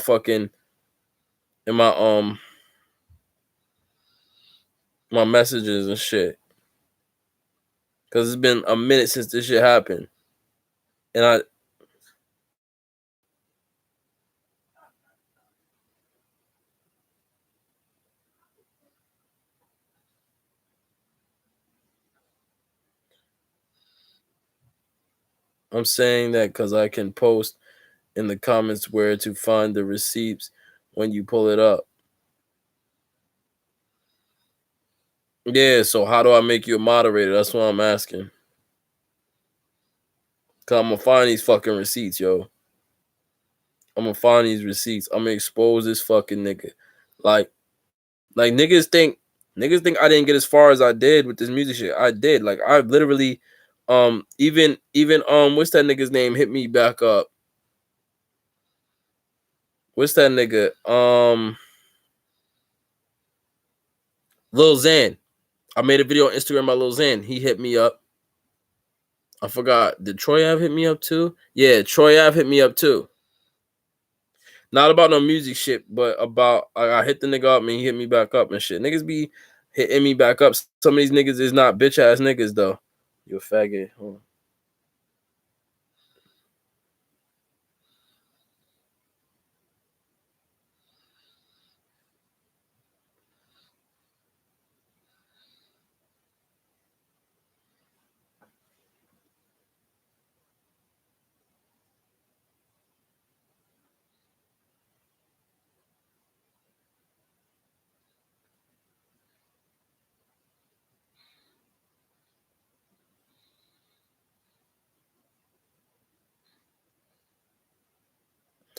my messages and shit, because it's been a minute since this shit happened, and I'm saying that because I can post in the comments where to find the receipts when you pull it up. Yeah, so how do I make you a moderator? That's what I'm asking. Cause I'm gonna find these fucking receipts, yo. I'm gonna find these receipts. I'm gonna expose this fucking nigga. Like niggas think I didn't get as far as I did with this music shit. I did. Like I literally, even what's that nigga's name? Hit me back up. What's that nigga? Lil Xan. I made a video on Instagram by Lil Xan. He hit me up. I forgot. Did Troy Ave hit me up too? Yeah, Troy Ave hit me up too. Not about no music shit, but about I hit the nigga up and he hit me back up and shit. Niggas be hitting me back up. Some of these niggas is not bitch ass niggas though. You a faggot. Hold on.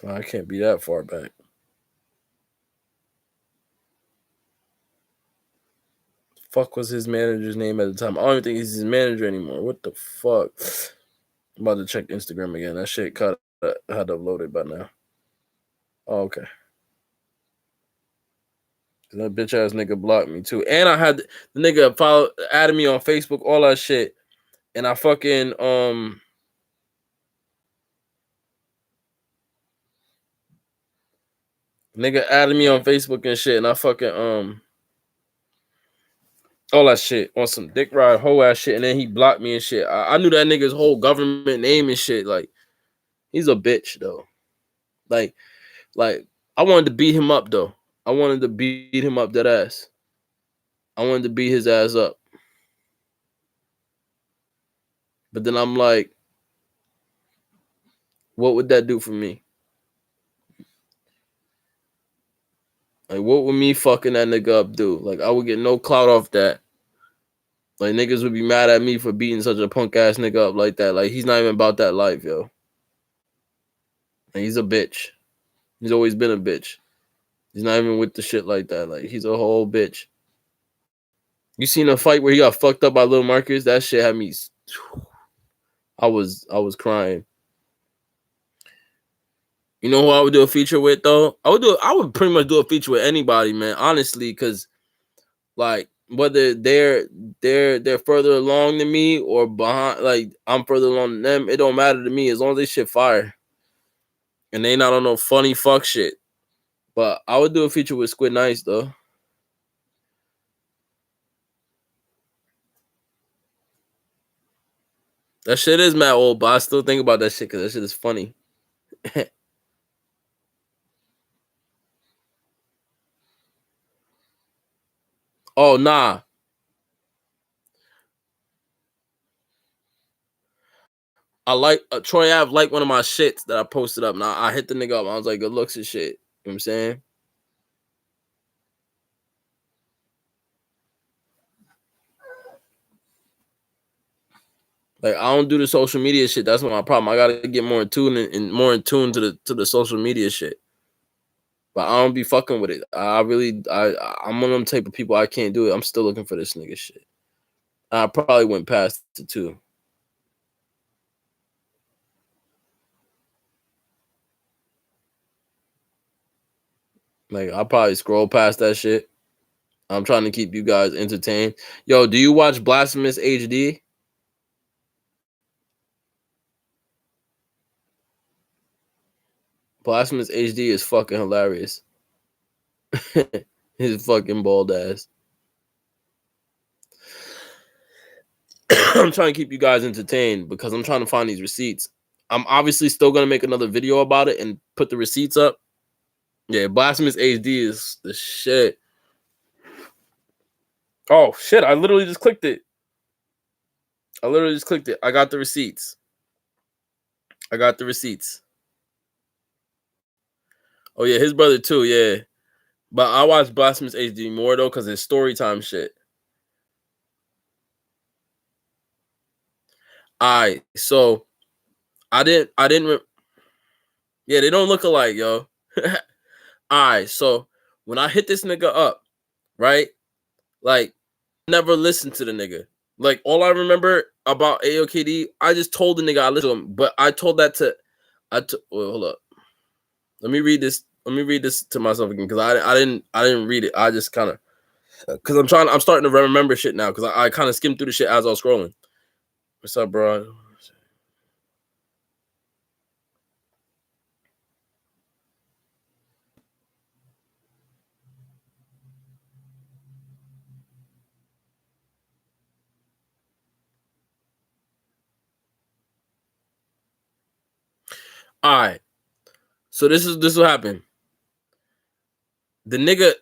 I can't be that far back. Fuck was his manager's name at the time? I don't even think he's his manager anymore. What the fuck? I'm about to check Instagram again. That shit cut. I had to upload it by now. Oh, okay. That bitch ass nigga blocked me too, and I had the nigga added me on Facebook, all that shit, and I fucking nigga added me on Facebook and shit, and I fucking all that shit on some dick ride hoe ass shit, and then he blocked me and shit. I knew that nigga's whole government name and shit. Like he's a bitch though. Like I wanted to beat him up though. I wanted to beat him up that ass. I wanted to beat his ass up. But then I'm like, what would that do for me? Like, what would me fucking that nigga up do? Like, I would get no clout off that. Like, niggas would be mad at me for beating such a punk ass nigga up like that. Like, he's not even about that life, yo. Like, he's a bitch. He's always been a bitch. He's not even with the shit like that. Like, he's a whole bitch. You seen a fight where he got fucked up by Lil Marcus? That shit had me. I was crying. You know who I would do a feature with though? I would pretty much do a feature with anybody, man. Honestly, because like whether they're further along than me or behind, like I'm further along than them, it don't matter to me as long as they shit fire and they not on no funny fuck shit. But I would do a feature with Squid Nice though. That shit is mad old, but I still think about that shit because that shit is funny. Oh nah, I like Troy Ave like one of my shits that I posted up. Now I hit the nigga up. I was like, good looks and shit. You know what I'm saying? Like I don't do the social media shit. That's my problem. I gotta get more in tune and more in tune to the social media shit. But I don't be fucking with it. I'm one of them type of people. I can't do it. I'm still looking for this nigga shit. I probably went past it too. Like I probably scroll past that shit. I'm trying to keep you guys entertained. Yo, do you watch Blasphemous HD? Blasphemous HD is fucking hilarious. His fucking bald ass. I'm trying to keep you guys entertained because I'm trying to find these receipts. I'm obviously still gonna make another video about it and put the receipts up. Yeah, Blasphemous HD is the shit. Oh shit! I literally just clicked it. I got the receipts. I got the receipts. Oh yeah, his brother too. Yeah, but I watch Blasphemous HD more though because it's story time shit. Alright, so I didn't. Yeah, they don't look alike, yo. Alright, so when I hit this nigga up, right? Like, never listened to the nigga. Like, all I remember about AOKD, I just told the nigga I listened to him, but I told that to, wait, hold up. Let me read this. Let me read this to myself again because I didn't read it. I just kind of because I'm starting to remember shit now because I kind of skimmed through the shit as I was scrolling. What's up, bro? All right. So this is what happened. The nigga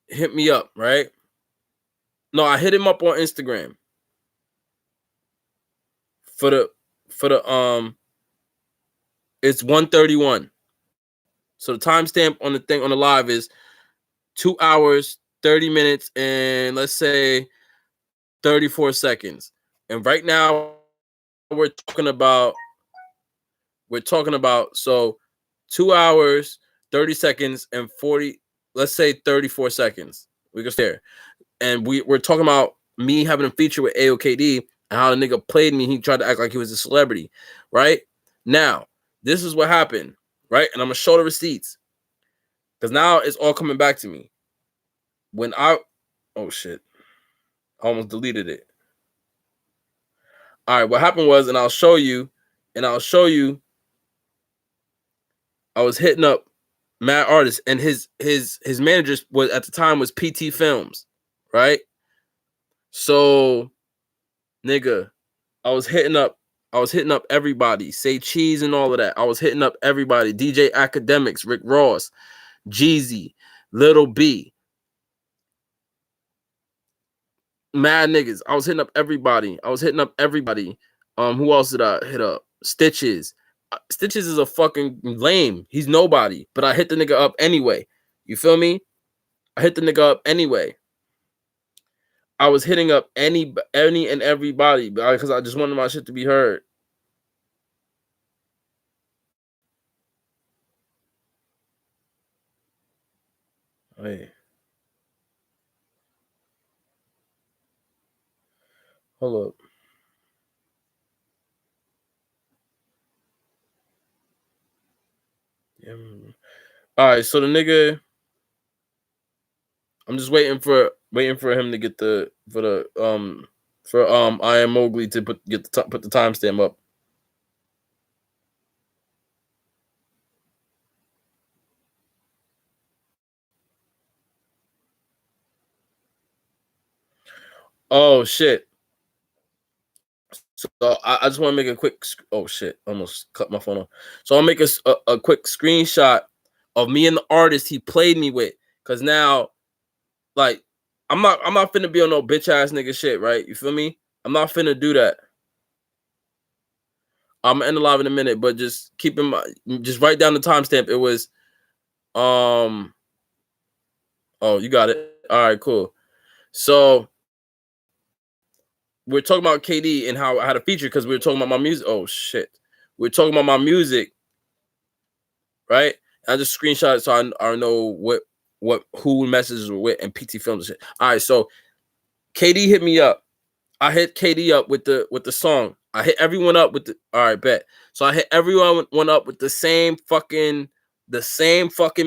hit me up, right? No, I hit him up on Instagram for the it's 1:31. So the timestamp on the thing on the live is 2 hours, 30 minutes, and let's say 34 seconds. And right now we're talking about so 2 hours, 30 seconds, and 40, let's say 34 seconds. We can stare. And we're talking about me having a feature with AOKD and how the nigga played me. He tried to act like he was a celebrity, right? Now, this is what happened, right? And I'm gonna show the receipts because now it's all coming back to me. When oh shit, I almost deleted it. All right, what happened was, and I'll show you, I was hitting up mad artists, and his manager was at the time was PT Films, right? So, nigga, I was hitting up everybody, Say Cheese and all of that. I was hitting up everybody, DJ Academics, Rick Ross, Jeezy, Little B, mad niggas. I was hitting up everybody. Who else did I hit up? Stitches. Stitches is a fucking lame. He's nobody, but I hit the nigga up anyway. You feel me? I hit the nigga up anyway. I was hitting up any and everybody because I just wanted my shit to be heard. Wait. Hold up. Yeah. All right, so the nigga, I'm just waiting for him to get for I am Mowgli to put the timestamp up. Oh shit. So I just want to make a quick. Oh shit! Almost cut my phone off. So I'll make a quick screenshot of me and the artist he played me with, because now, like, I'm not finna be on no bitch ass nigga shit, right? You feel me? I'm not finna do that. I'm gonna end the live in a minute, but just keep in mind, just write down the timestamp. It was oh, you got it. All right, cool. So we're talking about KD and how I had a feature because we were talking about my music. Oh shit, we're talking about my music, right? I just screenshot it so I know who messages were with and PT Films and shit. All right, so KD hit me up. I hit KD up with the song. I hit everyone up with the all right, bet. So I hit everyone up with the same fucking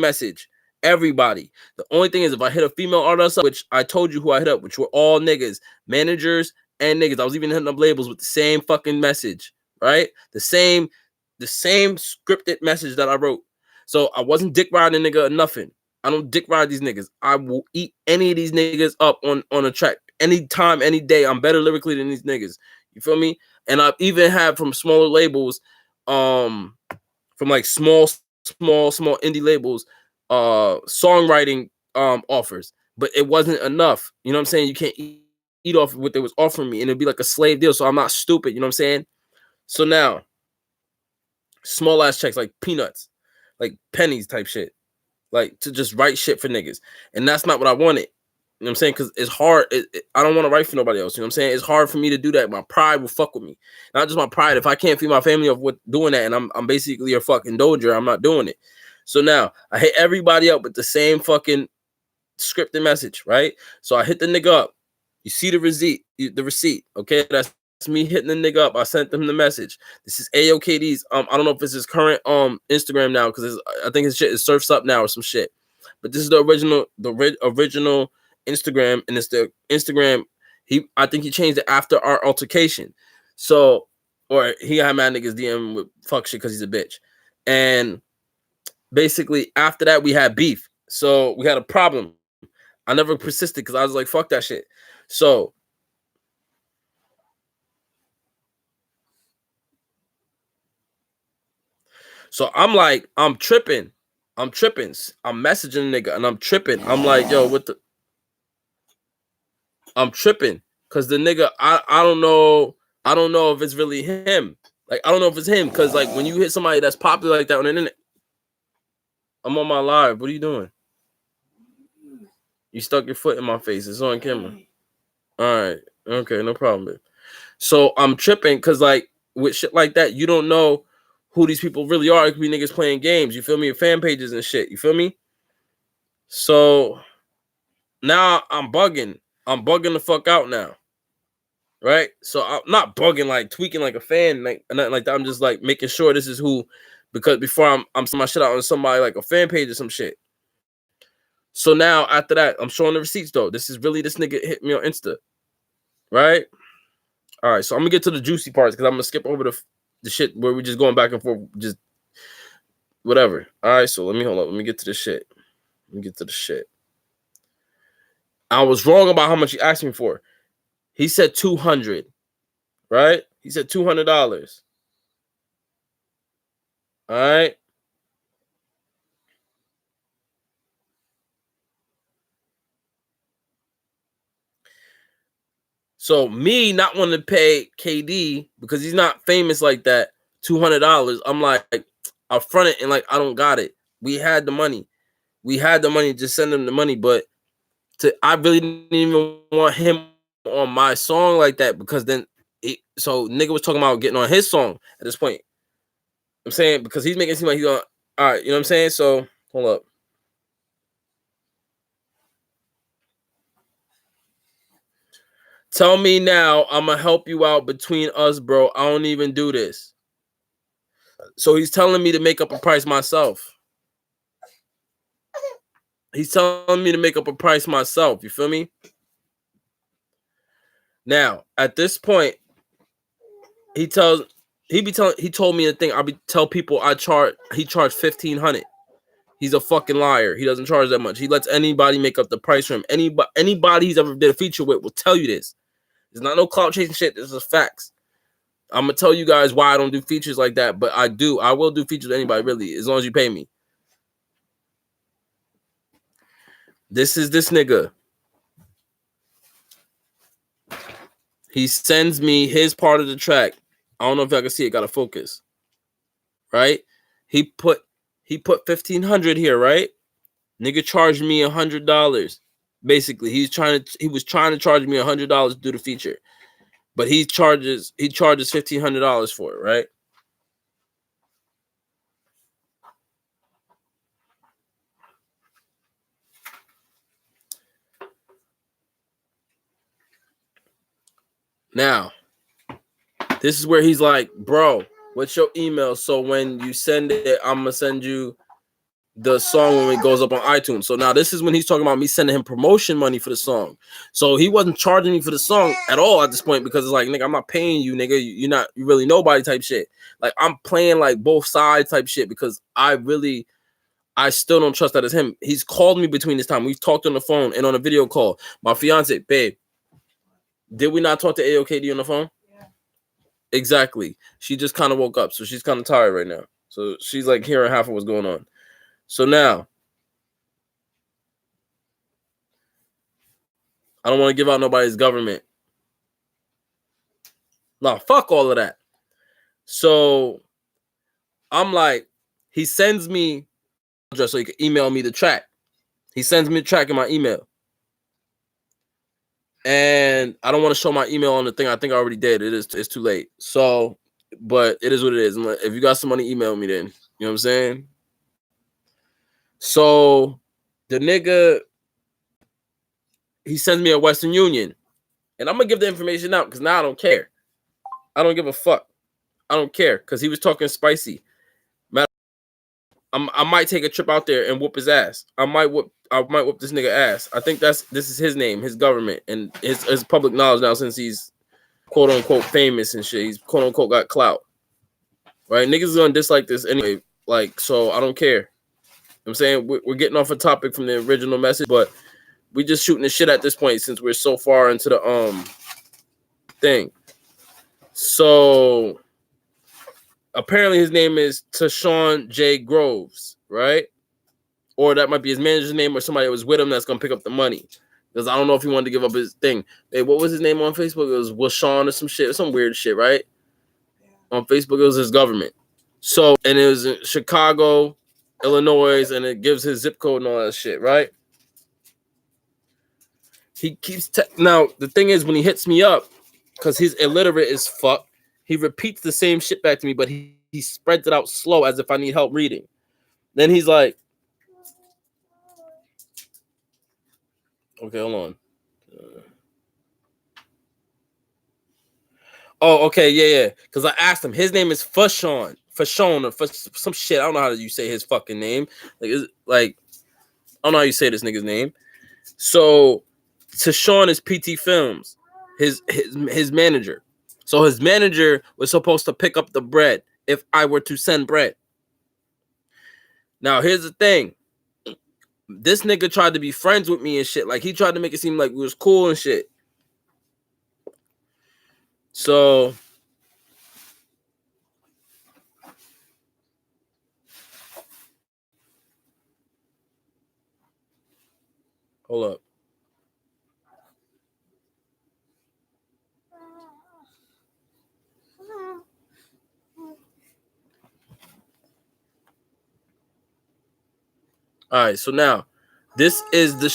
message. Everybody. The only thing is if I hit a female artist up, which I told you who I hit up, which were all niggas, managers and niggas. I was even hitting up labels with the same fucking message, right? The same scripted message that I wrote. So I wasn't dick riding a nigga or nothing. I don't dick ride these niggas. I will eat any of these niggas up on a track anytime, any day. I'm better lyrically than these niggas. You feel me? And I've even had from smaller labels, from like small indie labels, songwriting offers, but it wasn't enough. You know what I'm saying? You can't eat off what they was offering me, and it'd be like a slave deal. So I'm not stupid. You know what I'm saying? So now, small ass checks like peanuts, like pennies type shit, like to just write shit for niggas, and that's not what I wanted. You know what I'm saying? Because it's hard. I don't want to write for nobody else. You know what I'm saying? It's hard for me to do that. My pride will fuck with me. Not just my pride. If I can't feed my family off with doing that, and I'm basically a fucking doger, I'm not doing it. So now I hit everybody up with the same fucking scripted message, right? So I hit the nigga up. You see the receipt, okay? That's me hitting the nigga up. I sent them the message. This is AOKD's. I don't know if it's his current Instagram now because I think his shit is surfs up now or some shit. But this is the original Instagram, and it's the Instagram. I think he changed it after our altercation. So, or he had mad niggas DM with fuck shit because he's a bitch. And basically after that we had beef. So we had a problem. I never persisted because I was like, fuck that shit. So So I'm like, I'm tripping. I'm messaging the nigga and I'm tripping. I'm like, yo, what the? I'm tripping because the nigga, I don't know. I don't know if it's really him. Like, I don't know if it's him because, like, when you hit somebody that's popular like that on the internet, I'm on my live. What are you doing? You stuck your foot in my face. It's on camera. All right. Okay, no problem. So I'm tripping because, like, with shit like that, you don't know who these people really are. It could be niggas playing games. You feel me? Fan pages and shit. You feel me? So now I'm bugging. I'm bugging the fuck out now. Right? So I'm not bugging, like tweaking like a fan, like nothing like that. I'm just like making sure this is who, because before I'm sending my shit out on somebody like a fan page or some shit. So now after that, I'm showing the receipts though. This is really this nigga hit me on Insta. Right? All right. So I'm gonna get to the juicy parts because I'm gonna skip over the shit where we're just going back and forth, just whatever. All right. So let me hold up. Let me get to the shit. Let me get to the shit. I was wrong about how much he asked me for. He said 200, right? He said $200. All right. So me not wanting to pay KD because he's not famous like that, $200. I'm like, I front it and like I don't got it. We had the money. We had the money. Just send him the money. But I really didn't even want him on my song like that because then so nigga was talking about getting on his song at this point. I'm saying because he's making it seem like he's on. All right, you know what I'm saying? So hold up. Tell me now, I'm gonna help you out between us, bro. I don't even do this. So he's telling me to make up a price myself. He's telling me to make up a price myself. You feel me? Now, at this point, he told me the thing. Tell people he charged $1,500. He's a fucking liar. He doesn't charge that much. He lets anybody make up the price for him. Anybody he's ever did a feature with will tell you this. There's not no clout chasing shit. This is facts. I'm gonna tell you guys why I don't do features like that, but I do. I will do features with anybody, really, as long as you pay me. This is this nigga. He sends me his part of the track. I don't know if y'all can see it. Got to focus, right? He put 1,500 here, right? Nigga charged me $100. Basically, he was trying to charge me $100 to do the feature, but he charges $1,500 for it, right? Now, this is where he's like, bro, what's your email? So when you send it, I'm gonna send you the song when it goes up on iTunes. So now this is when he's talking about me sending him promotion money for the song. So he wasn't charging me for the song at all at this point because it's like, nigga, I'm not paying you, nigga. You're not you really nobody type shit. Like I'm playing like both sides type shit because I still don't trust that it's him. He's called me between this time. We've talked on the phone and on a video call. My fiance, babe, did we not talk to AOKD on the phone? Yeah. Exactly. She just kind of woke up, so she's kind of tired right now. So she's like hearing half of what's going on. So now, I don't want to give out nobody's government. No, fuck all of that. So I'm like, he sends me address so he can email me the track. He sends me the track in my email. And I don't want to show my email on the thing. I think I already did. It's too late. So, but it is what it is. Like, if you got some money, email me then. You know what I'm saying? So the nigga, he sends me a Western Union. And I'm gonna give the information out because now I don't care. I don't give a fuck. I don't care because he was talking spicy. I might take a trip out there and whoop his ass. I might whoop this nigga ass. I think this is his name, his government, and his public knowledge now since he's quote unquote famous and shit. He's quote unquote got clout. Right? Niggas is gonna dislike this anyway. Like, so I don't care. You know what I'm saying we're getting off a topic from the original message, but we just shooting the shit at this point since we're so far into the thing. So apparently his name is Tashawn J. Groves, right? Or that might be his manager's name or somebody that was with him that's gonna pick up the money. Because I don't know if he wanted to give up his thing. Hey, what was his name on Facebook? It was Washawn or some shit, some weird shit, right? Yeah. On Facebook, it was his government. So, and it was in Chicago, Illinois, and it gives his zip code and all that shit, right? He keeps now the thing is when he hits me up, because he's illiterate as fuck, he repeats the same shit back to me, but he spreads it out slow as if I need help reading. Then he's like, okay, hold on. Oh, okay, yeah. Because I asked him. His name is Fashawn, or some shit. I don't know how you say his fucking name. I don't know how you say this nigga's name. So, Tashawn is PT Films, his manager. So his manager was supposed to pick up the bread if I were to send bread. Now, here's the thing. This nigga tried to be friends with me and shit. Like, he tried to make it seem like we was cool and shit. So, hold up. All right, so now, this is the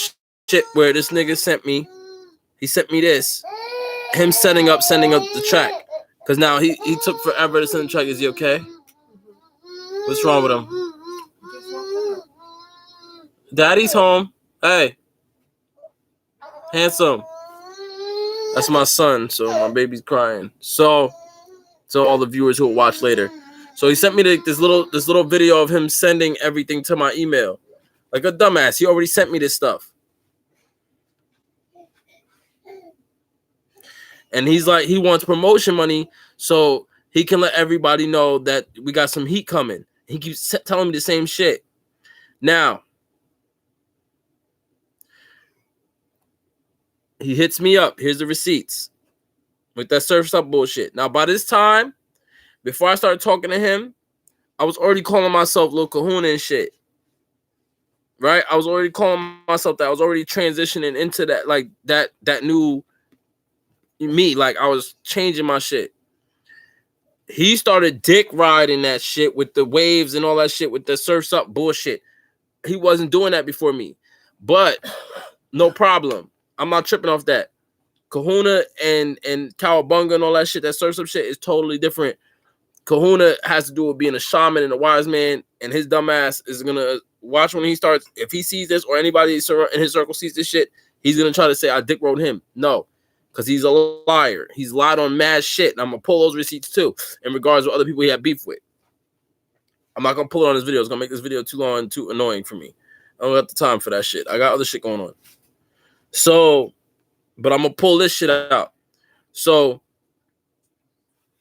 shit where this nigga sent me. He sent me this. Him sending up the track. Because now he took forever to send the track. Is he okay? What's wrong with him? Daddy's home. Hey. Handsome. That's my son, so my baby's crying. So all the viewers who will watch later. So he sent me this little video of him sending everything to my email. Like a dumbass. He already sent me this stuff. And he's like, he wants promotion money so he can let everybody know that we got some heat coming. He keeps telling me the same shit. Now, he hits me up. Here's the receipts with that surf's up bullshit. Now, by this time, before I started talking to him, I was already calling myself Lil Kahuna and shit. Right? I was already calling myself that. I was already transitioning into that, like that new me. Like I was changing my shit. He started dick riding that shit with the waves and all that shit with the surf's up bullshit. He wasn't doing that before me. But no problem. I'm not tripping off that. Kahuna and Cowabunga and all that shit, that surf's up shit is totally different. Kahuna has to do with being a shaman and a wise man, and his dumb ass is gonna watch when he starts. If he sees this or anybody in his circle sees this shit, he's gonna try to say I dick rode him. No, because he's a liar. He's lied on mad shit, and I'm gonna pull those receipts too in regards to other people he had beef with. I'm not gonna pull it on this video. It's gonna make this video too long and too annoying for me. I don't got the time for that shit. I got other shit going on. So, but I'm gonna pull this shit out. So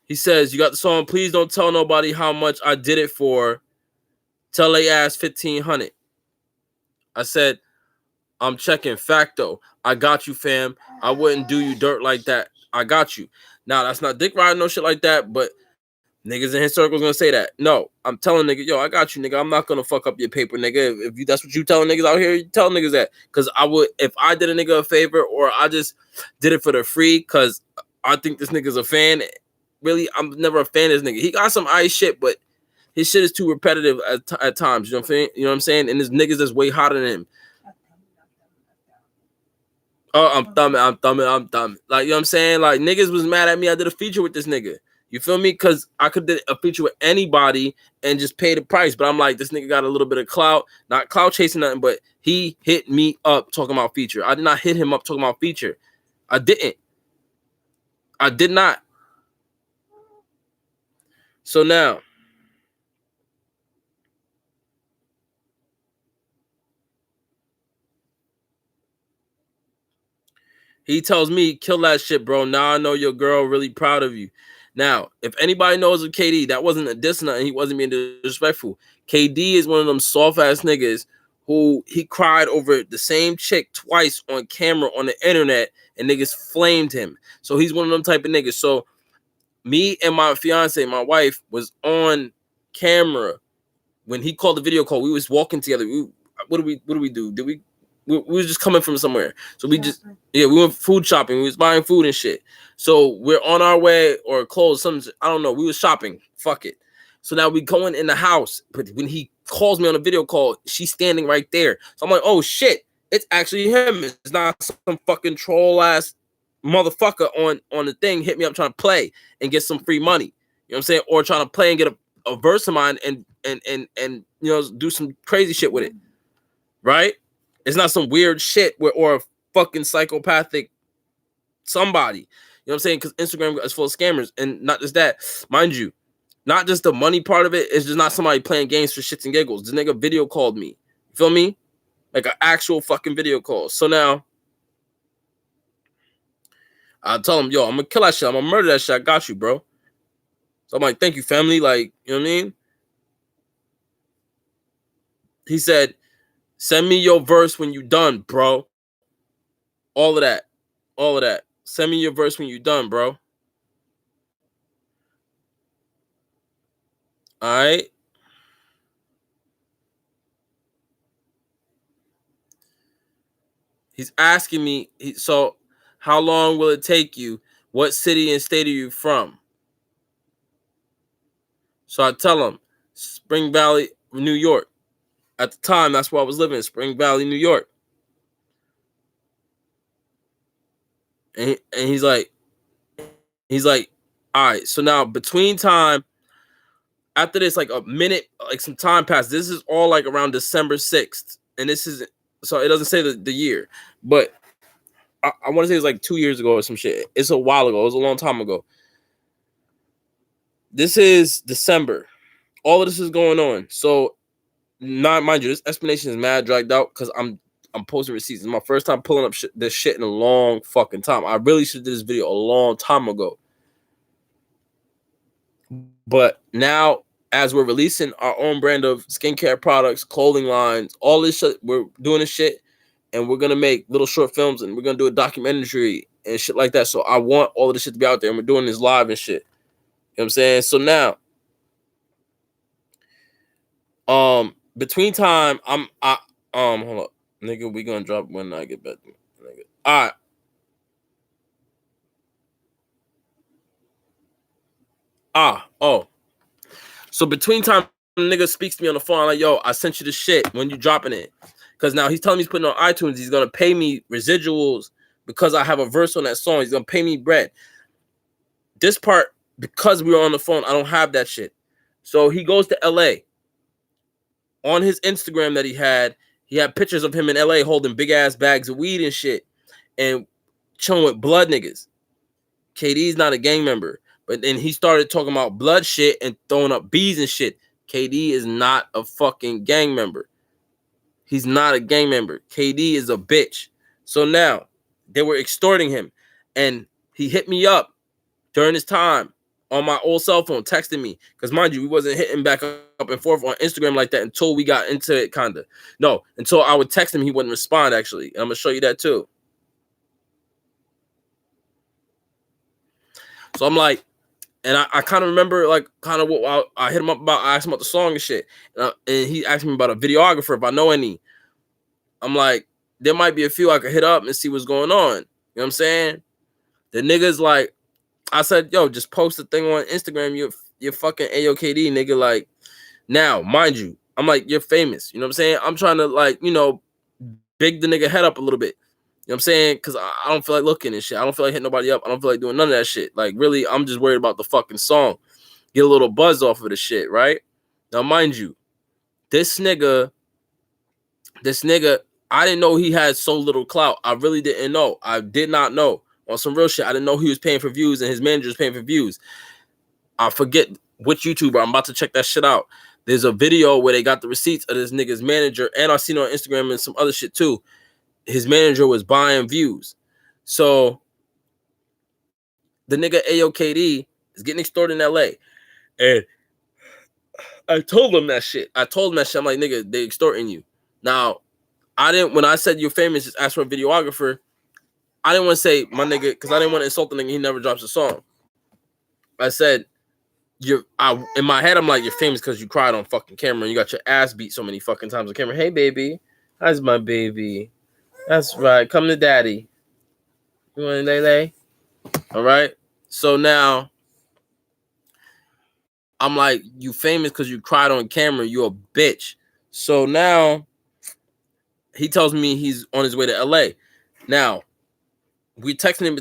he says, you got the song, please don't tell nobody how much I did it for. Tell they ass 1,500. I said, I'm checking facto. I got you, fam. I wouldn't do you dirt like that. I got you. Now, that's not dick riding, no shit like that, but niggas in his circle's gonna say that. No, I'm telling nigga, yo, I got you, nigga. I'm not gonna fuck up your paper, nigga. If you that's what you telling niggas out here, you tell niggas that. Because I would, if I did a nigga a favor or I just did it for the free because I think this nigga's a fan. Really, I'm never a fan of this nigga. He got some ice shit, but his shit is too repetitive at times. You know what I'm saying? You know what I'm saying? And there's niggas that's way hotter than him. Oh, I'm thumbing. Like, you know what I'm saying? Like, niggas was mad at me. I did a feature with this nigga. You feel me? Because I could do a feature with anybody and just pay the price. But I'm like, this nigga got a little bit of clout. Not clout chasing nothing, but he hit me up talking about feature. I did not hit him up talking about feature. I didn't. I did not. So now, he tells me, kill that shit, bro. Now I know your girl really proud of you. Now, if anybody knows of KD, that wasn't a diss and he wasn't being disrespectful. KD is one of them soft-ass niggas who he cried over the same chick twice on camera on the internet and niggas flamed him. So he's one of them type of niggas. So me and my fiance, my wife, was on camera when he called the video call. We was walking together. What do we do? We was just coming from somewhere. So we we went food shopping. We was buying food and shit. So we're on our way or clothes, something, I don't know. We was shopping. Fuck it. So now we going in the house. But when he calls me on a video call, she's standing right there. So I'm like, oh shit, it's actually him. It's not some fucking troll ass motherfucker on the thing hit me up trying to play and get some free money. You know what I'm saying? Or trying to play and get a verse of mine and do some crazy shit with it. Right? It's not some weird shit or a fucking psychopathic somebody. You know what I'm saying? Because Instagram is full of scammers. And not just that, mind you, not just the money part of it, it's just not somebody playing games for shits and giggles. This nigga video called me. You feel me? Like an actual fucking video call. So now I tell him, yo, I'm gonna kill that shit. I'm gonna murder that shit. I got you, bro. So I'm like, thank you, family. Like, you know what I mean? He said, send me your verse when you done, bro. All of that. All of that. Send me your verse when you done, bro. All right. He's asking me, so how long will it take you? What city and state are you from? So I tell him, Spring Valley, New York. At the time, that's where I was living, Spring Valley, New York. And he's like, all right. So now between time, after this, like a minute, like some time passed. This is all like around December 6th. And this is, so it doesn't say the year, but I want to say it's like 2 years ago or some shit. It's a while ago. It was a long time ago. This is December. All of this is going on. So, not mind you, this explanation is mad dragged out because I'm posting receipts. It's my first time pulling up this shit in a long fucking time. I really should have did this video a long time ago. But now, as we're releasing our own brand of skincare products, clothing lines, all this shit, we're doing this shit, and we're gonna make little short films, and we're gonna do a documentary and shit like that. So I want all of this shit to be out there, and we're doing this live and shit. You know what I'm saying? So now, between time, hold up, nigga, we gonna drop when I get back, nigga. All right. So between time, nigga speaks to me on the phone like, yo, I sent you the shit. When you dropping it? Because now he's telling me he's putting it on iTunes. He's gonna pay me residuals because I have a verse on that song. He's gonna pay me bread. This part, because we were on the phone, I don't have that shit. So he goes to LA. On his Instagram that he had pictures of him in LA holding big ass bags of weed and shit and chilling with blood niggas. KD's not a gang member. But then he started talking about blood shit and throwing up bees and shit. KD is not a fucking gang member. He's not a gang member. KD is a bitch. So now they were extorting him. And he hit me up during this time on my old cell phone, texting me. Because mind you, we wasn't hitting back up and forth on Instagram like that until we got into it, kind of. No, until I would text him, he wouldn't respond, actually. And I'm going to show you that too. So I'm like, and I kind of remember, like, kind of what I hit him up about. I asked him about the song and shit. And he asked me about a videographer, if I know any. I'm like, there might be a few I could hit up and see what's going on. You know what I'm saying? The niggas, like, I said, yo, just post a thing on Instagram. You're fucking AOKD, nigga. Like, now, mind you, I'm like, you're famous. You know what I'm saying? I'm trying to, like, big the nigga head up a little bit. You know what I'm saying? Because I don't feel like looking and shit. I don't feel like hitting nobody up. I don't feel like doing none of that shit. Like, really, I'm just worried about the fucking song. Get a little buzz off of the shit, right? Now, mind you, this nigga, I didn't know he had so little clout. I really didn't know. I did not know. On some real shit, I didn't know he was paying for views and his manager was paying for views. I forget which YouTuber. I'm about to check that shit out. There's a video where they got the receipts of this nigga's manager, and I've seen it on Instagram and some other shit too. His manager was buying views. So the nigga AOKD is getting extorted in LA. And I told him that shit. I'm like, nigga, they extorting you. Now, when I said you're famous, just ask for a videographer. I didn't want to say my nigga, because I didn't want to insult the nigga. He never drops a song. I said, in my head, I'm like, you're famous because you cried on fucking camera and you got your ass beat so many fucking times on camera. Hey, baby. How's my baby? That's right. Come to daddy. You want to lay? All right. So now I'm like, you famous because you cried on camera. You a bitch. So now he tells me he's on his way to LA. Now we texting in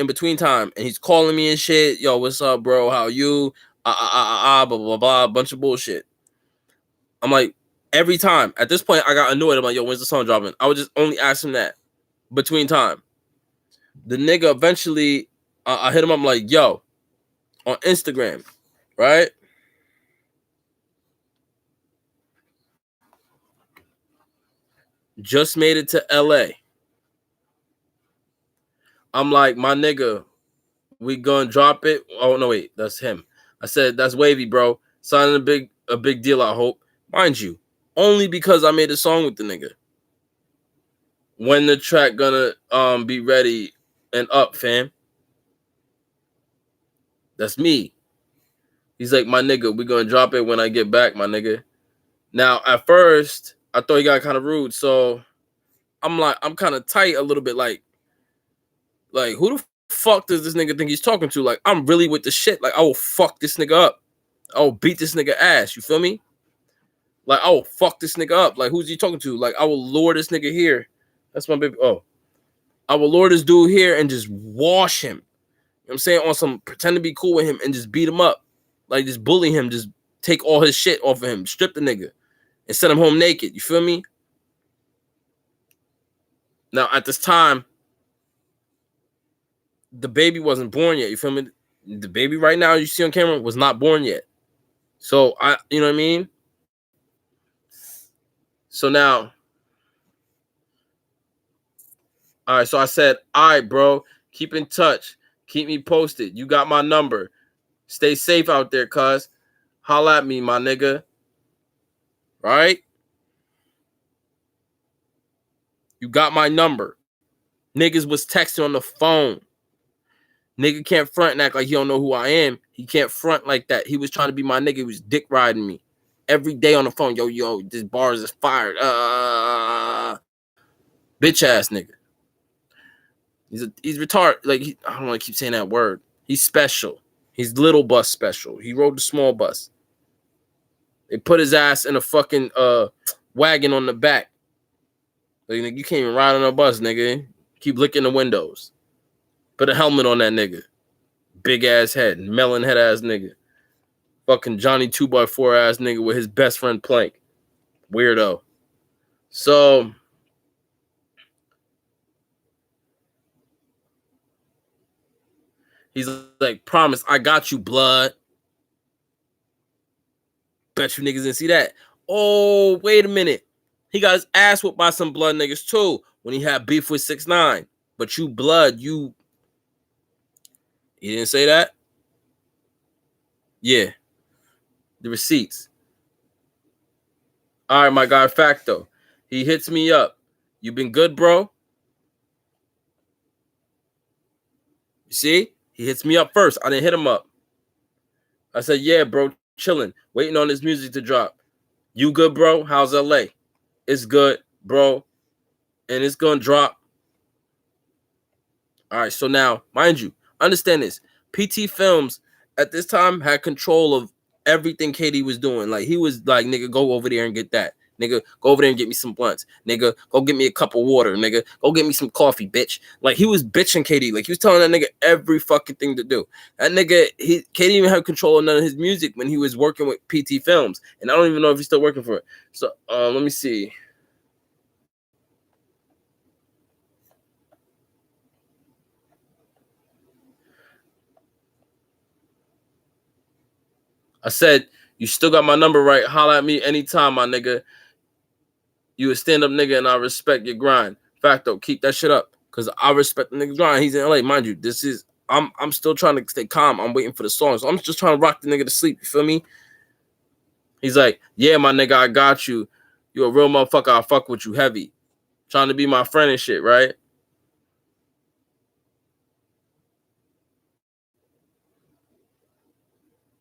between time, and he's calling me and shit. Yo, what's up, bro? How you? Blah blah blah. Bunch of bullshit. I'm like, every time. At this point, I got annoyed. I'm like, yo, when's the song dropping? I would just only ask him that between time. The nigga eventually, I hit him up. I'm like, yo, on Instagram, right? Just made it to LA. I'm like, my nigga, we gonna drop it. Oh no, wait, that's him. I said, that's wavy, bro. Signing a big deal, I hope. Mind you, only because I made a song with the nigga. When the track gonna be ready and up, fam? That's me. He's like, my nigga, we gonna drop it when I get back, my nigga. Now, at first, I thought he got kind of rude, so I'm like, I'm kind of tight a little bit, like who the fuck does this nigga think he's talking to? Like, I'm really with the shit. Like, I will fuck this nigga up. I will beat this nigga ass. You feel me? Like, I will fuck this nigga up. Like, who's he talking to? Like, I will lure this nigga here. That's my baby. Oh, I will lure this dude here and just wash him. You know what I'm saying? On some pretend to be cool with him and just beat him up. Like, just bully him. Just take all his shit off of him. Strip the nigga. And send him home naked. You feel me? Now, at this time, the baby wasn't born yet. You feel me? The baby right now you see on camera was not born yet. So, you know what I mean? So now, all right. So I said, all right, bro, keep in touch. Keep me posted. You got my number. Stay safe out there, cuz. Holla at me, my nigga. Right? You got my number. Niggas was texting on the phone. Nigga can't front and act like he don't know who I am. He can't front like that. He was trying to be my nigga. He was dick riding me every day on the phone. Yo, this bars is fired. Bitch ass nigga. He's retarded. Like, I don't want to keep saying that word. He's special. He's little bus special. He rode the small bus. They put his ass in a fucking wagon on the back. Like, you can't even ride on a bus, nigga. Keep licking the windows. Put a helmet on that nigga. Big ass head. Melon head ass nigga. Fucking Johnny 2x4 ass nigga with his best friend Plank. Weirdo. So he's like, promise, I got you, blood. Bet you niggas didn't see that. Oh, wait a minute. He got his ass whooped by some blood niggas too when he had beef with 6ix9ine. But you blood, you... He didn't say that? Yeah. The receipts. All right, my guy Facto. He hits me up. You been good, bro? You see? He hits me up first. I didn't hit him up. I said, yeah, bro, chilling. Waiting on this music to drop. You good, bro? How's LA? It's good, bro. And it's going to drop. All right, so now, mind you, understand this. PT Films at this time had control of everything KD was doing. Like, he was like, nigga, go over there and get that. Nigga, go over there and get me some blunts. Nigga, go get me a cup of water. Nigga, go get me some coffee, bitch. Like, he was bitching KD. Like, he was telling that nigga every fucking thing to do. That nigga, KD even had control of none of his music when he was working with PT Films. And I don't even know if he's still working for it. So, let me see. I said, you still got my number, right? Holla at me anytime, my nigga. You a stand-up nigga and I respect your grind. Facto, keep that shit up. Cause I respect the nigga's grind. He's in LA. Mind you, I'm still trying to stay calm. I'm waiting for the song. So I'm just trying to rock the nigga to sleep. You feel me? He's like, yeah, my nigga, I got you. You a real motherfucker. I fuck with you heavy. Trying to be my friend and shit, right?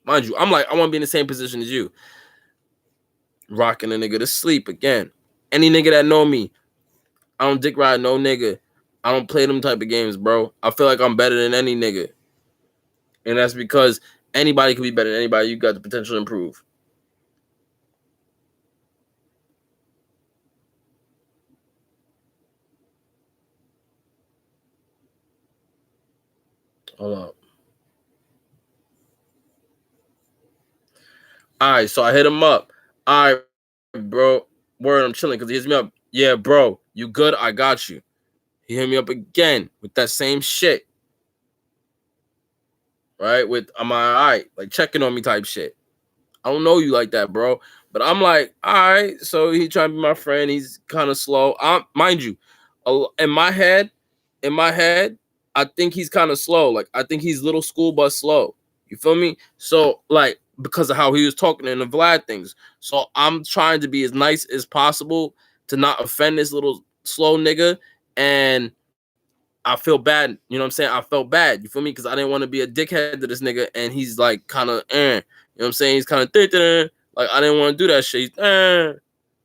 Mind you, I'm like, I want to be in the same position as you. Rocking a nigga to sleep again. Any nigga that know me, I don't dick ride no nigga. I don't play them type of games, bro. I feel like I'm better than any nigga. And that's because anybody can be better than anybody. You got the potential to improve. Hold up. All right, so I hit him up. All right, bro. Word, I'm chilling because he hits me up. Yeah, bro, you good? I got you. He hit me up again with that same shit. Right? With am I all right? Like checking on me type shit. I don't know you like that, bro. But I'm like, all right. So he trying to be my friend. He's kind of slow. Mind you, in my head, I think he's kind of slow. Like I think he's little school bus slow. You feel me? So like because of how he was talking in the Vlad things. So I'm trying to be as nice as possible to not offend this little slow nigga. And I feel bad. You know what I'm saying? I felt bad. You feel me? Because I didn't want to be a dickhead to this nigga. And he's like kind of, you know what I'm saying? He's kind of, like I didn't want to do that shit. I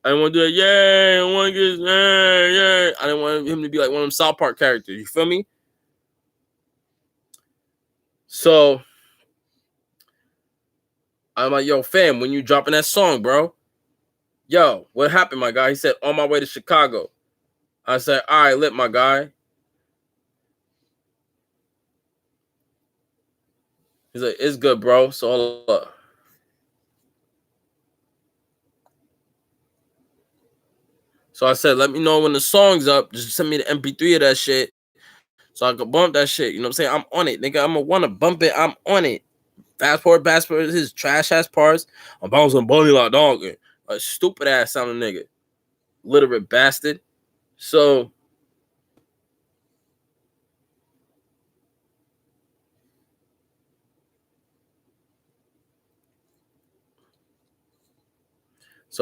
didn't want to do that. Yeah, I want to get, yeah. I didn't want him to be like one of them South Park characters. You feel me? So I'm like, yo, fam, when you dropping that song, bro? Yo, what happened, my guy? He said, on my way to Chicago. I said, all right, lit, my guy. He's like, it's good, bro. So hold up. So I said, let me know when the song's up. Just send me the MP3 of that shit so I can bump that shit. You know what I'm saying? I'm on it, nigga. I'm gonna wanna bump it. I'm on it. Fast forward, his trash ass parts. I'm bouncing bully like dog. A stupid ass sounding nigga. Literate bastard. So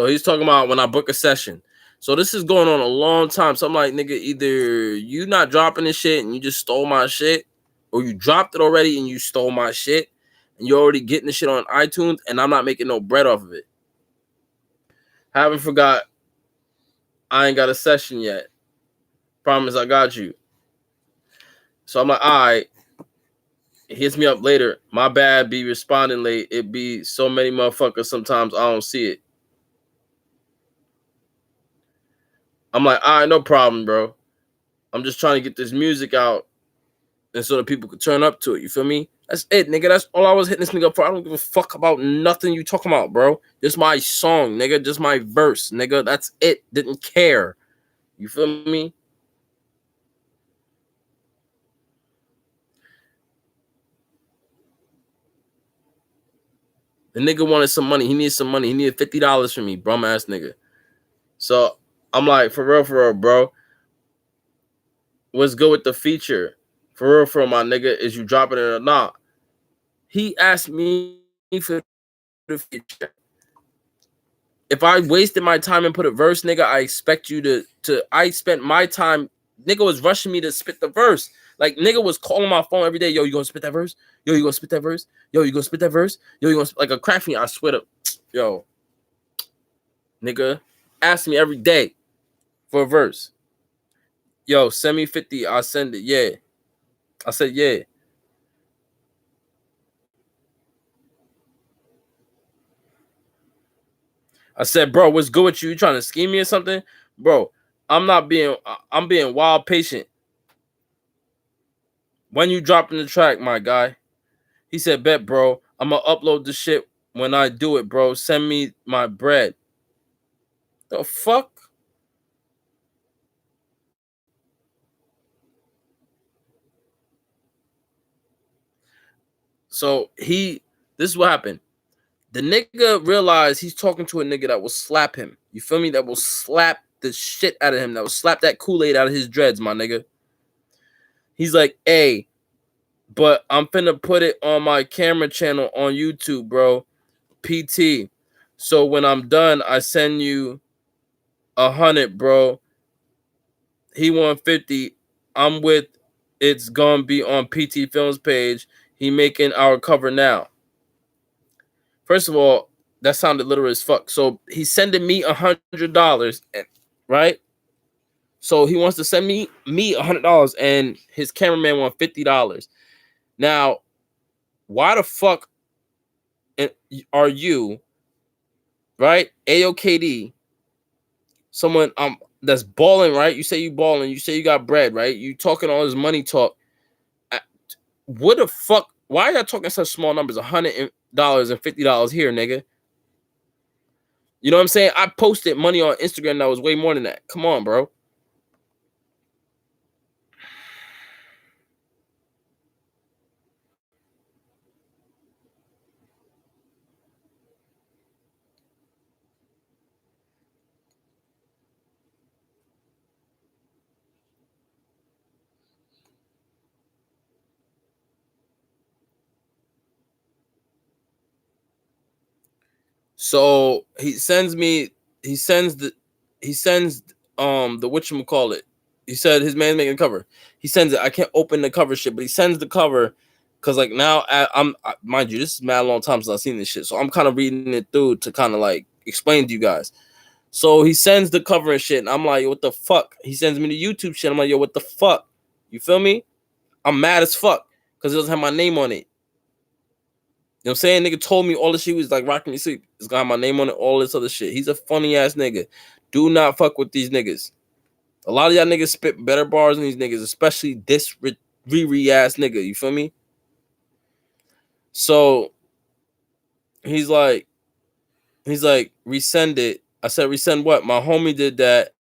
he's talking about when I book a session. So this is going on a long time. So I'm like, nigga, either you not dropping this shit and you just stole my shit, or you dropped it already and you stole my shit, and you're already getting the shit on iTunes, and I'm not making no bread off of it. Haven't forgot I ain't got a session yet. Promise I got you. So I'm like, all right. It hits me up later. My bad, be responding late. It be so many motherfuckers sometimes I don't see it. I'm like, all right, no problem, bro. I'm just trying to get this music out and so that people could turn up to it. You feel me? That's it, nigga. That's all I was hitting this nigga up for. I don't give a fuck about nothing you talking about, bro. Just my song, nigga. Just my verse, nigga. That's it. Didn't care. You feel me? The nigga wanted some money. He needed some money. He needed $50 from me, brum ass nigga. So I'm like, for real, bro. What's good with the feature? For real, my nigga, is you dropping it or not? He asked me for the feature. If I wasted my time and put a verse, nigga, I expect you to I spent my time. Nigga was rushing me to spit the verse. Like nigga was calling my phone every day. Yo, you gonna spit that verse? Yo, you gonna spit that verse? Yo, you gonna spit that verse? Yo, you gonna like a crack me? I swear to, yo, nigga, ask me every day for a verse. Yo, send me 50. I'll send it. Yeah, I said yeah. I said, bro, what's good with you? You trying to scheme me or something? Bro, I'm being wild patient. When you dropping the track, my guy? He said, bet, bro. I'm gonna upload the shit when I do it, bro. Send me my bread. The fuck? So this is what happened. The nigga realized he's talking to a nigga that will slap him. You feel me? That will slap the shit out of him. That will slap that Kool-Aid out of his dreads, my nigga. He's like, hey, but I'm finna put it on my camera channel on YouTube, bro. PT. So when I'm done, I send you 100, bro. He won 50. I'm with it's gonna be on PT Films page. He making our cover now. First of all, that sounded literal as fuck. So he's sending me $100, right? So he wants to send me $100, and his cameraman wants $50. Now, why the fuck are you, right? AOKD, someone that's balling, right? You say you balling, you say you got bread, right? You talking all this money talk. What the fuck? Why are y'all talking such small numbers? $100 and $50 here, nigga. You know what I'm saying? I posted money on Instagram that was way more than that. Come on, bro. So he sends the whatchamacallit. He said his man's making a cover. He sends it. I can't open the cover shit, but he sends the cover because like now mind you, this is mad long time since I've seen this shit. So I'm kind of reading it through to kind of like explain to you guys. So he sends the cover and shit, and I'm like, what the fuck? He sends me the YouTube shit. I'm like, yo, what the fuck? You feel me? I'm mad as fuck because it doesn't have my name on it. You know what I'm saying? Nigga told me all the shit was like rocking me sleep. It's got my name on it, all this other shit. He's a funny ass nigga. Do not fuck with these niggas. A lot of y'all niggas spit better bars than these niggas, especially this Riri ass nigga. You feel me? So he's like, resend it. I said, resend what? My homie did that.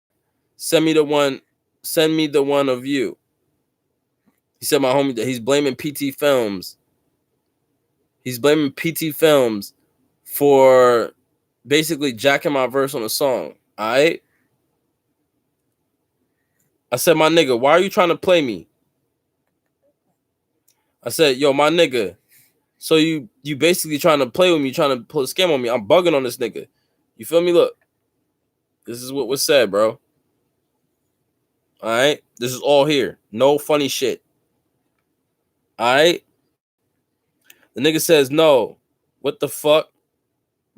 Send me the one. Send me the one of you. He said my homie that he's blaming PT Films. He's blaming PT Films for basically jacking my verse on a song. All right. I said, my nigga, why are you trying to play me? I said, yo, my nigga. So you basically trying to play with me, trying to pull a scam on me. I'm bugging on this nigga. You feel me? Look, this is what was said, bro. All right. This is all here. No funny shit. All right. The nigga says, no. What the fuck?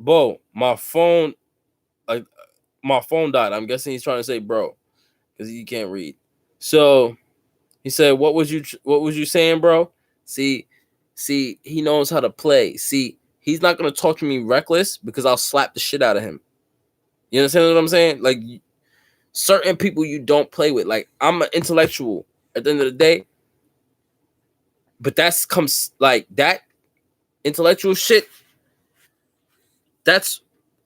Bro, my phone died. I'm guessing he's trying to say bro, because he can't read. So he said, what was you saying, bro? See, he knows how to play. See, he's not gonna talk to me reckless because I'll slap the shit out of him. You understand what I'm saying? Like certain people you don't play with. Like I'm an intellectual at the end of the day, but that's comes like that intellectual shit. That's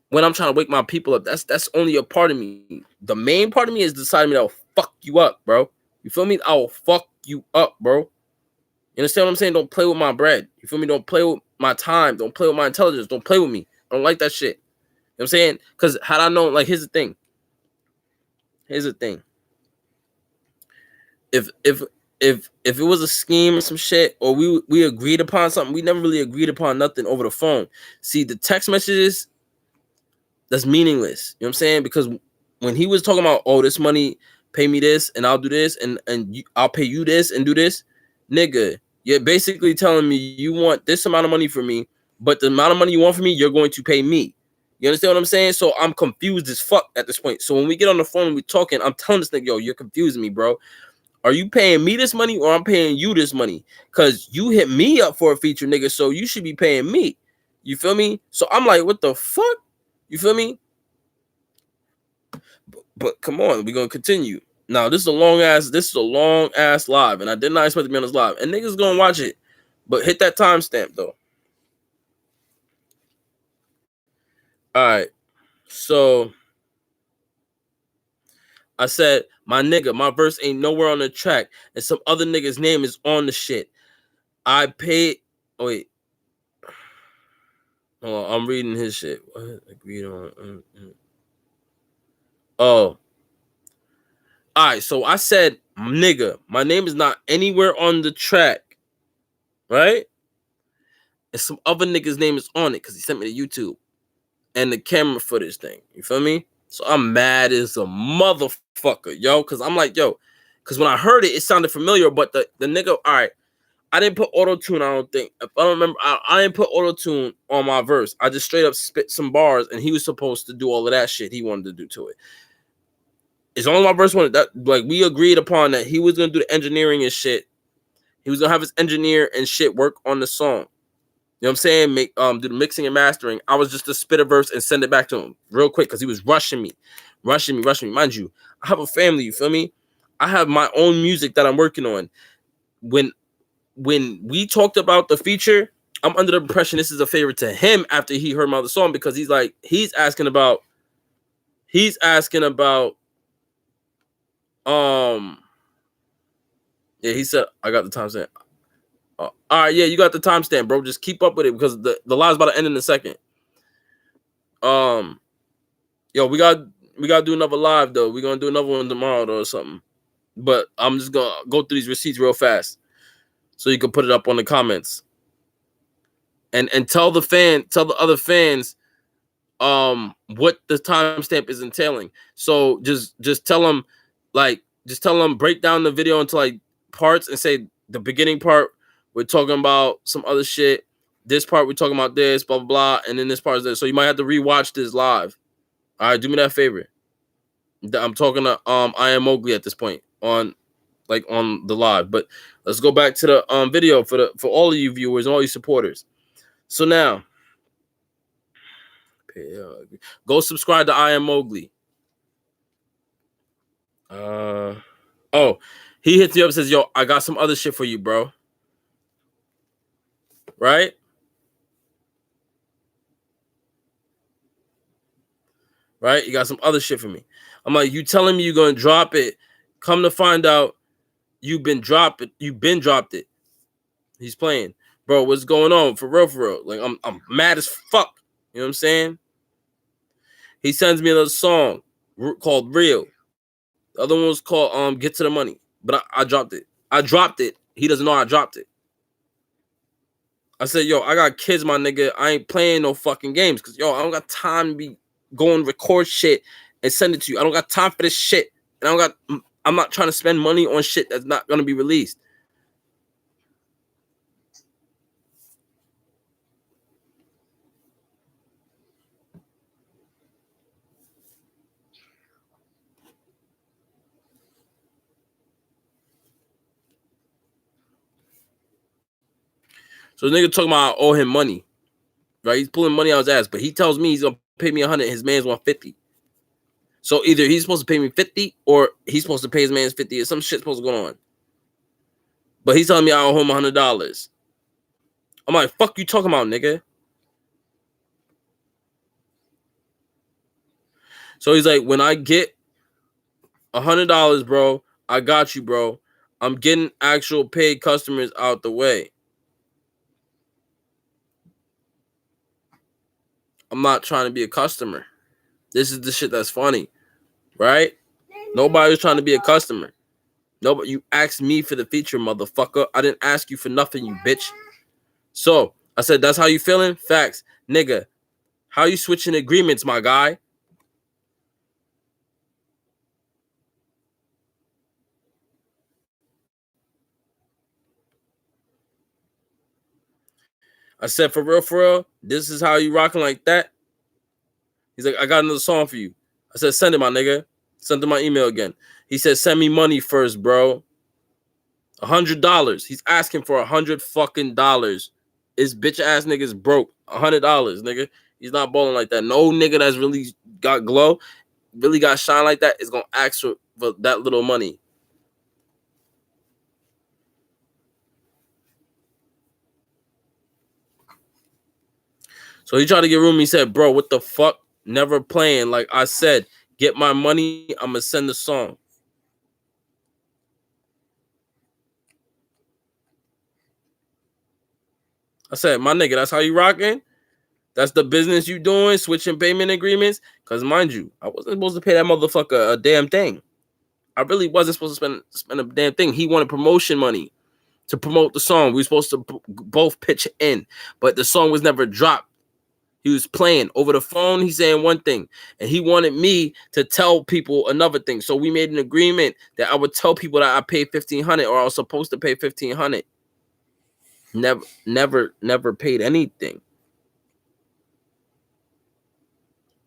when I'm trying to wake my people up. That's only a part of me. The main part of me is deciding that I'll fuck you up, bro. You feel me? I'll fuck you up, bro. You understand what I'm saying? Don't play with my bread. You feel me? Don't play with my time. Don't play with my intelligence. Don't play with me. I don't like that shit. You know what I'm saying? Because had I known, like, here's the thing. If it was a scheme or some shit, or we agreed upon something, we never really agreed upon nothing over the phone. See, the text messages, that's meaningless. You know what I'm saying? Because when he was talking about, oh, this money, pay me this, and I'll do this, and I'll pay you this and do this, nigga, you're basically telling me you want this amount of money for me, but the amount of money you want from me, you're going to pay me. You understand what I'm saying? So I'm confused as fuck at this point. So when we get on the phone and we're talking, I'm telling this nigga, yo, you're confusing me, bro. Are you paying me this money or I'm paying you this money? Because you hit me up for a feature, nigga, so you should be paying me. You feel me? So I'm like, what the fuck? You feel me? But come on, we're gonna continue. Now, this is a long ass live, and I did not expect to be on this live. And niggas gonna watch it. But hit that timestamp though. All right. So I said, my nigga, my verse ain't nowhere on the track, and some other nigga's name is on the shit. I paid. Oh, wait. Hold on, I'm reading his shit. What? Agreed on. Oh. All right. So I said, nigga, my name is not anywhere on the track, right? And some other nigga's name is on it because he sent me to YouTube and the camera footage thing. You feel me? So I'm mad as a motherfucker, yo. Because I'm like, yo. Because when I heard it, it sounded familiar. But the nigga, all right. I didn't put auto tune. I don't think. If I don't remember, I didn't put auto tune on my verse. I just straight up spit some bars, and he was supposed to do all of that shit he wanted to do to it. It's only my verse one that like we agreed upon that he was gonna do the engineering and shit. He was gonna have his engineer and shit work on the song. You know what I'm saying? Make do the mixing and mastering. I was just to spit a verse and send it back to him real quick because he was rushing me. Mind you, I have a family. You feel me? I have my own music that I'm working on. When we talked about the feature, I'm under the impression this is a favor to him after he heard my other song because he's asking about yeah, he said I got the timestamp. All right, yeah, you got the timestamp, bro. Just keep up with it because the live's about to end in a second. Yo, we gotta do another live though. We're gonna do another one tomorrow though or something. But I'm just gonna go through these receipts real fast so you can put it up on the comments. And tell the other fans what the timestamp is entailing. So just tell them break down the video into like parts and say the beginning part we're talking about some other shit. This part we're talking about this, blah blah blah, and then this part is this. So you might have to rewatch this live. All right, do me that favor. I'm talking to I am Mowgli at this point on the live. But let's go back to the video for all of you viewers and all you supporters. So now go subscribe to I am Mowgli. Oh, he hits me up and says, yo, I got some other shit for you, bro. Right? Right? You got some other shit for me. I'm like, you telling me you're gonna drop it. Come to find out you've been dropped it. He's playing. Bro, what's going on? For real. Like I'm mad as fuck. You know what I'm saying? He sends me another song called Real. The other one was called Get to the Money. But I dropped it. He doesn't know I dropped it. I said, yo, I got kids, my nigga. I ain't playing no fucking games. Cause yo, I don't got time to be going record shit and send it to you. I don't got time for this shit. And I'm not trying to spend money on shit that's not gonna be released. So the nigga talking about I owe him money. Right? He's pulling money out his ass, but he tells me he's gonna pay me 100, his man's 150. So either he's supposed to pay me 50 or he's supposed to pay his man's 50 or some shit supposed to go on. But he's telling me I owe him $100. I'm like, fuck you talking about, nigga? So he's like, when I get $100, bro, I got you, bro. I'm getting actual paid customers out the way. I'm not trying to be a customer. This is the shit that's funny, right? Nobody's trying to be a customer. Nobody. You asked me for the feature, motherfucker. I didn't ask you for nothing, you bitch. So I said, that's how you feeling? Facts. Nigga, how you switching agreements, my guy? I said, for real, this is how you rocking like that? He's like, I got another song for you. I said, send it, my nigga. Send him my email again. He said, send me money first, bro. $100. He's asking for $100 fucking dollars. His bitch ass nigga's broke. $100, nigga. He's not balling like that. No nigga that's really got glow, really got shine like that is gonna ask for that little money. So he tried to get room. He said, bro, what the fuck? Never playing. Like I said, get my money. I'm gonna send the song. I said, my nigga, that's how you rocking? That's the business you doing, switching payment agreements? Because mind you, I wasn't supposed to pay that motherfucker a damn thing. I really wasn't supposed to spend a damn thing. He wanted promotion money to promote the song. We were supposed to both pitch in, but the song was never dropped. He was playing over the phone. He's saying one thing, and he wanted me to tell people another thing. So we made an agreement that I would tell people that I paid $1,500 or I was supposed to pay $1,500. Never paid anything.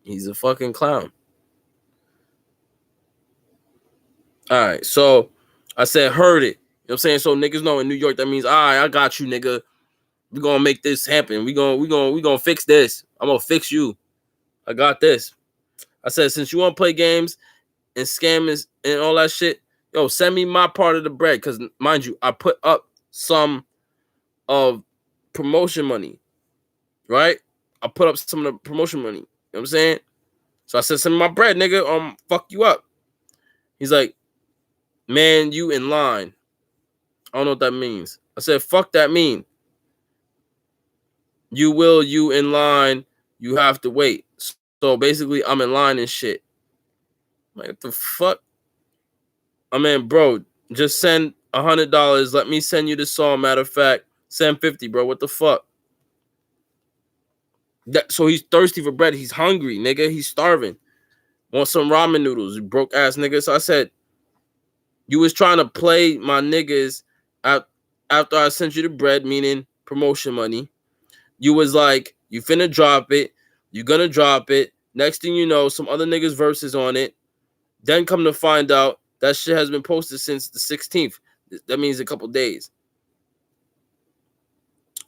He's a fucking clown. All right, so I said heard it. You know what I'm saying? So niggas know in New York that means all right, I got you, nigga. We gonna make this happen. We gonna fix this. I'm gonna fix you. I got this. I said since you wanna play games and scammers and all that shit, yo, send me my part of the bread. Cause mind you, I put up some of promotion money, right? I put up some of the promotion money. You know what I'm saying? So I said, send me my bread, nigga. Fuck you up. He's like, man, you in line. I don't know what that means. I said, fuck that mean. You in line. You have to wait. So basically, I'm in line and shit. Like, what the fuck? I mean, bro, just send $100. Let me send you the song. Matter of fact, send 50, bro. What the fuck? So he's thirsty for bread. He's hungry, nigga. He's starving. Want some ramen noodles, you broke ass nigga. So I said, you was trying to play my niggas out after I sent you the bread, meaning promotion money. You was like, you finna drop it. You gonna drop it. Next thing you know, some other niggas verses on it. Then come to find out that shit has been posted since the 16th. That means a couple days.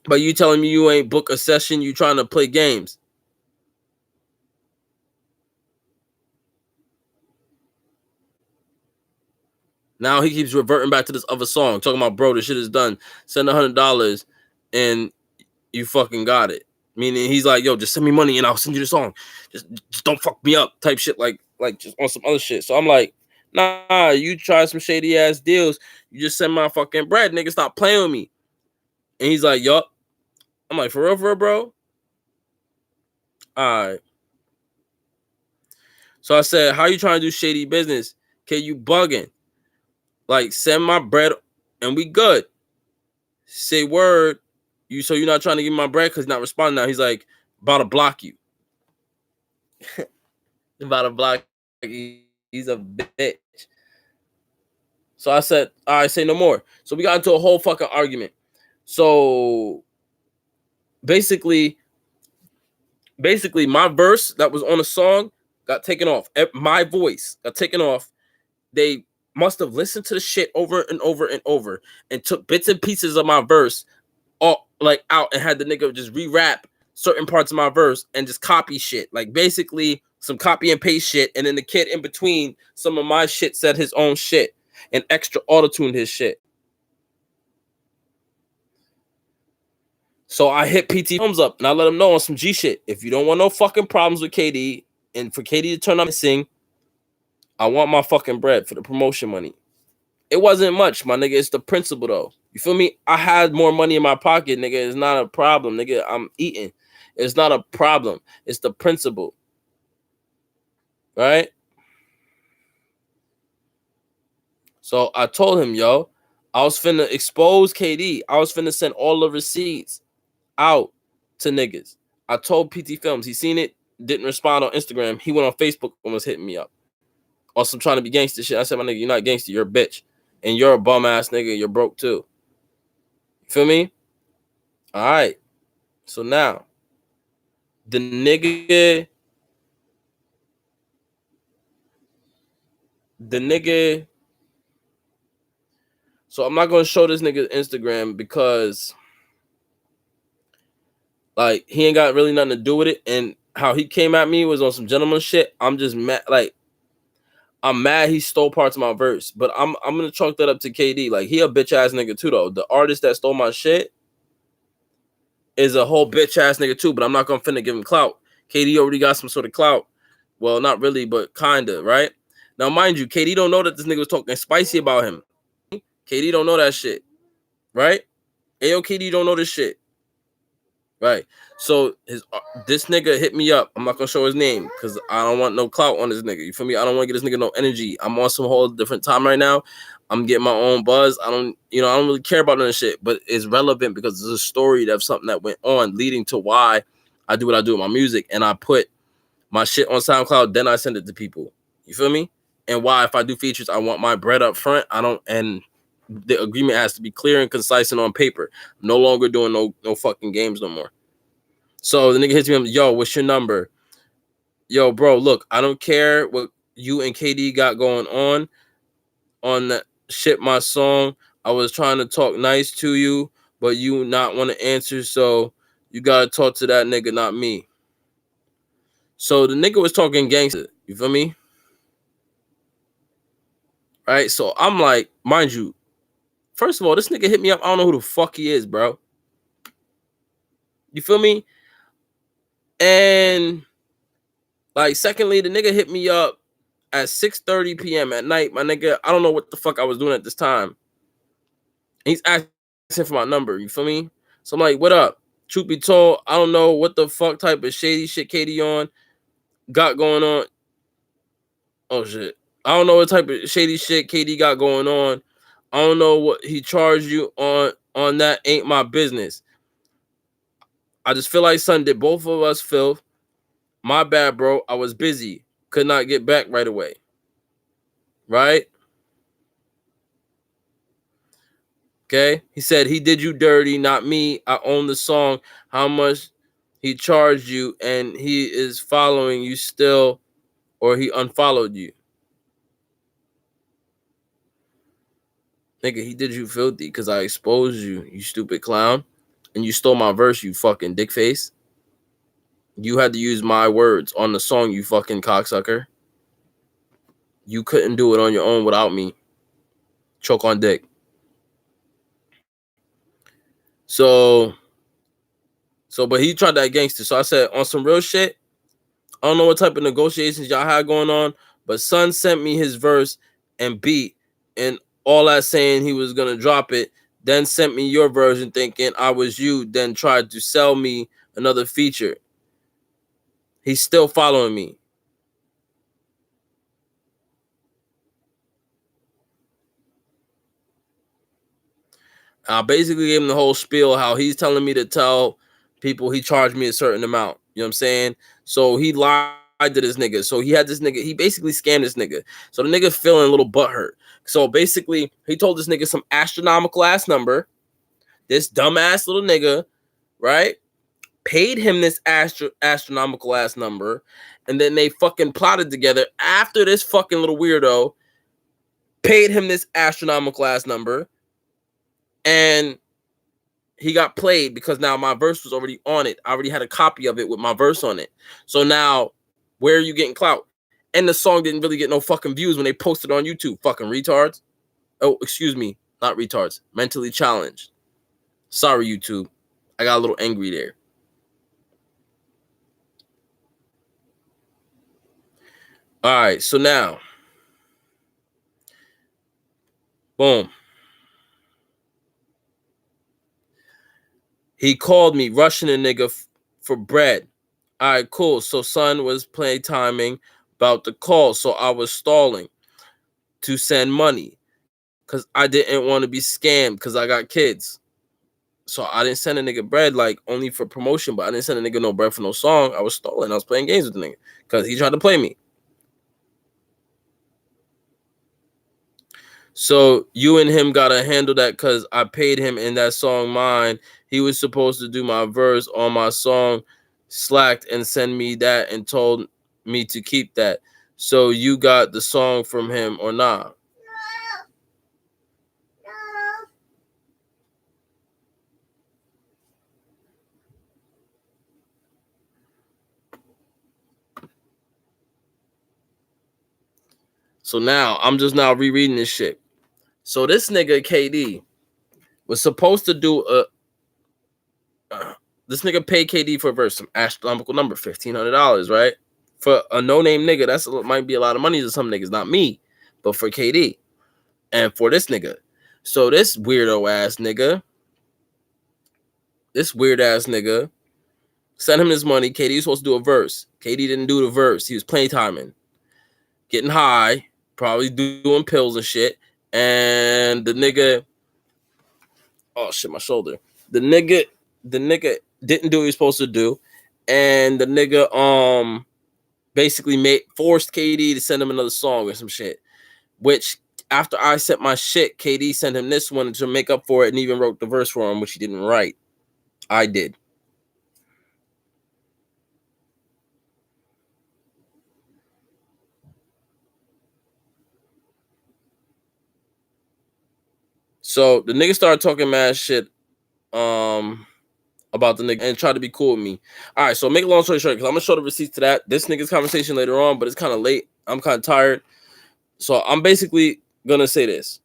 But you telling me you ain't book a session, you trying to play games. Now he keeps reverting back to this other song, talking about, bro, this shit is done. Send $100 and you fucking got it. Meaning he's like, yo, just send me money and I'll send you the song. Just don't fuck me up type shit, like just on some other shit. So I'm like, nah, you try some shady ass deals. You just send my fucking bread, nigga. Stop playing with me. And he's like, yup. I'm like, for real, bro? All right. So I said, how you trying to do shady business? Okay, you bugging. Like, send my bread and we good. Say word. So you're not trying to give me my bread because not responding now. He's like, about to block you. About to block you. He's a bitch. So I said, all right, say no more. So we got into a whole fucking argument. So basically, my verse that was on the song got taken off. My voice got taken off. They must have listened to the shit over and over and over and took bits and pieces of my verse all like out and had the nigga just re-rap certain parts of my verse and just copy shit. Like basically some copy and paste shit. And then the kid in between some of my shit said his own shit and extra auto-tuned his shit. So I hit PT Films up and I let him know on some G shit. If you don't want no fucking problems with KD and for KD to turn up and sing, I want my fucking bread for the promotion money. It wasn't much, my nigga. It's the principle, though. You feel me? I had more money in my pocket, nigga. It's not a problem, nigga. I'm eating. It's not a problem. It's the principle. Right? So I told him, yo, I was finna expose KD. I was finna send all the receipts out to niggas. I told PT Films. He seen it, didn't respond on Instagram. He went on Facebook and was hitting me up. On some trying to be gangster shit. I said, my nigga, you're not gangster. You're a bitch. And you're a bum ass nigga. You're broke too. You feel me? All right. So now, the nigga. So I'm not gonna show this nigga Instagram because, like, he ain't got really nothing to do with it. And how he came at me was on some gentleman shit. I'm just mad. Like, I'm mad he stole parts of my verse. But I'm gonna chalk that up to KD. Like, he a bitch ass nigga too, though. The artist that stole my shit is a whole bitch ass nigga too. But I'm not gonna finna give him clout. KD already got some sort of clout. Well, not really, but kinda, right? Now, mind you, KD don't know that this nigga was talking spicy about him. KD don't know that shit, right? Ayo, KD don't know this shit, right? So this nigga hit me up. I'm not gonna show his name because I don't want no clout on this nigga. You feel me? I don't want to get this nigga no energy. I'm on some whole different time right now. I'm getting my own buzz. I don't really care about none of shit, but it's relevant because it's a story of something that went on leading to why I do what I do with my music. And I put my shit on SoundCloud, then I send it to people. You feel me? And why, if I do features, I want my bread up front. I don't, and the agreement has to be clear and concise and on paper. I'm no longer doing no fucking games no more. So the nigga hits me up, yo, what's your number? Yo, bro, look, I don't care what you and KD got going on that shit my song. I was trying to talk nice to you, but you not want to answer, so you gotta talk to that nigga, not me. So the nigga was talking gangster, you feel me? Right? So I'm like, mind you, first of all, this nigga hit me up. I don't know who the fuck he is, bro. You feel me? And like, secondly, the nigga hit me up at 6:30 p.m. at night. My nigga, I don't know what the fuck I was doing at this time. He's asking for my number. You feel me? So I'm like, what up? Truth be told, I don't know what the fuck type of shady shit KD got going on. Oh shit. I don't know what type of shady shit KD got going on. I don't know what he charged you on that. Ain't my business. I just feel like son did both of us filth. My bad, bro. I was busy. Could not get back right away. Right? Okay. He said he did you dirty, not me. I own the song. How much he charged you, and he is following you still, or he unfollowed you. Nigga, he did you filthy because I exposed you, you stupid clown. And you stole my verse, you fucking dick face. You had to use my words on the song, you fucking cocksucker. You couldn't do it on your own without me. Choke on dick. So, but he tried that gangster. So I said, on some real shit, I don't know what type of negotiations y'all had going on, but son sent me his verse and beat, and all that saying he was gonna drop it, then sent me your version thinking I was you, then tried to sell me another feature. He's still following me. I basically gave him the whole spiel how he's telling me to tell people he charged me a certain amount. You know what I'm saying? So he lied to this nigga. So he had this nigga, he basically scammed this nigga. So the nigga feeling a little butthurt. So basically, he told this nigga some astronomical ass number. This dumbass little nigga, right? Paid him this astronomical ass number. And then they fucking plotted together after this fucking little weirdo paid him this astronomical ass number. And he got played because now my verse was already on it. I already had a copy of it with my verse on it. So now, where are you getting clout? And the song didn't really get no fucking views when they posted on YouTube. Fucking retards. Oh, excuse me. Not retards. Mentally challenged. Sorry, YouTube. I got a little angry there. All right. So now, boom. He called me, rushing a nigga for bread. All right, cool. So son was play timing about the call. So I was stalling to send money because I didn't want to be scammed because I got kids. So I didn't send a nigga bread like only for promotion, but I didn't send a nigga no bread for no song. I was stalling. I was playing games with the nigga because he tried to play me. So you and him gotta handle that because I paid him in that song mine. He was supposed to do my verse on my song, slacked and send me that and told me to keep that. So you got the song from him or not? So now I'm just now rereading this shit. So this nigga KD was supposed to do this nigga paid KD for a verse, some astronomical number, $1,500, right? For a no-name nigga, that's might be a lot of money to some niggas, not me, but for KD and for this nigga. So this weirdo ass nigga, sent him his money. KD was supposed to do a verse. KD didn't do the verse. He was playtiming, getting high, probably doing pills and shit. And the nigga, oh shit, my shoulder. The nigga didn't do what he was supposed to do, and the nigga basically forced KD to send him another song or some shit, which After I sent my shit, KD sent him this one to make up for it and even wrote the verse for him, which he didn't write. I did. So the nigga started talking mad shit about the nigga and tried to be cool with me. All right, so make a long story short, because I'm gonna show the receipts to that. This nigga's conversation later on, but it's kind of late. I'm kind of tired. So I'm basically gonna say this.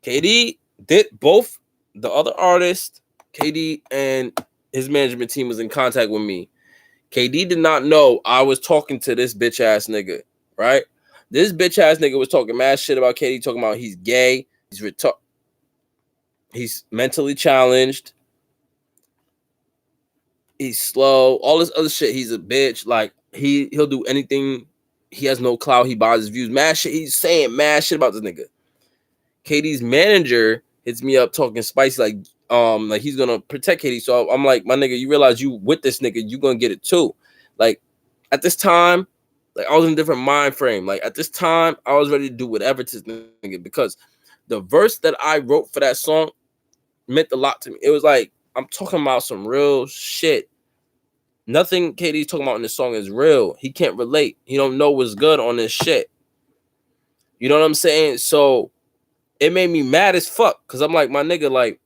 KD did both the other artist, KD and his management team was in contact with me. KD did not know I was talking to this bitch ass nigga, right? This bitch ass nigga was talking mad shit about KD, talking about he's gay, he's mentally challenged, he's slow, all this other shit. He's a bitch. Like he'll do anything. He has no clout. He buys his views. Mad shit. He's saying mad shit about this nigga. KD's manager hits me up talking spicy, like he's gonna protect KD. So I'm like, my nigga, you realize you with this nigga, you gonna get it too. Like at this time, like I was in a different mind frame. Like at this time, I was ready to do whatever to this nigga because the verse that I wrote for that song meant a lot to me. It was like I'm talking about some real shit. Nothing KD's talking about in this song is real. He can't relate. He don't know what's good on this shit. You know what I'm saying? So it made me mad as fuck because I'm like, my nigga, like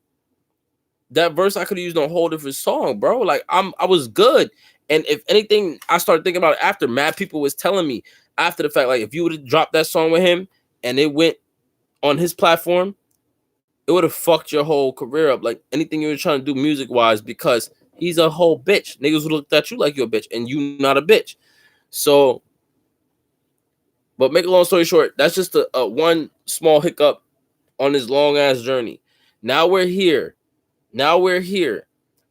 that verse I could have used on a whole different song, bro. Like I was good. And if anything, I started thinking about it after. Mad people was telling me after the fact, like if you would have dropped that song with him and it went on his platform, it would have fucked your whole career up. Like anything you were trying to do music wise, because he's a whole bitch. Niggas would look at you like you're a bitch and you not a bitch. So, but make a long story short, that's just a one small hiccup on this long ass journey. Now we're here.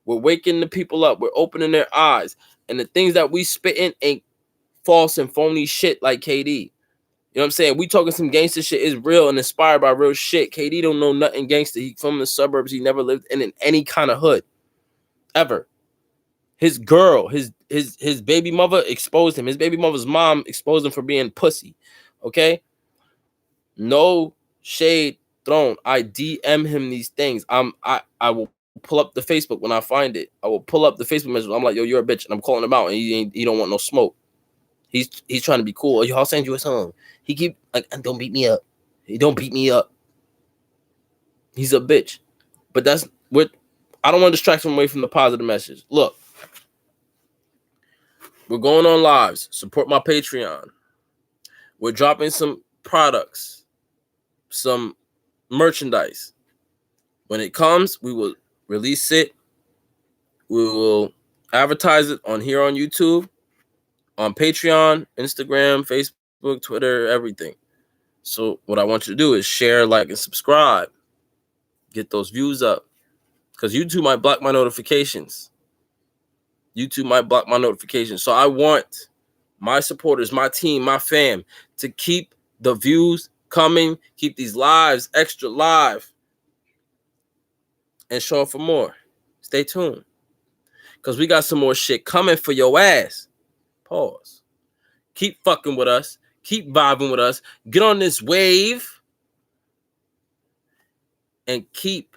We're waking the people up. We're opening their eyes. And the things that we spitting ain't false and phony shit like KD. You know what I'm saying? We talking some gangster shit is real and inspired by real shit. KD don't know nothing gangster. He from the suburbs. He never lived in any kind of hood. Ever. His girl, his baby mother exposed him. His baby mother's mom exposed him for being pussy. Okay? No shade thrown. I DM him these things. I will pull up the Facebook when I find it. I will pull up the Facebook message. I'm like, yo, you're a bitch, and I'm calling him out, and he don't want no smoke. He's trying to be cool. Yo, I'll send you a song. He keep like, don't beat me up. He don't beat me up. He's a bitch. But that's what I don't want to distract him away from the positive message. Look, we're going on lives. Support my Patreon. We're dropping some products, some merchandise. When it comes, we will release it. We will advertise it on here on YouTube, on Patreon, Instagram, Facebook, Twitter, everything. So what I want you to do is share, like, and subscribe. Get those views up. Because YouTube might block my notifications. So I want my supporters, my team, my fam to keep the views coming, keep these lives extra live, and show up for more. Stay tuned. Because we got some more shit coming for your ass. Pause. Keep fucking with us. Keep vibing with us. Get on this wave. And keep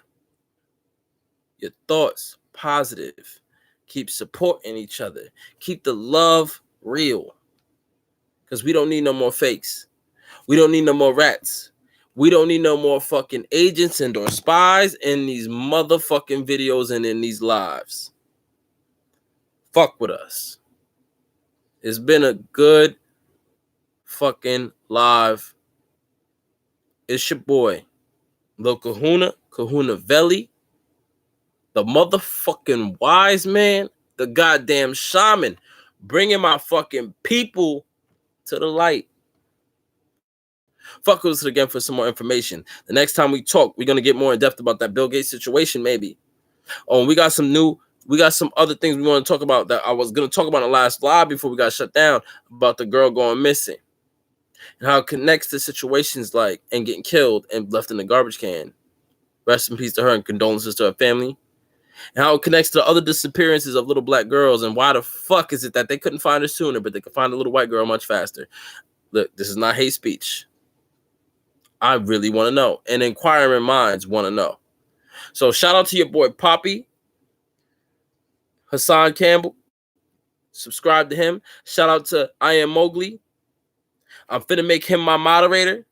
your thoughts positive. Keep supporting each other. Keep the love real. Because we don't need no more fakes. We don't need no more rats. We don't need no more fucking agents and or spies in these motherfucking videos and in these lives. Fuck with us. It's been a good fucking live. It's your boy, Lil Kahuna, Kahunaveli, the motherfucking wise man, the goddamn shaman, bringing my fucking people to the light. Fuck with us again for some more information. The next time we talk, we're going to get more in depth about that Bill Gates situation, maybe. Oh, and we got some other things we want to talk about that I was going to talk about in the last live before we got shut down about the girl going missing and how it connects to situations like and getting killed and left in the garbage can. Rest in peace to her and condolences to her family. And how it connects to other disappearances of little black girls and why the fuck is it that they couldn't find her sooner, but they could find a little white girl much faster. Look, this is not hate speech. I really want to know, and inquiring minds want to know. So shout out to your boy Poppy, Hassan Campbell. Subscribe to him. Shout out to I Am Mowgli. I'm finna make him my moderator.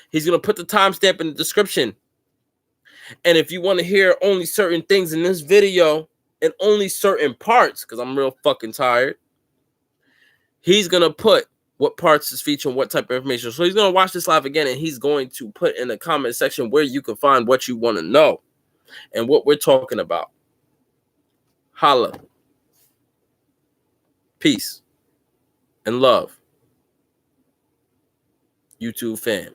He's gonna put the timestamp in the description. And if you want to hear only certain things in this video and only certain parts, because I'm real fucking tired, he's gonna put what parts is featuring what type of information. So he's gonna watch this live again, and he's going to put in the comment section where you can find what you want to know and what we're talking about. Holla. Peace and love, YouTube fam.